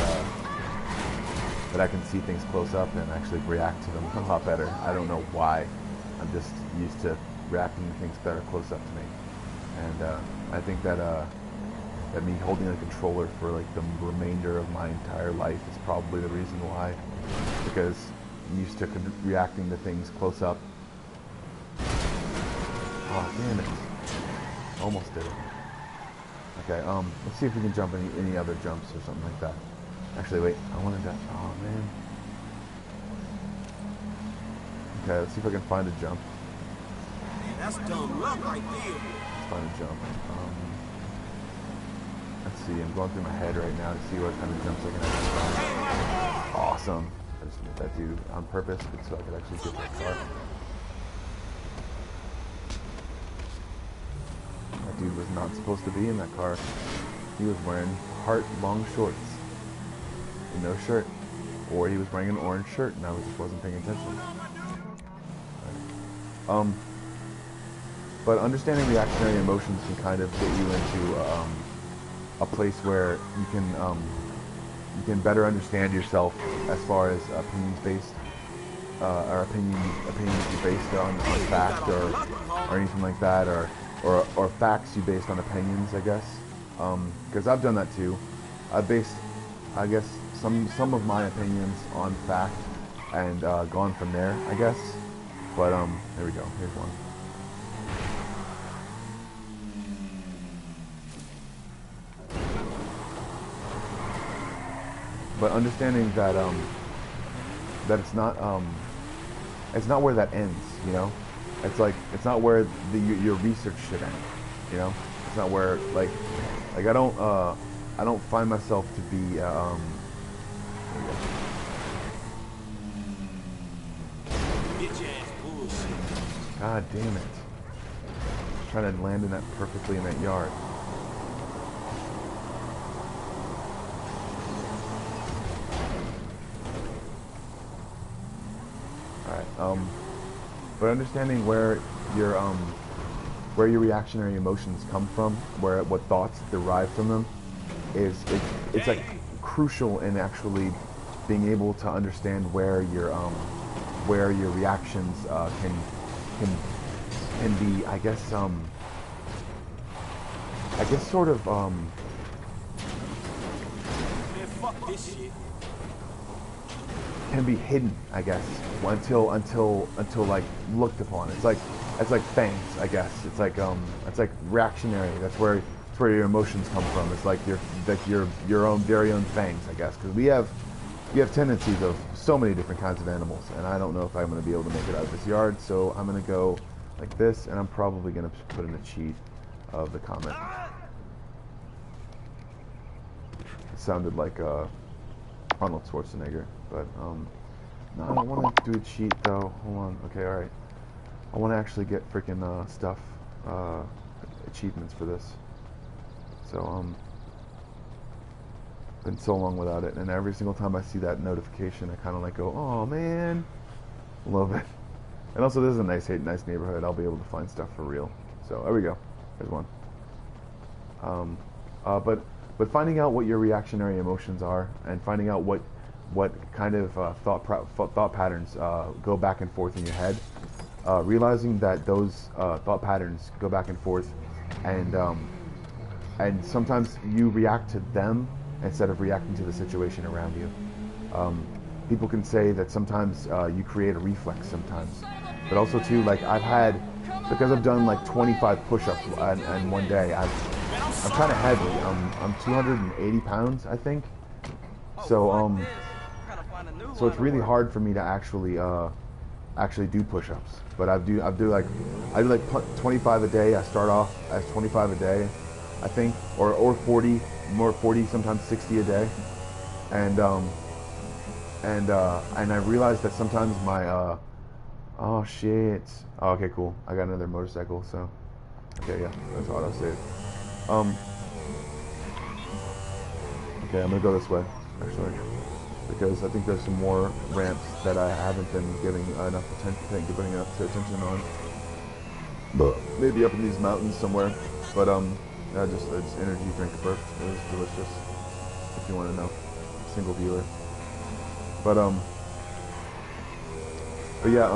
I can see things close up and actually react to them a lot better. I don't know why. I'm just used to reacting to things that are close up to me, and I think that me holding a controller for like the remainder of my entire life is probably the reason why, because I'm used to reacting to things close up. Oh damn it! Almost did it. Okay, let's see if we can jump any other jumps or something like that. Actually, wait, I wanted to, oh man. Okay, let's see if I can find a jump. Man, that's dumb luck right there. Let's find a jump. Let's see, I'm going through my head right now to see what kind of jumps I can actually find. Awesome. I just made that dude on purpose so I could actually get that car. That dude was not supposed to be in that car. He was wearing long shorts. No shirt, or he was wearing an orange shirt and I just wasn't paying attention. Right. But understanding reactionary emotions can kind of get you into a place where you can better understand yourself as far as opinions based, or opinions you based on fact or anything like that, or facts you based on opinions, I guess. Because I've done that too. I've based, I guess, some of my opinions on fact and gone from there, I guess. But here we go. Here's one. But understanding that that it's not where that ends, you know. It's not where your research should end, you know. It's not where like I don't find myself to be God damn it. Just trying to land in that perfectly in that yard. Alright, but understanding where your reactionary emotions come from, what thoughts derive from them, it's like crucial in actually being able to understand where your reactions can be, I guess sort of Man, fuck this shit. can be hidden, I guess, until like looked upon. It's like fangs, I guess. It's like reactionary. That's where your emotions come from. It's like your very own fangs, I guess, because we have tendencies of so many different kinds of animals, and I don't know if I'm going to be able to make it out of this yard, so I'm going to go like this, and I'm probably going to put in a cheat of the comment. It sounded like Arnold Schwarzenegger, but no, I don't want to do a cheat though. Hold on. Okay, all right. I want to actually get freaking stuff, achievements for this. So been so long without it, and every single time I see that notification, I kind of like go, oh man, a little bit. And also, this is a nice neighborhood. I'll be able to find stuff for real. So there we go. There's one. But finding out what your reactionary emotions are, and finding out what kind of thought patterns go back and forth in your head, realizing that those thought patterns go back and forth, and sometimes you react to them instead of reacting to the situation around you. People can say that sometimes you create a reflex sometimes, but also too, like I've had because I've done like 25 push-ups in one day. I'm kind of heavy. I'm 280 pounds, I think. So so it's really hard for me to actually do push-ups. But I do like 25 a day. I start off as 25 a day, I think, or 40, more 40, sometimes 60 a day. And I realized that sometimes my oh shit. Oh, okay, cool. I got another motorcycle, so okay, yeah, that's auto save. Okay, I'm gonna go this way, actually, because I think there's some more ramps that I haven't been giving enough attention on. But maybe up in these mountains somewhere. But it's energy drink burp. It was delicious. If you want to know, single dealer. But yeah,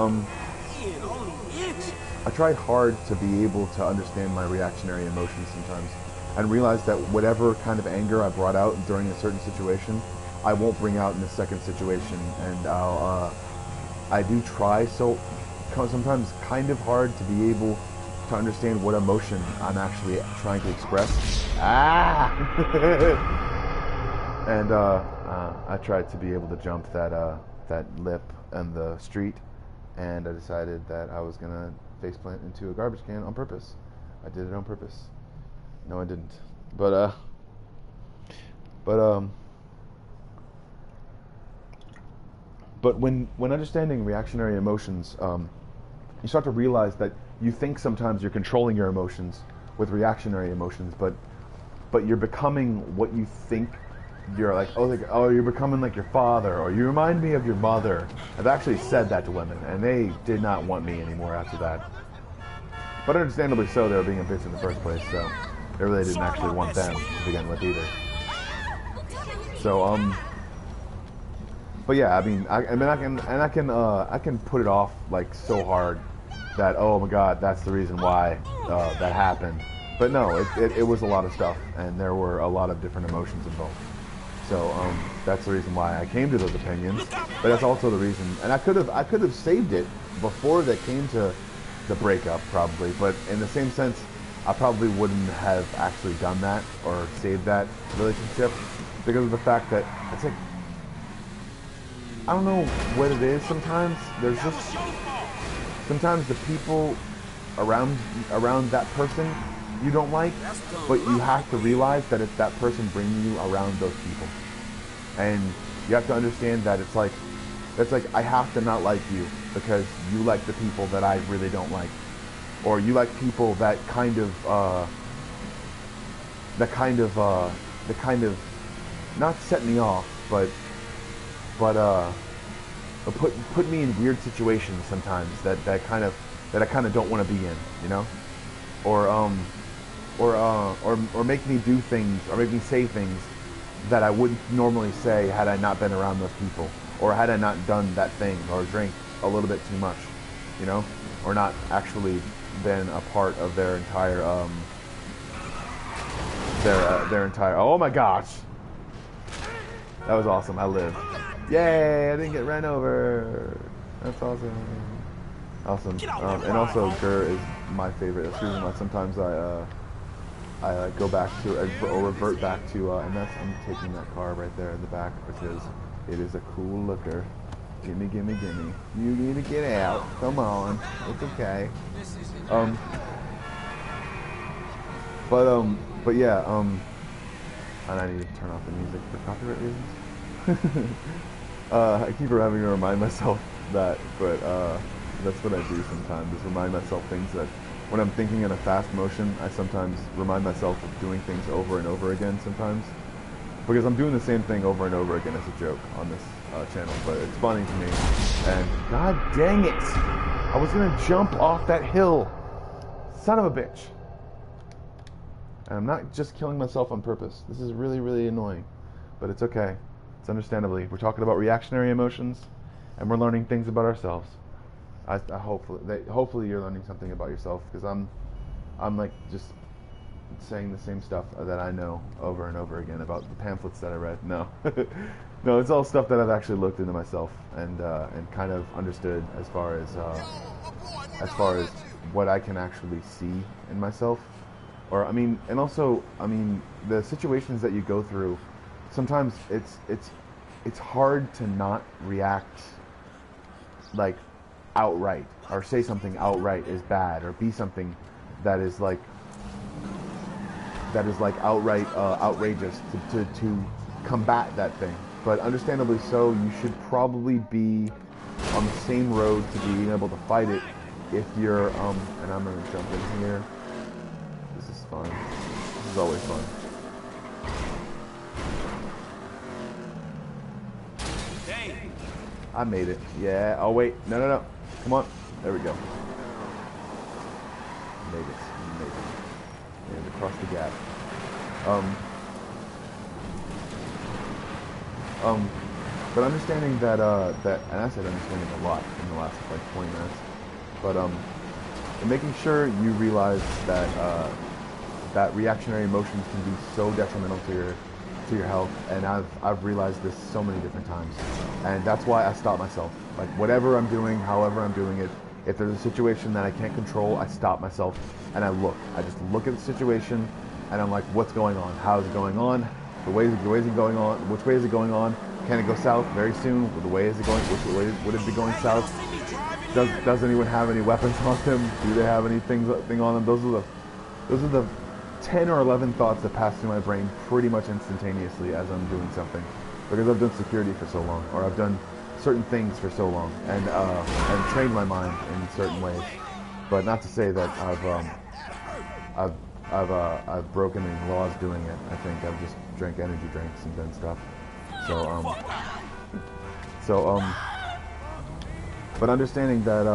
I tried hard to be able to understand my reactionary emotions sometimes, and realize that whatever kind of anger I brought out during a certain situation, I won't bring out in the second situation, and I do try sometimes kind of hard to be able to understand what emotion I'm actually trying to express. And I tried to be able to jump that lip and the street, and I decided that I was gonna faceplant into a garbage can on purpose. I did it on purpose. No, I didn't. But when understanding reactionary emotions, you start to realize that you think sometimes you're controlling your emotions with reactionary emotions, but you're becoming what you think. You're like, oh, you're becoming like your father, or you remind me of your mother. I've actually said that to women, and they did not want me anymore after that. But understandably so, they were being a bitch in the first place, so they really didn't actually want them to begin with either. So, but yeah, I mean, I can put it off like so hard that, oh my God, that's the reason why that happened. But no, it was a lot of stuff, and there were a lot of different emotions involved. So that's the reason why I came to those opinions. But that's also the reason, and I could have saved it before they came to the breakup, probably. But in the same sense, I probably wouldn't have actually done that or saved that relationship because of the fact that it's like, I don't know what it is. Sometimes there's just sometimes the people around that person you don't like, but you have to realize that it's that person bringing you around those people, and you have to understand that it's like I have to not like you because you like the people that I really don't like, or you like people that kind of not set me off, but put me in weird situations sometimes that I kind of don't want to be in, you know, or make me do things, or make me say things that I wouldn't normally say had I not been around those people, or had I not done that thing, or drank a little bit too much, you know, or not actually been a part of their entire oh my gosh, that was awesome. I lived. Yay, I didn't get ran over. That's awesome. Awesome. And also Gur is my favorite. That's the reason why sometimes I go back to, or revert back to, and that's, I'm taking that car right there in the back, it is a cool looker. Gimme, gimme, gimme. You need to get out. Come on. It's okay. But yeah, and I need to turn off the music for copyright reasons. I keep having to remind myself that, but that's what I do sometimes, is remind myself things that, when I'm thinking in a fast motion, I sometimes remind myself of doing things over and over again sometimes. Because I'm doing the same thing over and over again as a joke on this channel, but it's funny to me. And god dang it! I was gonna jump off that hill! Son of a bitch! And I'm not just killing myself on purpose. This is really, really annoying. But it's okay. It's understandably. We're talking about reactionary emotions, and we're learning things about ourselves. I hopefully you're learning something about yourself, because I'm like just saying the same stuff that I know over and over again about the pamphlets that I read. No, no, it's all stuff that I've actually looked into myself and kind of understood as far as what I can actually see in myself. Or I mean, and also, I mean, the situations that you go through, sometimes it's hard to not react like outright, or say something outright is bad, or be something that is like outright outrageous to combat that thing. But understandably so, you should probably be on the same road to being able to fight it if you're and I'm gonna jump in here. This is fun. This is always fun. Dang. I made it. Yeah. Oh wait. No. Come on. There we go. Made it. And across the gap. But understanding that and I said understanding a lot in the last like 20 minutes. But and making sure you realize that that reactionary emotions can be so detrimental to your health, and I've realized this so many different times, and that's why I stop myself. Like whatever I'm doing, however I'm doing it, if there's a situation that I can't control, I stop myself and I just look at the situation, and I'm like, what's going on? How is it going on? The way is it going on? Which way is it going on? Can it go south very soon? The way is it going? Which way would it be going south? Does anyone have any weapons on them? Do they have anything on them? Those are the 10 or 11 thoughts that pass through my brain pretty much instantaneously as I'm doing something, because I've done security for so long, or I've done certain things for so long, and trained my mind in certain ways. But not to say that I've broken any laws doing it. I think I've just drank energy drinks and done stuff. But understanding that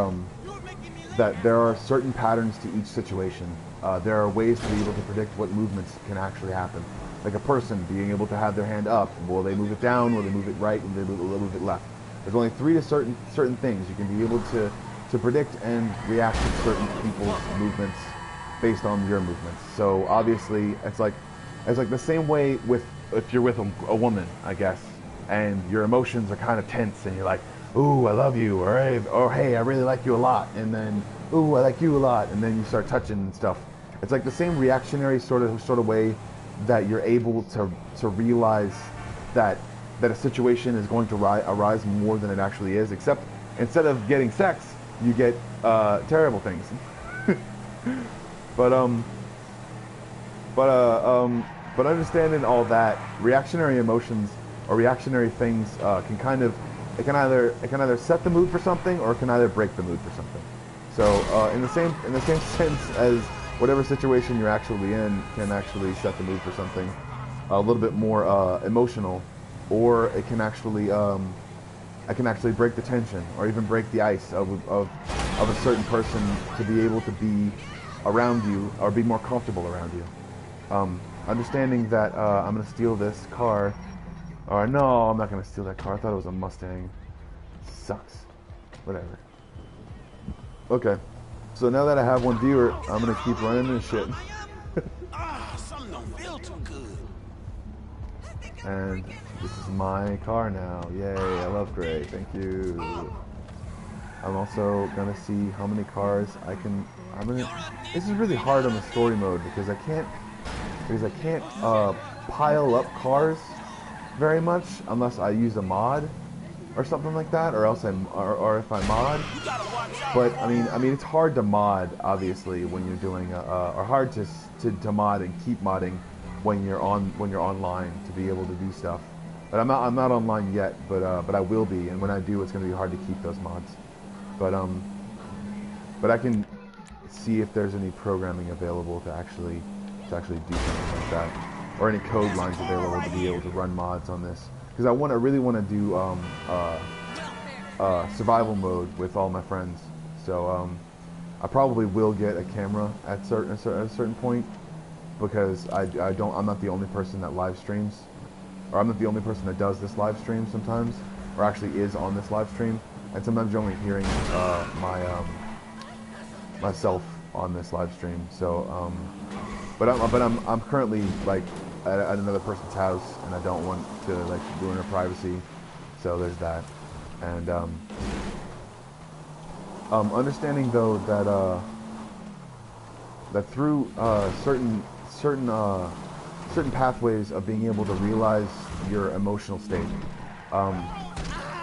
there are certain patterns to each situation. There are ways to be able to predict what movements can actually happen. Like a person being able to have their hand up. Will they move it down? Will they move it right? Will they move it left? There's only 3 to certain things you can be able to predict and react to certain people's movements based on your movements. So obviously, it's like the same way with if you're with a woman, I guess, and your emotions are kind of tense, and you're like, ooh, I love you, or hey, I really like you a lot, and then, ooh, I like you a lot, and then you start touching and stuff. It's like the same reactionary sort of way that you're able to realize that a situation is going to arise more than it actually is, except instead of getting sex, you get terrible things. But understanding all that, reactionary emotions or reactionary things it can either set the mood for something, or it can either break the mood for something. So in the same sense as whatever situation you're actually in can actually set the mood for something a little bit more emotional, or it can actually break the tension or even break the ice of a certain person to be able to be around you or be more comfortable around you. Understanding that I'm gonna steal this car. Or no, I'm not gonna steal that car. I thought it was a Mustang. Sucks. Whatever. Okay. So now that I have one viewer, I'm gonna keep running this shit. Something don't feel too good. And this is my car now. Yay, I love gray. Thank you. I'm also gonna see how many cars I can. This is really hard on the story mode because I can't pile up cars very much unless I use a mod or something like that, or else or if I mod. But I mean it's hard to mod obviously when you're doing or hard to mod and keep modding when you're online to be able to do stuff. But I'm not online yet, but I will be, and when I do, it's going to be hard to keep those mods. But I can see if there's any programming available to actually do something like that, or any code lines available to be able to run mods on this, because I really want to do survival mode with all my friends. So I probably will get a camera at a certain point, because I'm not the only person that live streams, or I'm not the only person that does this live stream sometimes, or actually is on this live stream, and sometimes you're only hearing myself on this live stream. So but I'm currently like at another person's house, and I don't want to like ruin her privacy, so there's that. And understanding though that through certain pathways of being able to realize your emotional state,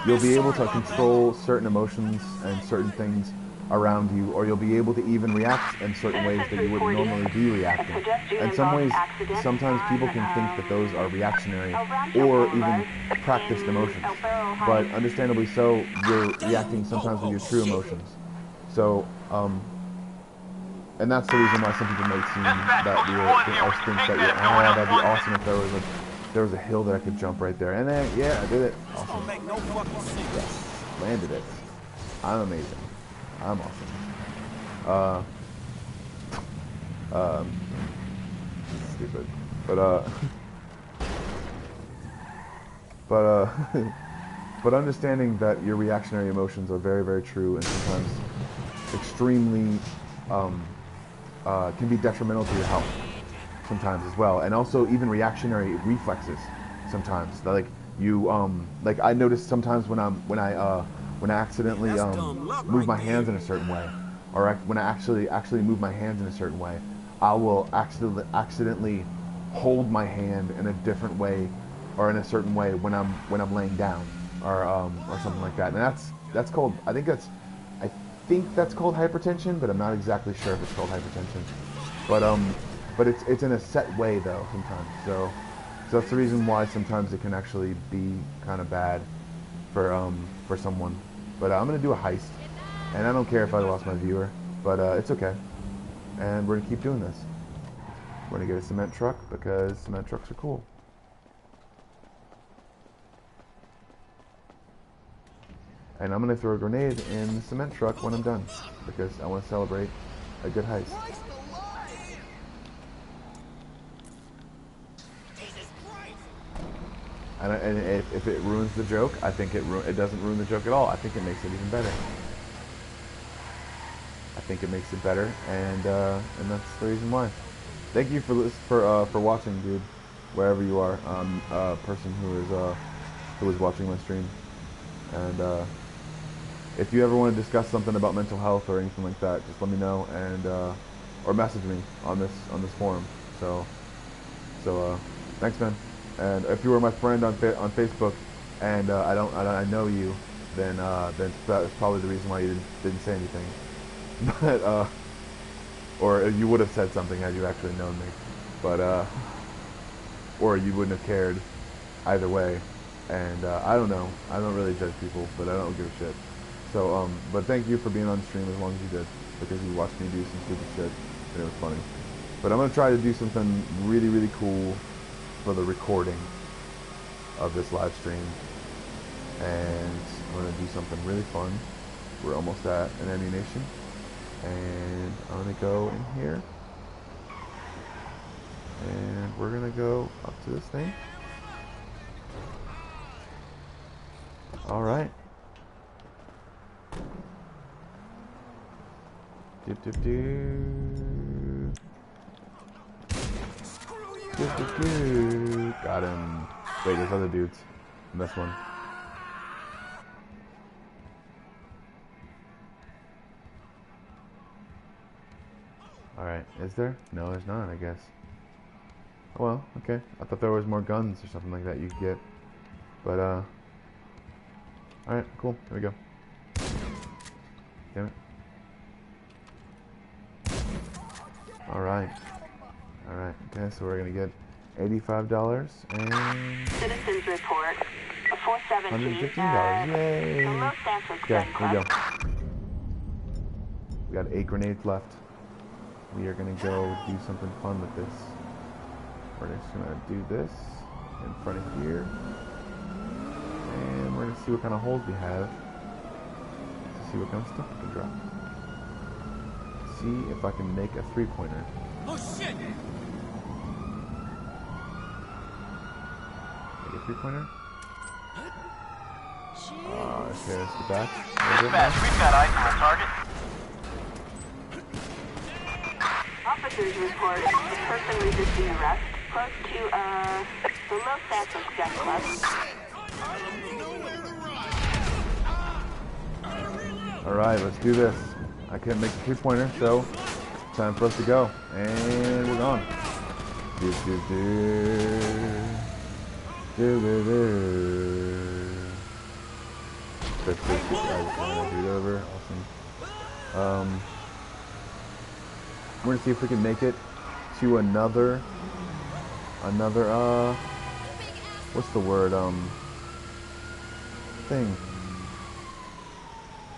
you'll be able to control certain emotions and certain things around you, or you'll be able to even react in certain ways that you wouldn't normally be reacting. In some ways, sometimes people can think that those are reactionary or even practiced emotions, but understandably so, you're reacting sometimes with your true emotions. So, and that's the reason why some people might seem that weird. I think that oh, that'd be awesome if there was a hill that I could jump right there. And then, yeah, I did it. Awesome. Yes, landed it. I'm amazing. I'm awesome. Stupid. But understanding that your reactionary emotions are very, very true and sometimes extremely can be detrimental to your health sometimes as well, and also even reactionary reflexes sometimes. Like you, like I notice sometimes when I accidentally move my hands in a certain way, or when I actually move my hands in a certain way, I will accidentally hold my hand in a different way, or in a certain way when I'm laying down, or something like that. And that's called, I think that's called hypertension, but I'm not exactly sure if it's called hypertension. But it's in a set way though sometimes. So that's the reason why sometimes it can actually be kind of bad for someone. But I'm gonna do a heist, and I don't care if I lost my viewer, but it's okay. And we're gonna keep doing this. We're gonna get a cement truck because cement trucks are cool. And I'm going to throw a grenade in the cement truck when I'm done, because I want to celebrate a good heist. And if it ruins the joke, I think it doesn't ruin the joke at all. I think it makes it even better. I think it makes it better, and that's the reason why. Thank you for watching, dude. Wherever you are, a person who is watching my stream, and if you ever want to discuss something about mental health or anything like that, just let me know, and or message me on this forum. So thanks, man. And if you were my friend on Facebook, and I know you, then that's probably the reason why you didn't say anything. But or you would have said something had you actually known me, but or you wouldn't have cared either way. And I don't know. I don't really judge people, but I don't give a shit. So, but thank you for being on the stream as long as you did, because you watched me do some stupid shit, and it was funny. But I'm going to try to do something really, really cool for the recording of this live stream. And I'm going to do something really fun. We're almost at an ammunition. And I'm going to go in here. And we're going to go up to this thing. Alright. Got him. Wait, there's other dudes in this one. Alright, is there? No, there's not, I guess. Well, okay. I thought there was more guns or something like that you could get. But, alright, cool. Here we go. Damn it. Alright. Alright, okay, so we're gonna get $85 and Citizens report a 417 $115. Yay! Los Santos Okay, Gun here we Club. go. We got 8 grenades left. We are gonna go do something fun with this. We're just gonna do this in front of here. And we're gonna see what kind of holes we have. To see what kind of stuff we can drop. See if I can make a 3-pointer. Oh shit! Make a 3-pointer? Okay, let's get back. Dispatch, we've got eyes on the target. Officers report a person resisting arrest close to the Los Santos Gun Club. Alright, let's do this. I can't make the 3-pointer, so Time for us to go. And we're gone. Do, do, do. Do, do, do. That's it over. Awesome. We're gonna see if we can make it to another, what's the word, thing.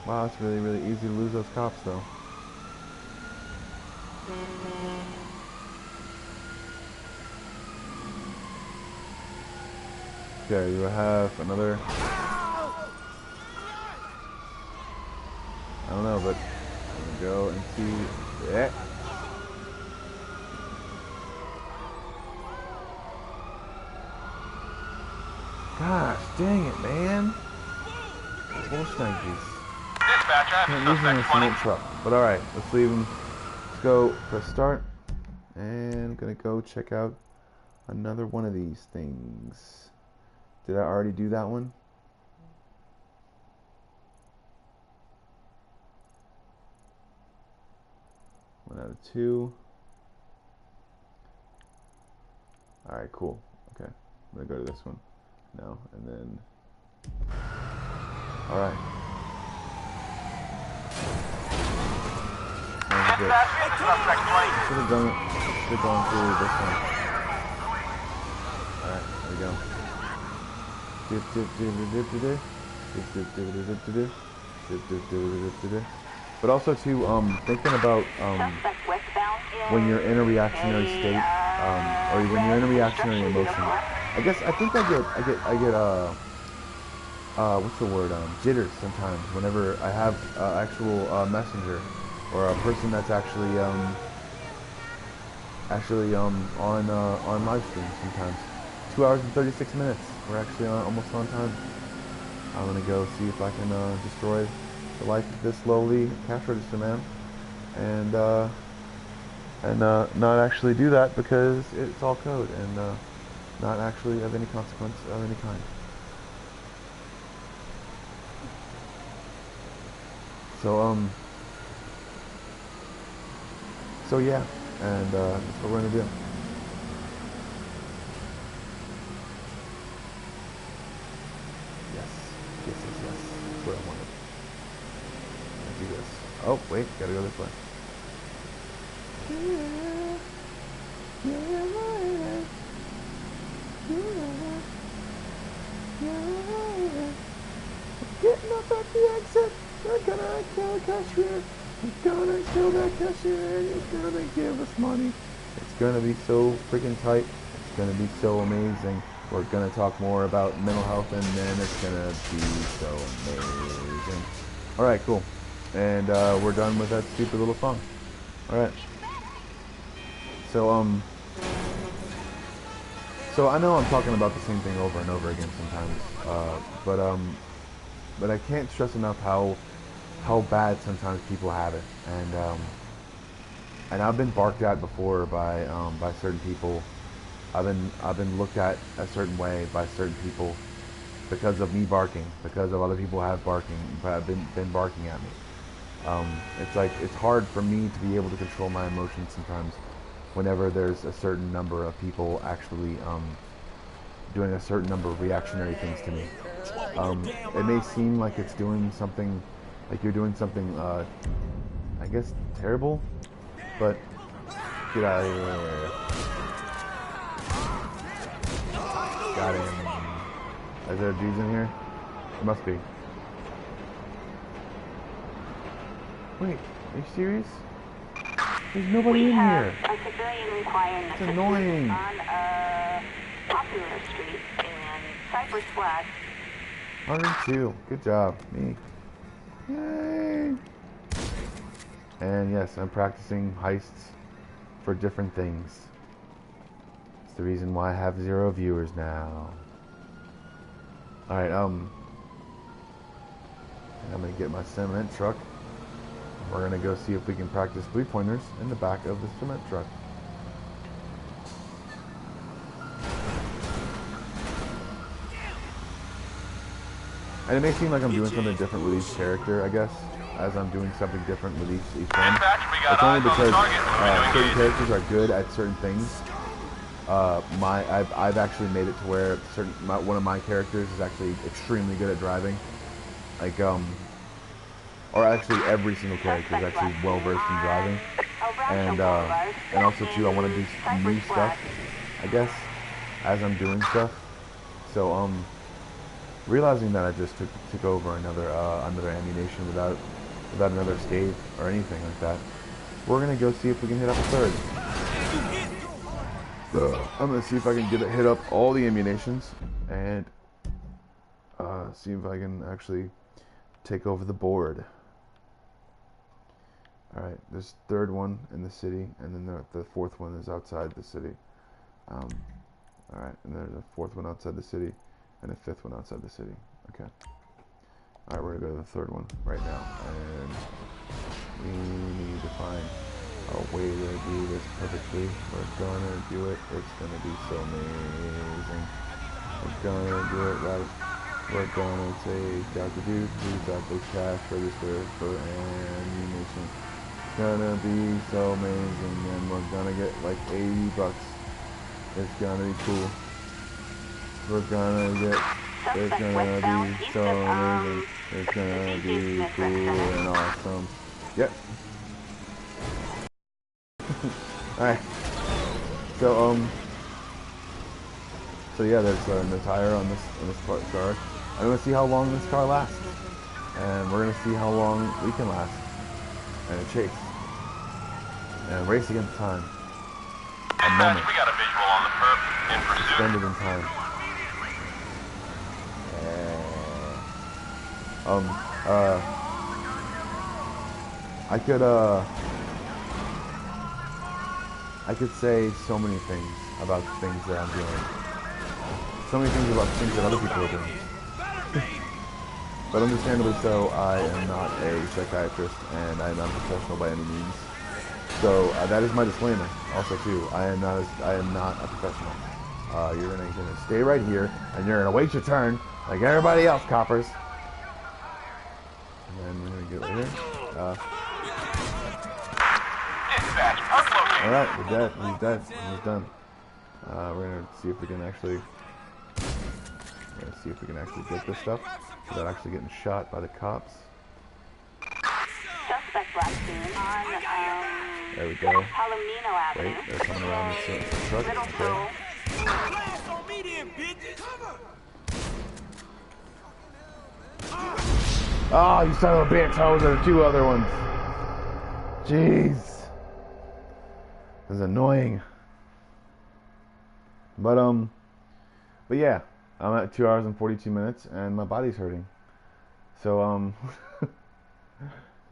Wow, it's really, really easy to lose those cops, though. Okay, you have another... I don't know, but I'm gonna go and see... Yeah. Gosh, dang it, man. Bullshnikes. Can't use him in a cement truck. But alright, let's leave him. Let's go press start. And I'm gonna go check out another one of these things. Did I already do that one? One out of two. Alright, cool. Okay, I'm gonna go to this one now, and then... Alright. Should have done it. Should have gone through this one. Alright, there we go. But also too, thinking about when you're in a reactionary state, or when you're in a reactionary emotion. I think I get what's the word? Jitters sometimes whenever I have actual messenger or a person that's actually on live stream sometimes. 2 hours and 36 minutes. We're actually almost on time. I'm gonna go see if I can destroy the life of this lowly cash register man, and not actually do that because it's all code and not actually of any consequence of any kind. So yeah, and that's what we're gonna do. Yes. That's what I wanted. Let's do this. Oh wait, gotta go this way. Getting up at the exit. We're gonna kill a cashier. We're gonna kill that cashier and he's gonna give us money. It's gonna be so freaking tight. It's gonna be so amazing. We're gonna talk more about mental health and then it's gonna be so amazing. Alright, cool. And we're done with that stupid little song. Alright. So I know I'm talking about the same thing over and over again sometimes, but I can't stress enough how bad sometimes people have it, and I've been barked at before by certain people. I've been looked at a certain way by certain people because of me barking, because of other people have been barking at me. It's like it's hard for me to be able to control my emotions sometimes whenever there's a certain number of people actually doing a certain number of reactionary things to me. It may seem like it's doing something, like you're doing something, I guess, terrible, but get out of here. Got him. Is there dudes in here? There must be. Wait, are you serious? There's nobody in here. A civilian requiring it's annoying. On Popular Street in Cypress Flat. 102. Good job. Me. Yay. And yes, I'm practicing heists for different things. It's the reason why I have 0 viewers now. Alright, I'm gonna get my cement truck. We're gonna go see if we can practice 3-pointers in the back of the cement truck. And it may seem like I'm doing something different with each character, I guess, as I'm doing something different with each one. It's only because certain characters are good at certain things. I've actually made it to where one of my characters is actually extremely good at driving. Like, or actually every single character is actually well versed in driving. And also too, I want to do new stuff, I guess, as I'm doing stuff. So, realizing that I just took over another ammunition without another escape or anything like that, we're gonna go see if we can hit up a third. I'm gonna see if I can hit up all the ammunitions and see if I can actually take over the board. Alright, there's third one in the city, and then the fourth one is outside the city. Alright, and there's a fourth one outside the city, and a fifth one outside the city. Okay. Alright, we're gonna go to the third one right now, and we need to find a way to do this perfectly. We're gonna do it. It's gonna be so amazing. We're gonna do it right. We're gonna take out the dude who's at the cash register for ammunition. It's gonna be so amazing, and we're gonna get like 80 bucks. It's gonna be cool. It's gonna be so amazing. It's gonna be cool and awesome. Yep. Alright. So yeah, there's no tire on this car. I'm gonna see how long this car lasts, and we're gonna see how long we can last, and a chase, and race against time. A moment. We got a visual on the perp in pursuit. Extended in time. I could say so many things about things that I'm doing. So many things about things that other people are doing. But understandably so, I am not a psychiatrist, and I am not a professional by any means. So that is my disclaimer. Also too, I am not a professional. You're gonna stay right here, and you're gonna wait your turn, like everybody else, coppers. And then we're gonna get right here. Alright, we're dead. He's dead. He's done. We're gonna see if we can actually get this stuff without actually getting shot by the cops. Suspect last seen on, there we go. Palomino Avenue. Wait, they're coming around this truck. Okay. Oh, you son of a bitch! Those are the two other ones. Jeez. This is annoying. But yeah, I'm at 2 hours and 42 minutes, and my body's hurting. So I'm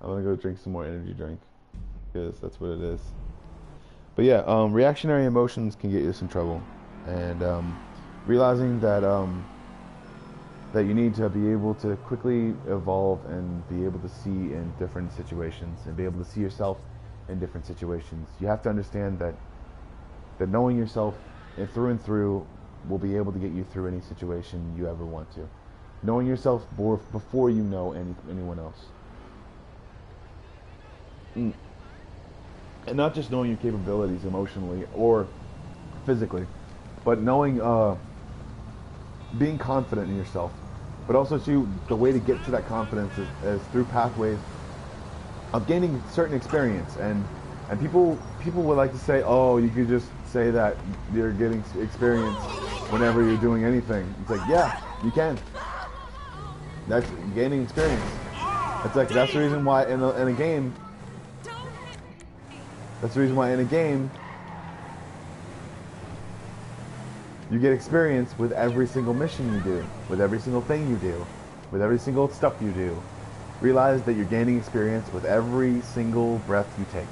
gonna go drink some more energy drink, because that's what it is. But yeah, reactionary emotions can get you some trouble, and realizing that that you need to be able to quickly evolve and be able to see in different situations, and be able to see yourself in different situations. You have to understand that knowing yourself through and through will be able to get you through any situation you ever want to. Knowing yourself before you know anyone else. And not just knowing your capabilities emotionally or physically, but knowing, being confident in yourself. But also too, the way to get to that confidence is through pathways of gaining certain experience. And people would like to say, oh, you could just say that you're getting experience whenever you're doing anything. It's like, yeah, you can. That's gaining experience. It's like, that's the reason why in a game, you get experience with every single mission you do, with every single thing you do, with every single stuff you do. Realize that you're gaining experience with every single breath you take.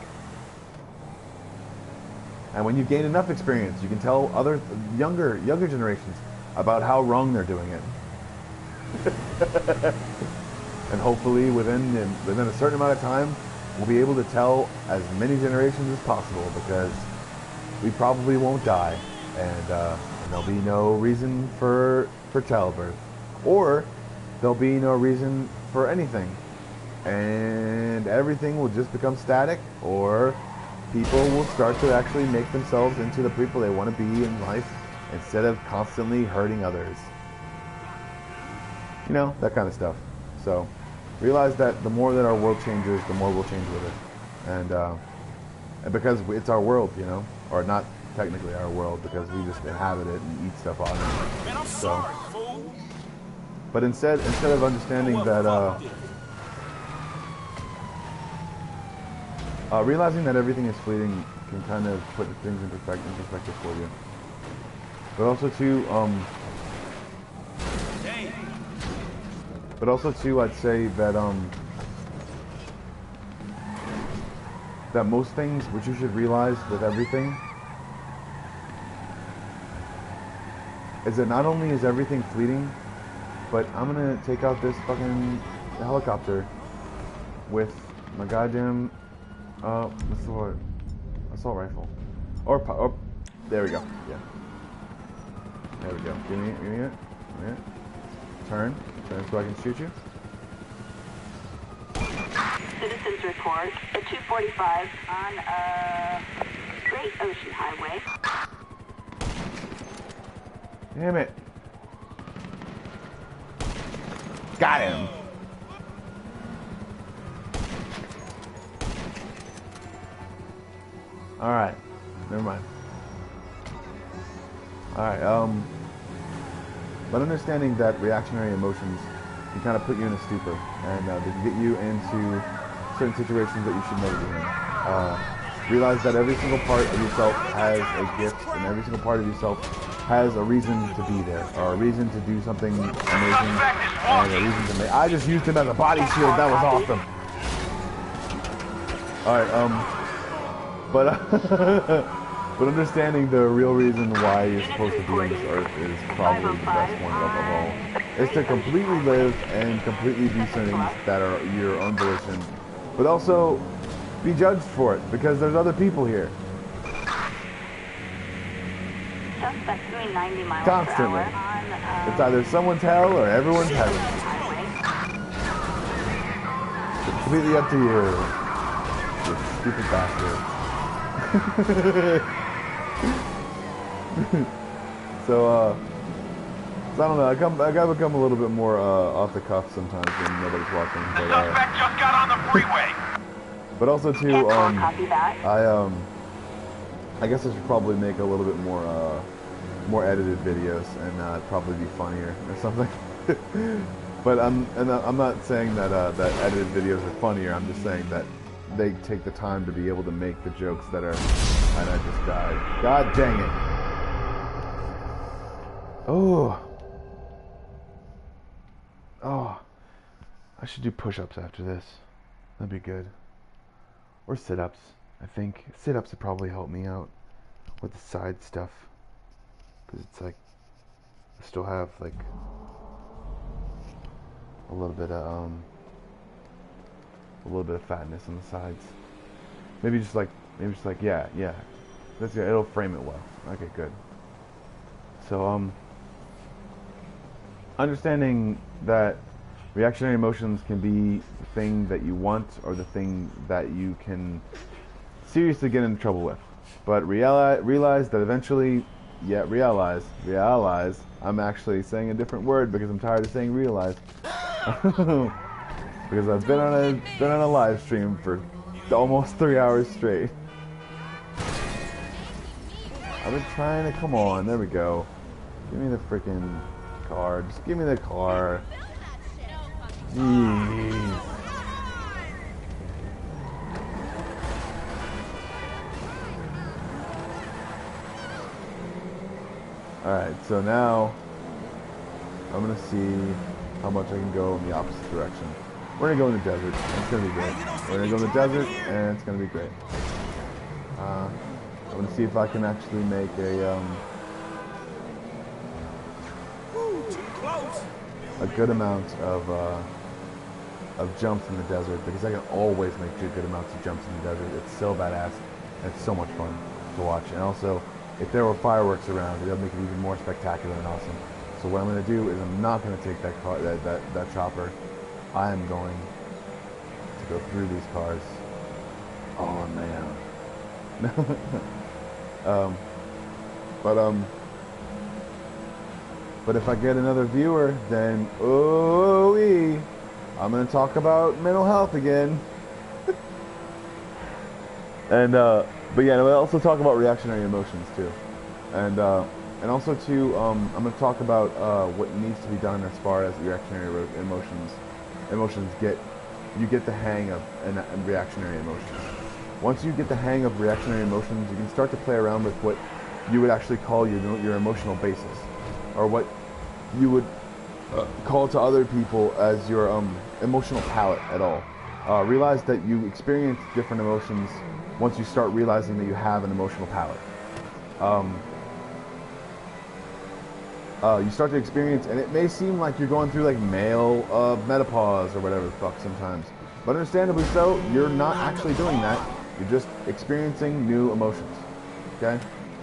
And when you gain enough experience, you can tell other younger generations about how wrong they're doing it. And hopefully within a certain amount of time, we'll be able to tell as many generations as possible, because we probably won't die, and there'll be no reason for childbirth. Or there'll be no reason for anything. And everything will just become static, or people will start to actually make themselves into the people they want to be in life instead of constantly hurting others. You know, that kind of stuff. So, realize that the more that our world changes, the more we'll change with it. And because it's our world, you know, or not technically our world, because we just inhabit it and eat stuff on it. Man, I'm sorry, fool. But instead of understanding that, realizing that everything is fleeting can kind of put things in perspective for you. But also too, I'd say that that most things, which you should realize with everything, is that not only is everything fleeting, but I'm gonna take out this fucking helicopter with my goddamn what's the word? Assault rifle. Or there we go. Yeah. There we go. Give me it. Give me it. Turn so I can shoot you. Citizens report at 245 on Great Ocean Highway. Damn it. Got him. Alright. Never mind. Alright, but understanding that reactionary emotions can kind of put you in a stupor, and they can get you into certain situations that you should never be in. Realize that every single part of yourself has a gift, and every single part of yourself has a reason to be there, or a reason to do something amazing, and a reason to make. I just used him as a body shield. That was awesome. Alright, but understanding the real reason why you're supposed to be on this earth is probably the best point of all. Is to completely live and completely do things that are your own volition, but also be judged for it, because there's other people here. Suspect doing 90 miles Constantly. per hour on, It's either someone's hell or everyone's heaven. It's completely up to you, you stupid bastard. So I don't know. I gotta become a little bit more off the cuff sometimes when nobody's watching. The suspect just got on the freeway. But also too, copy that. I guess I should probably make a little bit more edited videos, and it'd probably be funnier or something. But I'm not saying that that edited videos are funnier. I'm just saying that they take the time to be able to make the jokes that are. And I just died. God dang it. Oh. I should do push-ups after this. That'd be good. Or sit-ups, I think. Sit-ups would probably help me out with the side stuff. Because it's like, I still have like a little bit of fatness on the sides. Maybe just like, yeah. That's good. It'll frame it well. Okay, good. So, understanding that reactionary emotions can be the thing that you want or the thing that you can seriously get into trouble with. But realize that eventually, realize, I'm actually saying a different word because I'm tired of saying realize. Because I've been on a live stream for almost 3 hours straight. I've been trying to, come on, there we go. Give me the freaking car. Just give me the car. Jeez. Alright, so now I'm gonna see how much I can go in the opposite direction. We're gonna go in the desert. It's gonna be great. We're gonna go in the desert, and it's gonna be great. I'm gonna see if I can actually make a good amount of jumps in the desert, because I can always make good amounts of jumps in the desert. It's so badass. And it's so much fun to watch. And also, if there were fireworks around, it'll make it even more spectacular and awesome. So what I'm going to do is I'm not going to take that car, that chopper. I am going to go through these cars. Oh man. But if I get another viewer, then I'm going to talk about mental health again. And but yeah, we'll also talk about reactionary emotions too, and also too, I'm going to talk about what needs to be done as far as reactionary emotions. You get the hang of and reactionary emotions. Once you get the hang of reactionary emotions, you can start to play around with what you would actually call your emotional basis, or what you would call to other people as your emotional palette at all. Realize that you experience different emotions once you start realizing that you have an emotional palette. You start to experience, and it may seem like you're going through like male menopause or whatever the fuck sometimes, but understandably so, you're not actually doing that. You're just experiencing new emotions, okay?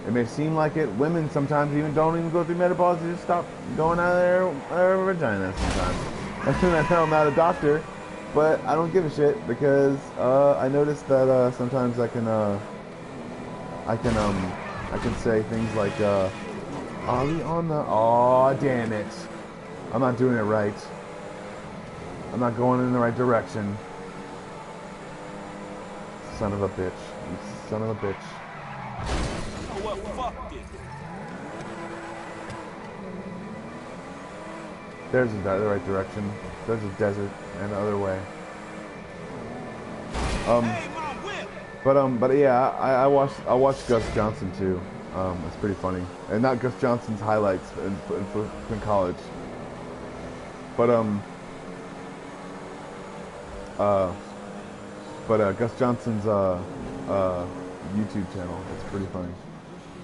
It may seem like it. Women sometimes don't even go through menopause. They just stop going out of their vagina sometimes. I know I'm not a doctor, but I don't give a shit because I noticed that sometimes I can say things like, are we on the? Oh damn it! I'm not doing it right. I'm not going in the right direction. Son of a bitch! You son of a bitch! Oh well, fuck this. There's the right direction. There's a desert and the other way. Hey, my whip. But yeah, I watched Gus Johnson too. It's pretty funny, and not Gus Johnson's highlights in college. But Gus Johnson's YouTube channel. It's pretty funny.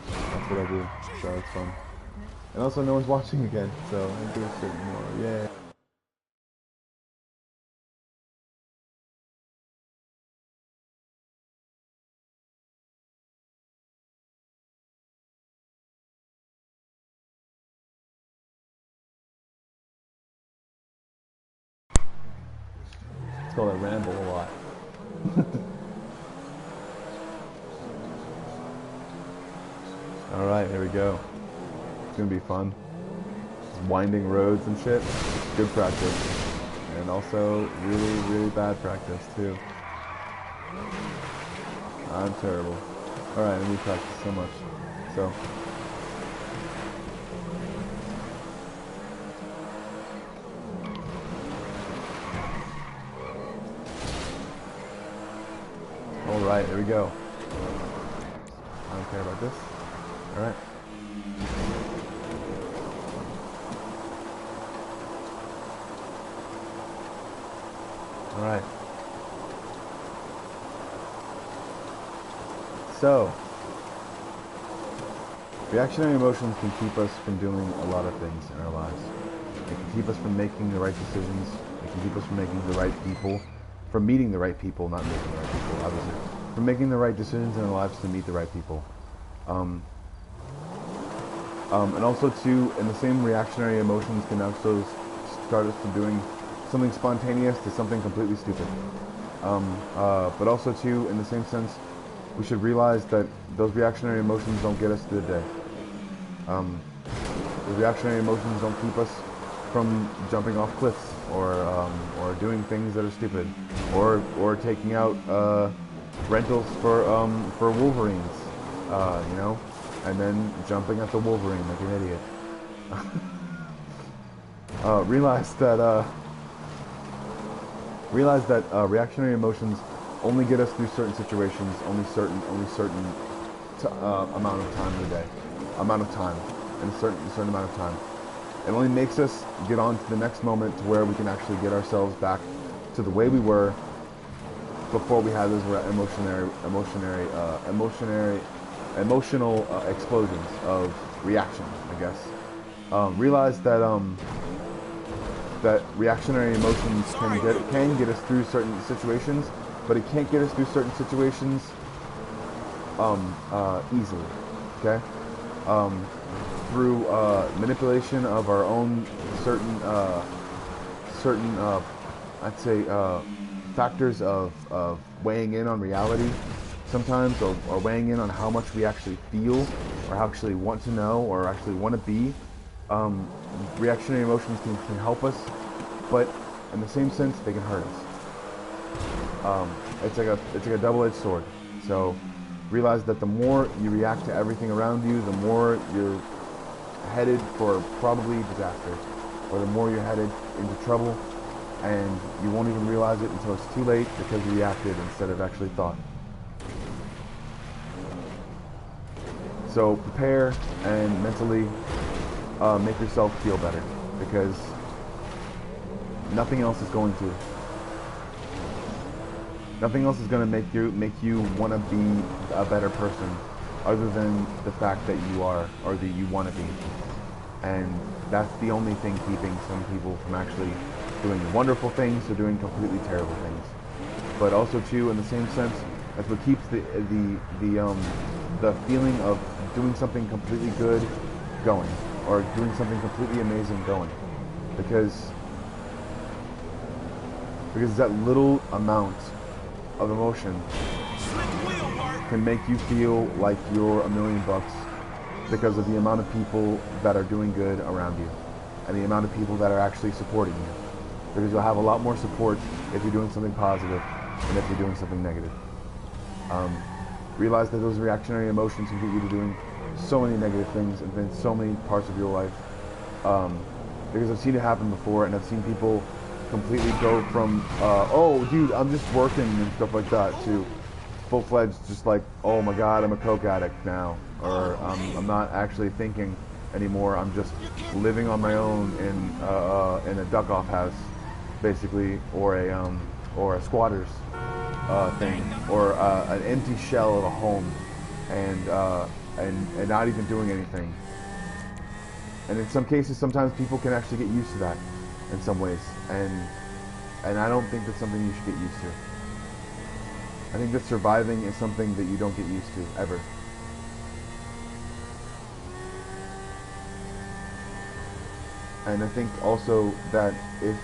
That's what I do. So it's fun. And also, no one's watching again, so I don't give a shit anymore. Yeah. It's called I ramble a lot. Alright, here we go. It's gonna be fun. Just winding roads and shit. Good practice. And also really, really bad practice too. I'm terrible. Alright, let me practice so much. So alright, here we go. I don't care about this. Alright. Alright. So, reactionary emotions can keep us from doing a lot of things in our lives. It can keep us from making the right decisions. It can keep us from making the right people, from meeting the right people, not making the right people, obviously. From making the right decisions in our lives to meet the right people. And also too, in the same reactionary emotions can also start us from doing something spontaneous to something completely stupid. But also too, in the same sense, we should realize that those reactionary emotions don't get us through the day. The reactionary emotions don't keep us from jumping off cliffs or doing things that are stupid, or taking out rentals for Wolverines, you know, and then jumping at the Wolverine like an idiot. Realize that reactionary emotions only get us through certain situations, only certain amount of time in the day, in a certain amount of time. It only makes us get on to the next moment to where we can actually get ourselves back to the way we were before we had those emotional explosions of reaction, I guess. Realize that that reactionary emotions can get us through certain situations, but it can't get us through certain situations easily. Okay. through manipulation of our own certain I'd say factors of weighing in on reality sometimes, or weighing in on how much we actually feel or actually want to know or actually want to be. Reactionary emotions can help us, but in the same sense they can hurt us. It's like a double-edged sword. So realize that the more you react to everything around you, the more you're headed for probably disaster, or the more you're headed into trouble, and you won't even realize it until it's too late because you reacted instead of actually thought. So prepare and mentally make yourself feel better, because nothing else is going to. Nothing else is going to make you want to be a better person, other than the fact that you are, or that you want to be. And that's the only thing keeping some people from actually doing wonderful things or doing completely terrible things. But also too, in the same sense, that's what keeps the feeling of doing something completely good going, or doing something completely amazing going, because that little amount of emotion can make you feel like you're $1,000,000 because of the amount of people that are doing good around you and the amount of people that are actually supporting you, because you'll have a lot more support if you're doing something positive than if you're doing something negative. Realize that those reactionary emotions can get you to doing so many negative things in so many parts of your life, because I've seen it happen before, and I've seen people completely go from oh dude, I'm just working and stuff like that, to full-fledged just like, oh my god, I'm a coke addict now, or I'm not actually thinking anymore, I'm just living on my own in a duck-off house basically, or a squatter's thing, or an empty shell of a home, and not even doing anything. And in some cases, sometimes people can actually get used to that in some ways, and I don't think that's something you should get used to. I think that surviving is something that you don't get used to, ever. And I think also that if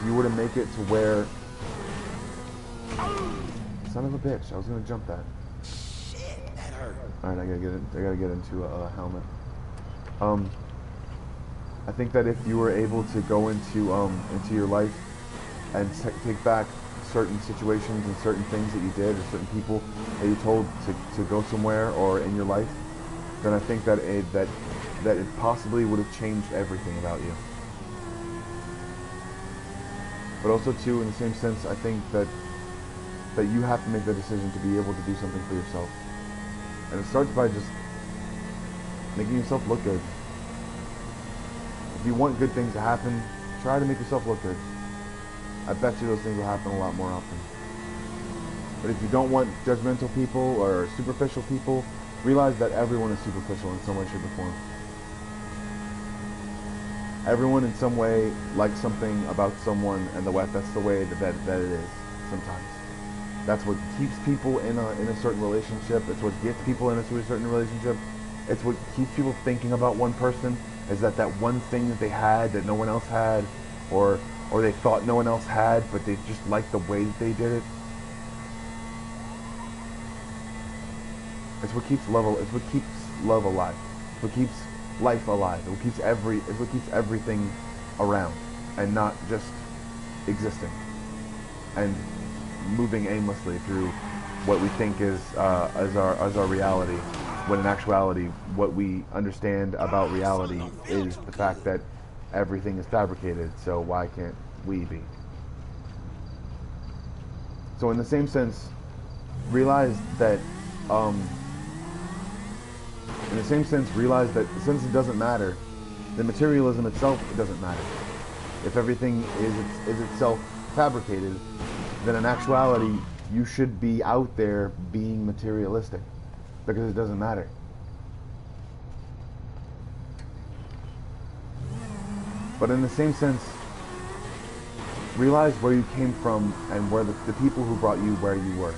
you were to make it to where... Son of a bitch, I was gonna jump that. Shit, that hurt. Alright, I gotta get into a helmet. I think that if you were able to go into your life and take back certain situations and certain things that you did, or certain people that you told to go somewhere or in your life, then I think that it possibly would have changed everything about you. But also too, in the same sense, I think that you have to make the decision to be able to do something for yourself. And it starts by just making yourself look good. If you want good things to happen, try to make yourself look good. I bet you those things will happen a lot more often. But if you don't want judgmental people or superficial people, realize that everyone is superficial in some way, shape, or form. Everyone in some way likes something about someone, and that's the way that it is sometimes. That's what keeps people in a certain relationship. It's what gets people into a certain relationship. It's what keeps people thinking about one person, is that one thing that they had that no one else had, or they thought no one else had, but they just liked the way that they did it. It's what keeps love alive. It's what keeps life alive. It's what keeps everything around, and not just existing and moving aimlessly through what we think is as our reality, when in actuality what we understand about reality is the fact that everything is fabricated, so why can't we be? So in the same sense, realize that since it doesn't matter, the materialism itself, it doesn't matter. If everything is itself fabricated, then in actuality you should be out there being materialistic, because it doesn't matter. But in the same sense, realize where you came from and where the people who brought you where you were.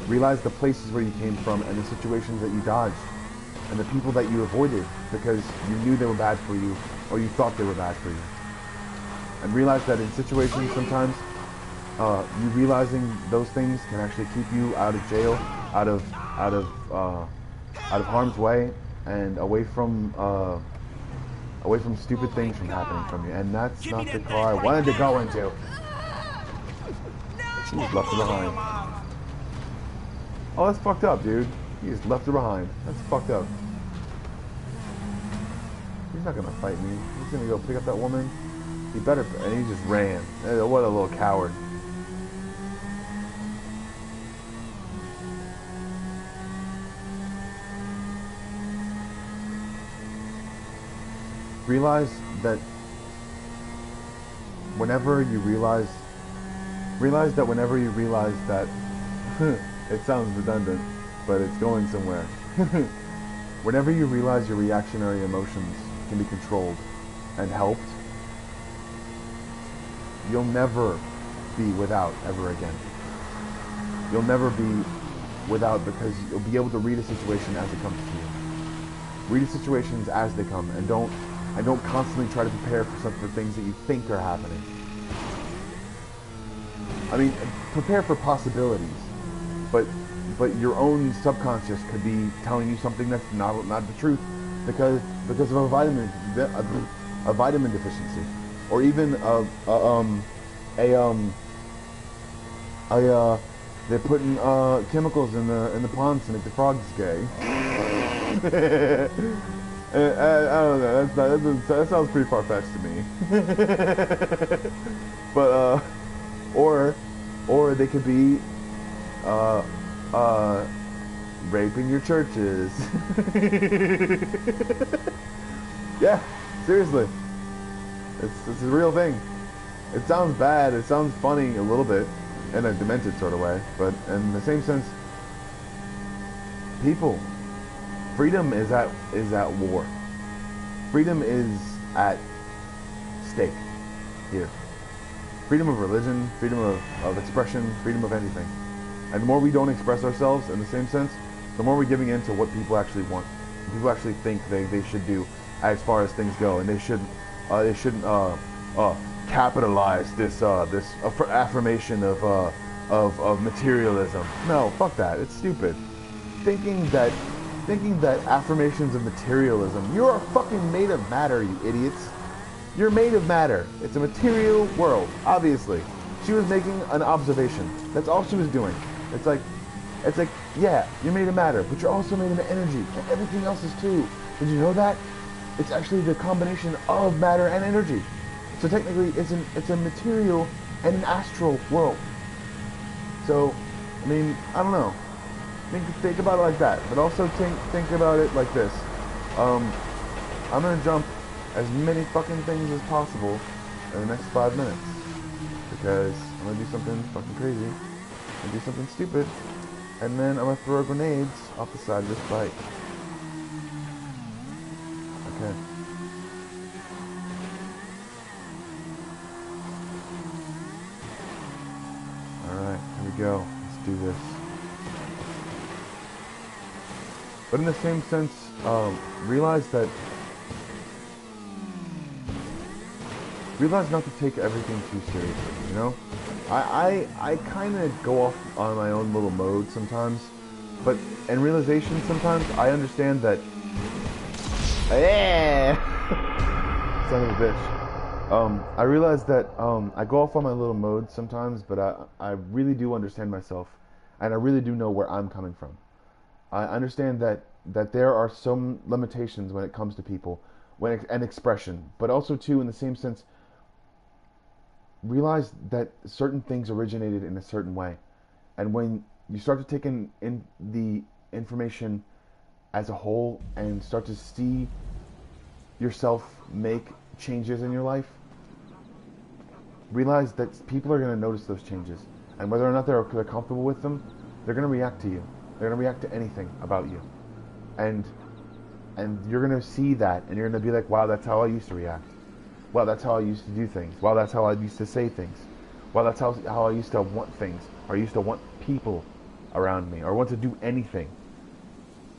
Realize the places where you came from and the situations that you dodged and the people that you avoided because you knew they were bad for you or you thought they were bad for you. And realize that in situations sometimes you realizing those things can actually keep you out of jail, out of harm's way, and away from stupid things from happening from you. And that's not the car I wanted to go into. He just left her behind. Oh, that's fucked up, dude. He just left her behind. That's fucked up. He's not gonna fight me. He's gonna go pick up that woman. He better, and he just ran. What a little coward. Realize that whenever you realize that it sounds redundant, but it's going somewhere. Whenever you realize your reactionary emotions can be controlled and helped, you'll never be without ever again. You'll never be without, because you'll be able to read a situation as it comes to you. Read the situations as they come, and don't constantly try to prepare for things that you think are happening. I mean, prepare for possibilities, but your own subconscious could be telling you something that's not the truth because of a vitamin deficiency, or even they're putting chemicals in the ponds to make the frogs gay. I don't know. That sounds pretty far-fetched to me. But or they could be raping your churches. Yeah, seriously. It's a real thing. It sounds bad. It sounds funny a little bit, in a demented sort of way. But in the same sense, people. Freedom is at war. Freedom is at stake here. Freedom of religion, freedom of expression, freedom of anything. And the more we don't express ourselves in the same sense, the more we're giving in to what people actually want. People actually think they should do as far as things go, and they shouldn't capitalize this affirmation of materialism. No, fuck that. It's stupid. Thinking that affirmations of materialism. You are fucking made of matter, you idiots. You're made of matter. It's a material world, obviously. She was making an observation. That's all she was doing. It's like, yeah, you're made of matter, but you're also made of energy, and everything else is too. Did you know that? It's actually the combination of matter and energy. So technically, it's a material and an astral world. So, I mean, I don't know. Think about it like that, but also think about it like this. I'm gonna jump as many fucking things as possible in the next 5 minutes, because I'm gonna do something fucking crazy and do something stupid, and then I'm gonna throw grenades off the side of this bike. Okay. Alright, here we go. Let's do this. But in the same sense, realize not to take everything too seriously, you know? I kind of go off on my own little mode sometimes, but in realization sometimes, I understand that... Son of a bitch. I realize that I go off on my little mode sometimes, but I really do understand myself, and I really do know where I'm coming from. I understand that there are some limitations when it comes to people, and expression, but also too, in the same sense, realize that certain things originated in a certain way, and when you start to take in the information as a whole and start to see yourself make changes in your life, realize that people are going to notice those changes, and whether or not they're comfortable with them, they're going to react to you. They're going to react to anything about you. And you're going to see that, and you're going to be like, wow, that's how I used to react. Wow, that's how I used to do things. Wow, that's how I used to say things. Wow, that's how I used to want things. Or I used to want people around me, or want to do anything.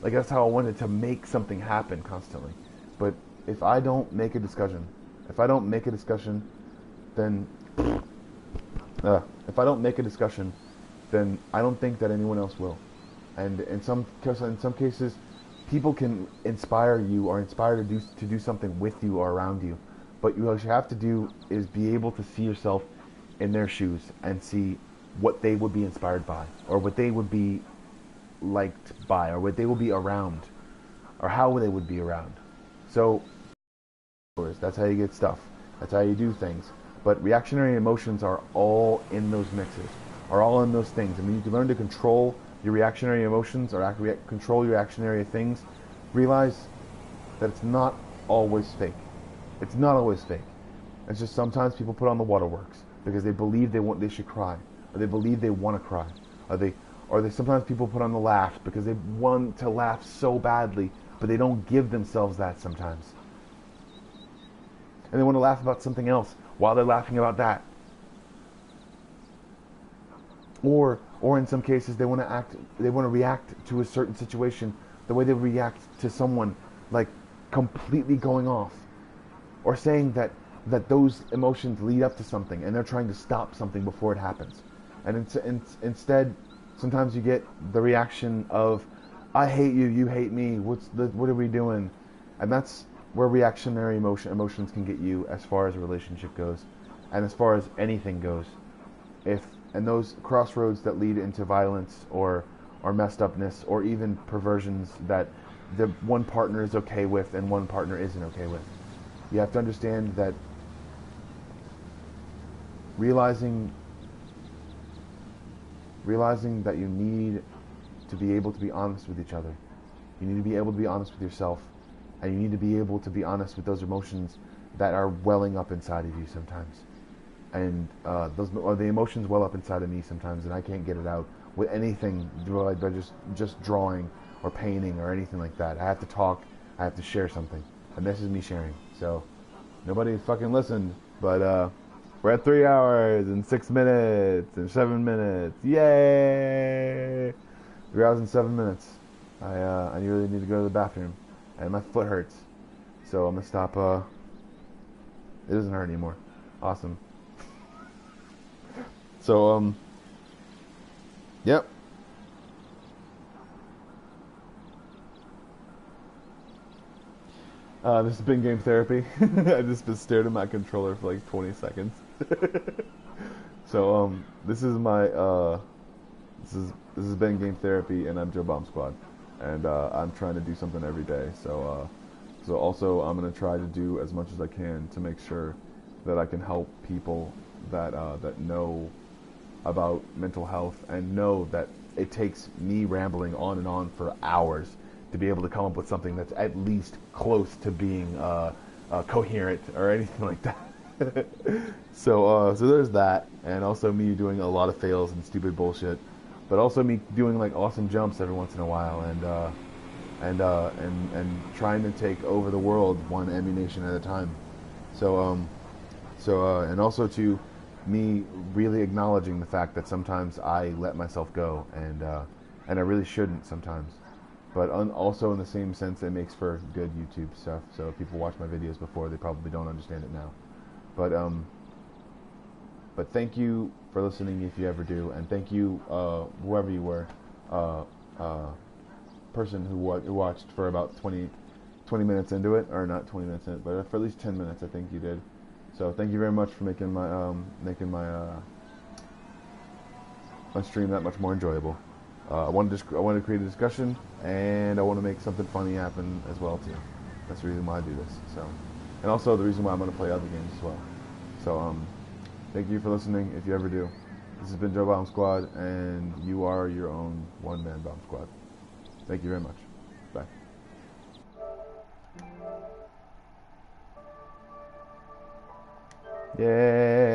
Like that's how I wanted to make something happen constantly. But if I don't make a discussion, then if I don't make a discussion, then I don't think that anyone else will. And in some cases, people can inspire you or inspire to do something with you or around you. But what you have to do is be able to see yourself in their shoes and see what they would be inspired by, or what they would be liked by, or what they would be around, or how they would be around. So that's how you get stuff. That's how you do things. But reactionary emotions are all in those mixes, are all in those things. And when you learn to control your reactionary emotions or control your reactionary things, realize that it's not always fake. It's not always fake. It's just sometimes people put on the waterworks because they believe they should cry, or they believe they want to cry, or they sometimes people put on the laugh because they want to laugh so badly, but they don't give themselves that sometimes. And they want to laugh about something else while they're laughing about that. Or in some cases they want to react to a certain situation the way they react to someone, like completely going off, or saying that those emotions lead up to something and they're trying to stop something before it happens. And instead, sometimes you get the reaction of, I hate you, you hate me, what are we doing? And that's where reactionary emotions can get you as far as a relationship goes, and as far as anything goes. And those crossroads that lead into violence or messed upness, or even perversions that the one partner is okay with and one partner isn't okay with. You have to understand that realizing that you need to be able to be honest with each other. You need to be able to be honest with yourself, and you need to be able to be honest with those emotions that are welling up inside of you sometimes. And the emotions well up inside of me sometimes, and I can't get it out with anything by just drawing or painting or anything like that. I have to talk, I have to share something, and this is me sharing. So nobody fucking listened, but we're at 3 hours and 6 minutes and 7 minutes. Yay! 3 hours and 7 minutes. I really need to go to the bathroom, and my foot hurts, so I'm gonna stop. It doesn't hurt anymore. Awesome. So yep. This has been game therapy. I've just been staring at my controller for like 20 seconds. So this is my this has been game therapy, and I'm Joe Bomb Squad, and I'm trying to do something every day. So also I'm gonna try to do as much as I can to make sure that I can help people that know about mental health, and know that it takes me rambling on and on for hours to be able to come up with something that's at least close to being coherent or anything like that. So there's that, and also me doing a lot of fails and stupid bullshit, but also me doing like awesome jumps every once in a while, and trying to take over the world one ammunition at a time. So and also to me really acknowledging the fact that sometimes I let myself go, and I really shouldn't sometimes. But also in the same sense, it makes for good YouTube stuff. So if people watch my videos before, they probably don't understand it now. But thank you for listening if you ever do, and thank you whoever you were, person who watched for about 20 minutes into it, or not 20 minutes in it, but for at least 10 minutes I think you did. So thank you very much for making my my stream that much more enjoyable. I wanted to create a discussion, and I want to make something funny happen as well too. That's the reason why I do this. So, and also the reason why I'm going to play other games as well. So thank you for listening if you ever do. This has been Joe Bomb Squad, and you are your own one-man bomb squad. Thank you very much. Bye. Yeah.